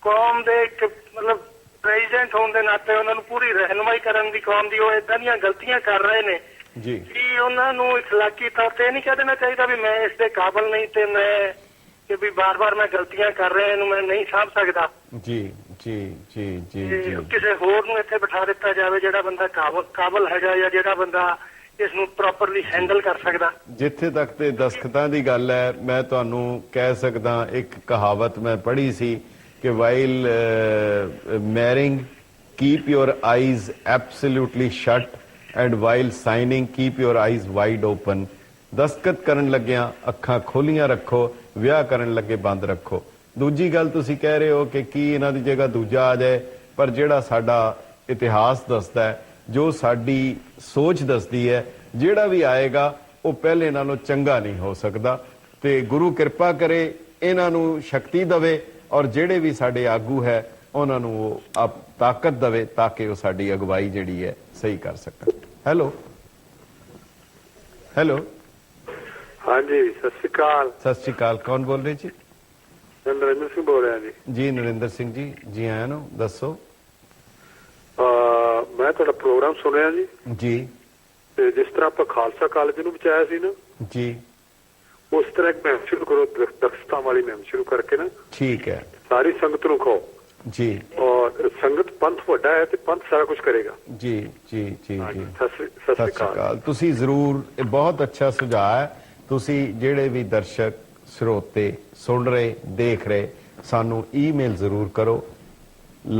ਕੌਮ ਦੇ ਇੱਕ ਮਤਲਬ ਪ੍ਰੈਜ਼ੀਡੈਂਟ ਹੋਣ ਦੇ ਨਾਤੇ ਉਹਨਾਂ ਨੂੰ ਪੂਰੀ ਰਹਿਨੁਮਾਈ ਕਰਨ ਦੀ ਕੌਮ ਦੀ, ਉਹ ਏਦਾਂ ਦੀਆਂ ਗਲਤੀਆਂ ਕਰ ਰਹੇ ਨੇ ਜੀ ਕਿ ਉਹਨਾਂ ਨੂੰ ਇਖਲਾਕੀ ਤੌਰ ਤੇ ਨਹੀਂ ਕਹਿ ਦੇਣਾ ਚਾਹੀਦਾ ਵੀ ਮੈਂ ਇਸ ਦੇ ਕਾਬਲ ਨਹੀਂ ਤੇ ਮੈਂ ਕਿ ਵੀ ਬਾਰ-ਬਾਰ ਮੈਂ ਗਲਤੀਆਂ ਕਰ ਰਿਹਾ, ਇਹਨੂੰ ਮੈਂ ਨਹੀਂ ਸਾਂਭ ਸਕਦਾ। ਜੀ ਜੀ ਜੀ ਜੀ ਜੀ। ਕਿਸੇ ਹੋਰ ਨੂੰ ਇੱਥੇ ਬਿਠਾ ਦਿੱਤਾ ਜਾਵੇ ਜਿਹੜਾ ਬੰਦਾ ਕਾਬਲ ਹੈਗਾ ਜਾਂ ਜਿਹੜਾ ਬੰਦਾ ਇਸ ਨੂੰ ਪ੍ਰੋਪਰਲੀ ਹੈਂਡਲ ਕਰ ਸਕਦਾ। ਜਿੱਥੇ ਤੱਕ ਤੇ ਦਸਖਤਾਂ ਦੀ ਗੱਲ ਹੈ, ਮੈਂ ਤੁਹਾਨੂੰ ਕਹਿ ਸਕਦਾ, ਇੱਕ ਕਹਾਵਤ ਮੈਂ ਪੜ੍ਹੀ ਸੀ ਕਿ while marrying keep your eyes absolutely shut and while signing keep your eyes wide open. ਦਸਤਖਤ ਕਰਨ ਲੱਗਿਆਂ ਅੱਖਾਂ ਖੋਲੀਆਂ ਰੱਖੋ, ਵਿਆਹ ਕਰਨ ਲੱਗੇ ਬੰਦ ਰੱਖੋ। ਦੂਜੀ ਗੱਲ ਤੁਸੀਂ ਕਹਿ ਰਹੇ ਹੋ ਕਿ ਕੀ ਇਹਨਾਂ ਦੀ ਜਗ੍ਹਾ ਦੂਜਾ ਆ ਜਾਏ, ਪਰ ਜਿਹੜਾ ਸਾਡਾ ਇਤਿਹਾਸ ਦੱਸਦਾ ਹੈ, ਜੋ ਸਾਡੀ ਸੋਚ ਦੱਸਦੀ ਹੈ, ਜਿਹੜਾ ਵੀ ਆਏਗਾ ਉਹ ਪਹਿਲੇ ਨਾਲੋਂ ਚੰਗਾ ਨਹੀਂ ਹੋ ਸਕਦਾ। ਤੇ ਗੁਰੂ ਕਿਰਪਾ ਕਰੇ, ਇਹਨਾਂ ਨੂੰ ਸ਼ਕਤੀ ਦੇਵੇ, ਔਰ ਜਿਹੜੇ ਵੀ ਸਾਡੇ ਆਗੂ ਹੈ ਉਹਨਾਂ ਨੂੰ ਉਹ ਤਾਕਤ ਦੇਵੇ ਤਾਂ ਕਿ ਉਹ ਸਾਡੀ ਅਗਵਾਈ ਜਿਹੜੀ ਹੈ ਸਹੀ ਕਰ ਸਕਣ। ਹੈਲੋ ਹੈਲੋ ਹਾਂਜੀ, ਸਤਿ ਸ਼੍ਰੀ ਅਕਾਲ। ਸਤਿ ਸ਼੍ਰੀ ਅਕਾਲ, ਕੌਣ ਬੋਲ ਰਹੇ ਜੀ? ਨਰਿੰਦਰ ਸਿੰਘ ਬੋਲ ਰਿਹਾ ਜੀ। ਜੀ ਨਰਿੰਦਰ ਸਿੰਘ ਜੀ, ਜੀ ਆਇਆਂ ਨੂੰ, ਦੱਸੋ। ਮੈਂ ਤੁਹਾਡਾ ਪ੍ਰੋਗਰਾਮ ਸੁਣਿਆ ਜੀ। ਜੀ। ਤੇ ਜਿਸ ਤਰ੍ਹਾਂ ਆਪਾਂ ਖਾਲਸਾ ਕਾਲਜ ਨੂੰ ਬਚਾਇਆ ਸੀ ਨਾ ਜੀ, ਉਸ ਤਰ੍ਹਾਂ ਇੱਕ ਮੁਹਿੰਮ ਸ਼ੁਰੂ ਕਰੋ, ਦਖਤਾਂ ਵਾਲੀ ਮੁਹਿੰਮ ਸ਼ੁਰੂ ਕਰਕੇ ਨਾ। ਠੀਕ ਹੈ। ਸਾਰੀ ਸੰਗਤ ਨੂੰ ਕਹੋ ਜੀ, ਔਰ ਸੰਗਤ ਪੰਥ ਵੱਡਾ ਹੈ ਤੇ ਪੰਥ ਸਾਰਾ ਕੁਝ ਕਰੇਗਾ। ਜੀ ਜੀ ਜੀ ਜੀ। ਸਤਿ ਸ਼੍ਰੀ ਅਕਾਲ। ਤੁਸੀਂ ਜ਼ਰੂਰ, ਇਹ ਬਹੁਤ ਅੱਛਾ ਸੁਝਾਅ ਹੈ। ਤੁਸੀਂ ਜਿਹੜੇ ਵੀ ਦਰਸ਼ਕ ਸਰੋਤੇ ਸੁਣ ਰਹੇ ਦੇਖ ਰਹੇ, ਸਾਨੂੰ ਈਮੇਲ ਜ਼ਰੂਰ ਕਰੋ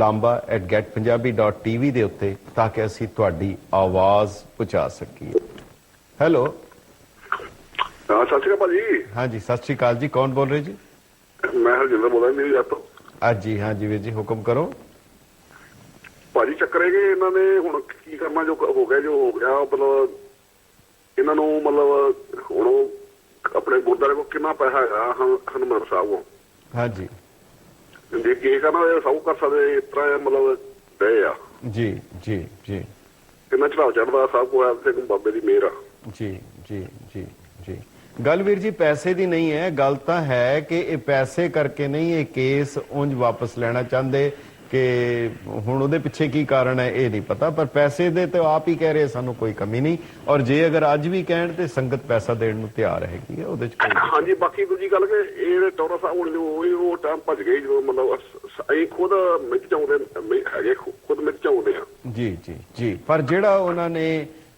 lamba@getpunjabi.tv ਦੇ ਉੱਤੇ, ਤਾਂ ਕਿ ਅਸੀਂ ਤੁਹਾਡੀ ਆਵਾਜ਼ ਪਹੁੰਚਾ ਸਕੀਏ। ਹੈਲੋ ਸਤਿ ਸ਼੍ਰੀ ਅਕਾਲ ਭਾਜੀ। ਹਾਂਜੀ ਸਤਿ ਸ਼੍ਰੀ ਅਕਾਲ ਜੀ, ਕੌਣ ਬੋਲ ਰਹੇ ਜੀ? ਮੈਂ ਹਰਜਿੰਦਰ ਬੋਲ ਰਿਹਾ ਮੇਰੀ ਤੋਂ। ਹਾਂਜੀ ਹਾਂਜੀ ਵੀਰ ਜੀ, ਹੁਕਮ ਕਰੋ। ਭਾਜੀ ਚੱਕਰ ਹੈ ਕਿ ਇਹਨਾਂ ਨੇ ਹੁਣ ਕੀ ਕਰਨਾ, ਜੋ ਹੋ ਗਿਆ ਮਤਲਬ ਇਹਨਾਂ ਨੂੰ ਮਤਲਬ ਹੁਣ ਉਹ ਆਪਣੇ ਗੁਰਦੁਆਰੇ ਕੋਲ ਕਿੰਨਾ ਪੈਸਾ ਹੈਗਾ ਹਨੂੰਮਾਨ ਸਾਹਿਬ ਕੋਲ। ਹਾਂਜੀ। ਜੇ ਕੀ ਕਰਨਾ ਸਭ ਕਰ ਸਕਦੇ, ਇਸ ਤਰ੍ਹਾਂ ਮਤਲਬ ਦੇ ਆ। ਜੀ ਜੀ ਜੀ। ਕਿੰਨਾ ਚੜਾਵ ਚੜਦਾ ਸਭ ਕੋ ਤੇ ਬਾਬੇ ਦੀ ਮਿਹਰ ਆ। ਜੀ ਜੀ ਜੀ ਜੀ। ਗੱਲ ਵੀਰ ਜੀ ਪੈਸੇ ਦੀ ਨਹੀਂ ਹੈ, ਗੱਲ ਤਾਂ ਹੈ ਕਿ ਇਹ ਪੈਸੇ ਕਰਕੇ ਨਹੀਂ, ਇਹ ਕੇਸ ਉਂਝ ਵਾਪਸ ਲੈਣਾ ਚਾਹੁੰਦੇ ਕਿ ਹੁਣ ਉਹਦੇ ਪਿੱਛੇ ਕੀ ਕਾਰਨ ਹੈ ਇਹ ਨਹੀਂ ਪਤਾ, ਪਰ ਪੈਸੇ ਦੇ ਤਾਂ ਆਪ ਹੀ ਕਹਿ ਰਹੇ ਸਾਨੂੰ ਕੋਈ ਕਮੀ ਨਹੀਂ, ਔਰ ਜੇ ਅਗਰ ਅੱਜ ਵੀ ਕਹਿਣ ਤੇ ਸੰਗਤ ਪੈਸਾ ਦੇਣ ਨੂੰ ਤਿਆਰ ਹੈਗੀ ਹੈ, ਉਹਦੇ ਚ ਕੋਈ। ਹਾਂਜੀ, ਬਾਕੀ ਦੂਜੀ ਗੱਲ ਕਿ ਇਹ ਟੌਰਾ ਸਾਹਿਬ ਹੁਣ ਉਹ ਟਾਈਮ ਭੱਜ ਗਏ ਜਦੋਂ ਮਤਲਬ ਅਸੀਂ ਖੁਦ ਮਿੱਚ ਚਾਉਂਦੇ ਹੈਗੇ, ਖੁਦ ਮਿੱਚ ਚਾਉਂਦੇ ਆ। ਜੀ ਜੀ ਜੀ। ਪਰ ਜਿਹੜਾ ਉਹਨਾਂ ਨੇ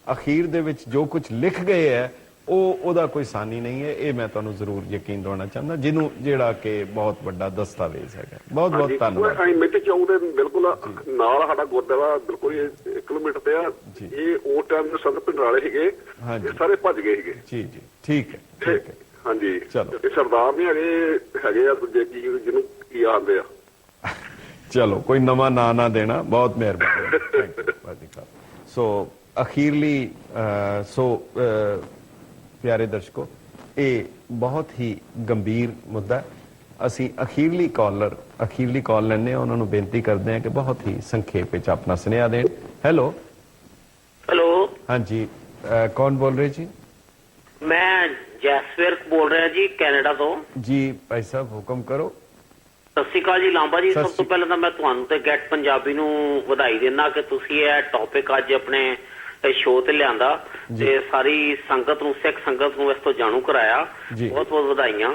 ਅਖੀਰ ਦੇ ਵਿੱਚ ਜੋ ਕੁਝ ਲਿਖ ਗਏ ਹੈ ਉਹਦਾ ਕੋਈ ਸਾਨੀ ਨਹੀਂ ਹੈ। ਇਹ ਮੈਂ ਤੁਹਾਨੂੰ ਜ਼ਰੂਰ ਯਕੀਨ ਦਿਵਾਉਣਾ ਚਾਹੁੰਦਾ, ਜਿਹਨੂੰ ਜਿਹੜਾ ਕਿ ਬਹੁਤ ਵੱਡਾ ਦਸਤਾਵੇਜ਼ ਹੈਗਾ। ਬਹੁਤ ਬਹੁਤ ਧੰਨਵਾਦ। ਅਸੀਂ ਮਿੰਟ ਚੌਂਕ ਦੇ ਬਿਲਕੁਲ ਨਾਲ ਸਾਡਾ ਗੁਰਦੁਆਰਾ ਬਿਲਕੁਲ 1 ਕਿਲੋਮੀਟਰ ਤੇ ਆ। ਇਹ ਉਸ ਟਾਈਮ ਦੇ ਸੰਤ ਪਿੰਡਰਾਲੇ ਸੀਗੇ, ਇਹ ਸਾਰੇ ਭੱਜ ਗਏ ਸੀਗੇ। ਜੀ ਜੀ ਠੀਕ ਹੈ ਠੀਕ ਹੈ। ਹਾਂਜੀ ਚਲੋ ਇਹ ਸਰਦਾਰ ਨਹੀਂ ਹੈਗੇ ਆ ਦੂਜੇ ਕੀ ਜਿਹਨੂੰ ਕੀ ਆਂਦੇ ਆ। ਚਲੋ ਕੋਈ ਨਵਾਂ ਨਾਂ ਨਾ ਦੇਣਾ, ਬਹੁਤ ਮਿਹਰਬਾਨੀ। ਸੋ ਅਖੀਰਲੀ ਪਿਆਰੇ ਦਰਸ਼ਕੋ, ਇਹ ਬਹੁਤ ਹੀ ਗੰਭੀਰ ਮੁੱਦਾ ਹੈ। ਅਸੀਂ ਅਖੀਰਲੀ ਕਾਲ ਲੈਣੇ ਆ, ਉਹਨਾਂ ਨੂੰ ਬੇਨਤੀ ਕਰਦੇ ਹਾਂ ਕਿ ਬਹੁਤ ਹੀ ਸੰਖੇਪ ਵਿੱਚ ਆਪਣਾ ਸੁਨੇਹਾ ਦੇਣ। ਹੈਲੋ ਹਾਂਜੀ, ਕੌਣ ਬੋਲ ਰਹੇ ਜੀ? ਮੈਂ ਜੈਸਵੀਰ ਬੋਲ ਰਿਹਾ ਜੀ, ਕੈਨੇਡਾ ਤੋਂ। ਜੀ ਭਾਈ ਸਾਹਿਬ ਹੁਕਮ ਕਰੋ। ਸਤਿ ਸ਼੍ਰੀ ਅਕਾਲ ਜੀ ਲਾਂਬਾ ਜੀ। ਸਭ ਤੋਂ ਪਹਿਲਾਂ ਤਾਂ ਮੈਂ ਤੁਹਾਨੂੰ ਤੇ ਗੈਟ ਪੰਜਾਬੀ ਨੂੰ ਵਧਾਈ ਦਿੰਦਾ ਕਿ ਤੁਸੀਂ ਇਹ ਟੌਪਿਕ ਅੱਜ ਆਪਣੇ ਸ਼ੋਅ ਤੇ ਲਿਆਂਦਾ ਤੇ ਸਾਰੀ ਸੰਗਤ ਨੂੰ, ਸਿੱਖ ਸੰਗਤ ਨੂੰ ਇਸ ਤੋਂ ਜਾਣੂ ਕਰਾਇਆ। ਬਹੁਤ ਬਹੁਤ ਵਧਾਈਆਂ।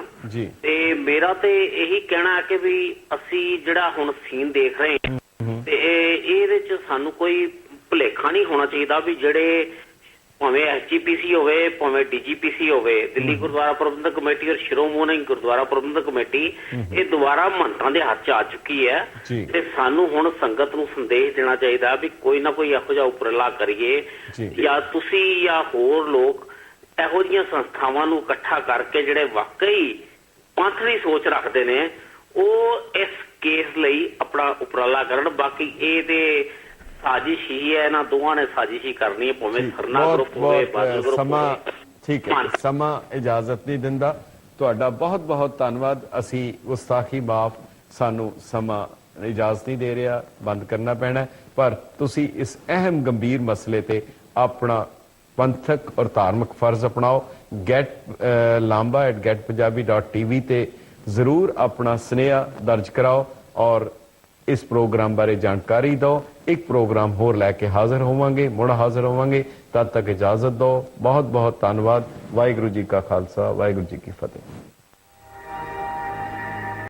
ਤੇ ਮੇਰਾ ਤੇ ਇਹੀ ਕਹਿਣਾ ਹੈ ਕਿ ਵੀ ਅਸੀਂ ਜਿਹੜਾ ਹੁਣ ਸੀਨ ਦੇਖ ਰਹੇ ਹਾਂ ਤੇ ਇਹਦੇ ਚ ਸਾਨੂੰ ਕੋਈ ਭੁਲੇਖਾ ਨਹੀਂ ਹੋਣਾ ਚਾਹੀਦਾ ਵੀ ਜਿਹੜੇ ਭਾਵੇਂ SGPC ਹੋਵੇ, ਭਾਵੇਂ DGPC ਹੋਵੇ, ਦਿੱਲੀ ਗੁਰਦੁਆਰਾ ਪ੍ਰਬੰਧਕ ਕਮੇਟੀ ਔਰ ਸ਼੍ਰੋਮਣੀ ਗੁਰਦੁਆਰਾ ਪ੍ਰਬੰਧਕ ਕਮੇਟੀ, ਇਹ ਦੁਬਾਰਾ ਮਹੰਤਾਂ ਦੇ ਹੱਥ 'ਚ ਆ ਚੁੱਕੀ ਹੈ ਤੇ ਸਾਨੂੰ ਹੁਣ ਸੰਗਤ ਨੂੰ ਸੰਦੇਸ਼ ਦੇਣਾ ਚਾਹੀਦਾ ਵੀ ਕੋਈ ਨਾ ਕੋਈ ਇਹੋ ਜਿਹਾ ਉਪਰਾਲਾ ਕਰੀਏ, ਜਾਂ ਤੁਸੀਂ ਜਾਂ ਹੋਰ ਲੋਕ ਇਹੋ ਜਿਹੀਆਂ ਸੰਸਥਾਵਾਂ ਨੂੰ ਇਕੱਠਾ ਕਰਕੇ ਜਿਹੜੇ ਵਾਕਈ ਪੰਥ ਦੀ ਸੋਚ ਰੱਖਦੇ ਨੇ ਉਹ ਇਸ ਕੇਸ ਲਈ ਆਪਣਾ ਉਪਰਾਲਾ ਕਰਨ। ਬਾਕੀ ਇਹ ਤੇ ਸਾਜ਼ਿਸ਼ ਹੀ ਹੈ, ਇਹਨਾਂ ਦੋਵਾਂ ਨੇ ਸਾਜ਼ਿਸ਼ ਹੀ ਕਰਨੀ ਹੈ, ਭਾਵੇਂ ਸਰਨਾ ਗਰੁੱਪ ਹੋਵੇ, ਬਾਦਲ ਗਰੁੱਪ ਹੋਵੇ। ਠੀਕ ਹੈ, ਸਮਾਂ ਇਜਾਜ਼ਤ ਨਹੀਂ ਦਿੰਦਾ। ਤੁਹਾਡਾ ਬਹੁਤ ਬਹੁਤ ਧੰਨਵਾਦ। ਅਸੀਂ ਗੁਸਤਾਖੀ ਮਾਫ, ਸਾਨੂੰ ਸਮਾਂ ਇਜਾਜ਼ਤ ਨਹੀਂ ਦੇ ਰਿਹਾ, ਬੰਦ ਕਰਨਾ ਪੈਣਾ। ਪਰ ਤੁਸੀਂ ਇਸ ਅਹਿਮ ਗੰਭੀਰ ਮਸਲੇ ਤੇ ਆਪਣਾ ਪੰਥਕ ਔਰ ਧਾਰਮਿਕ ਫਰਜ਼ ਅਪਣਾਓ। lamba@getpunjabi.tv ਤੇ ਜ਼ਰੂਰ ਆਪਣਾ ਸੁਨੇਹਾ ਦਰਜ ਕਰਾਓ ਔਰ ਇਸ ਪ੍ਰੋਗਰਾਮ ਬਾਰੇ ਜਾਣਕਾਰੀ ਦਿਓ। ਇੱਕ ਪ੍ਰੋਗਰਾਮ ਹੋਰ ਲੈ ਕੇ ਹਾਜ਼ਰ ਹੋਵਾਂਗੇ, ਮੁੜ ਹਾਜ਼ਰ ਹੋਵਾਂਗੇ। ਤਦ ਤੱਕ ਇਜਾਜ਼ਤ ਦਿਓ। ਬਹੁਤ ਬਹੁਤ ਧੰਨਵਾਦ। ਵਾਹਿਗੁਰੂ ਜੀ ਕਾ ਖਾਲਸਾ, ਵਾਹਿਗੁਰੂ ਜੀ ਕੀ ਫਤਿਹ।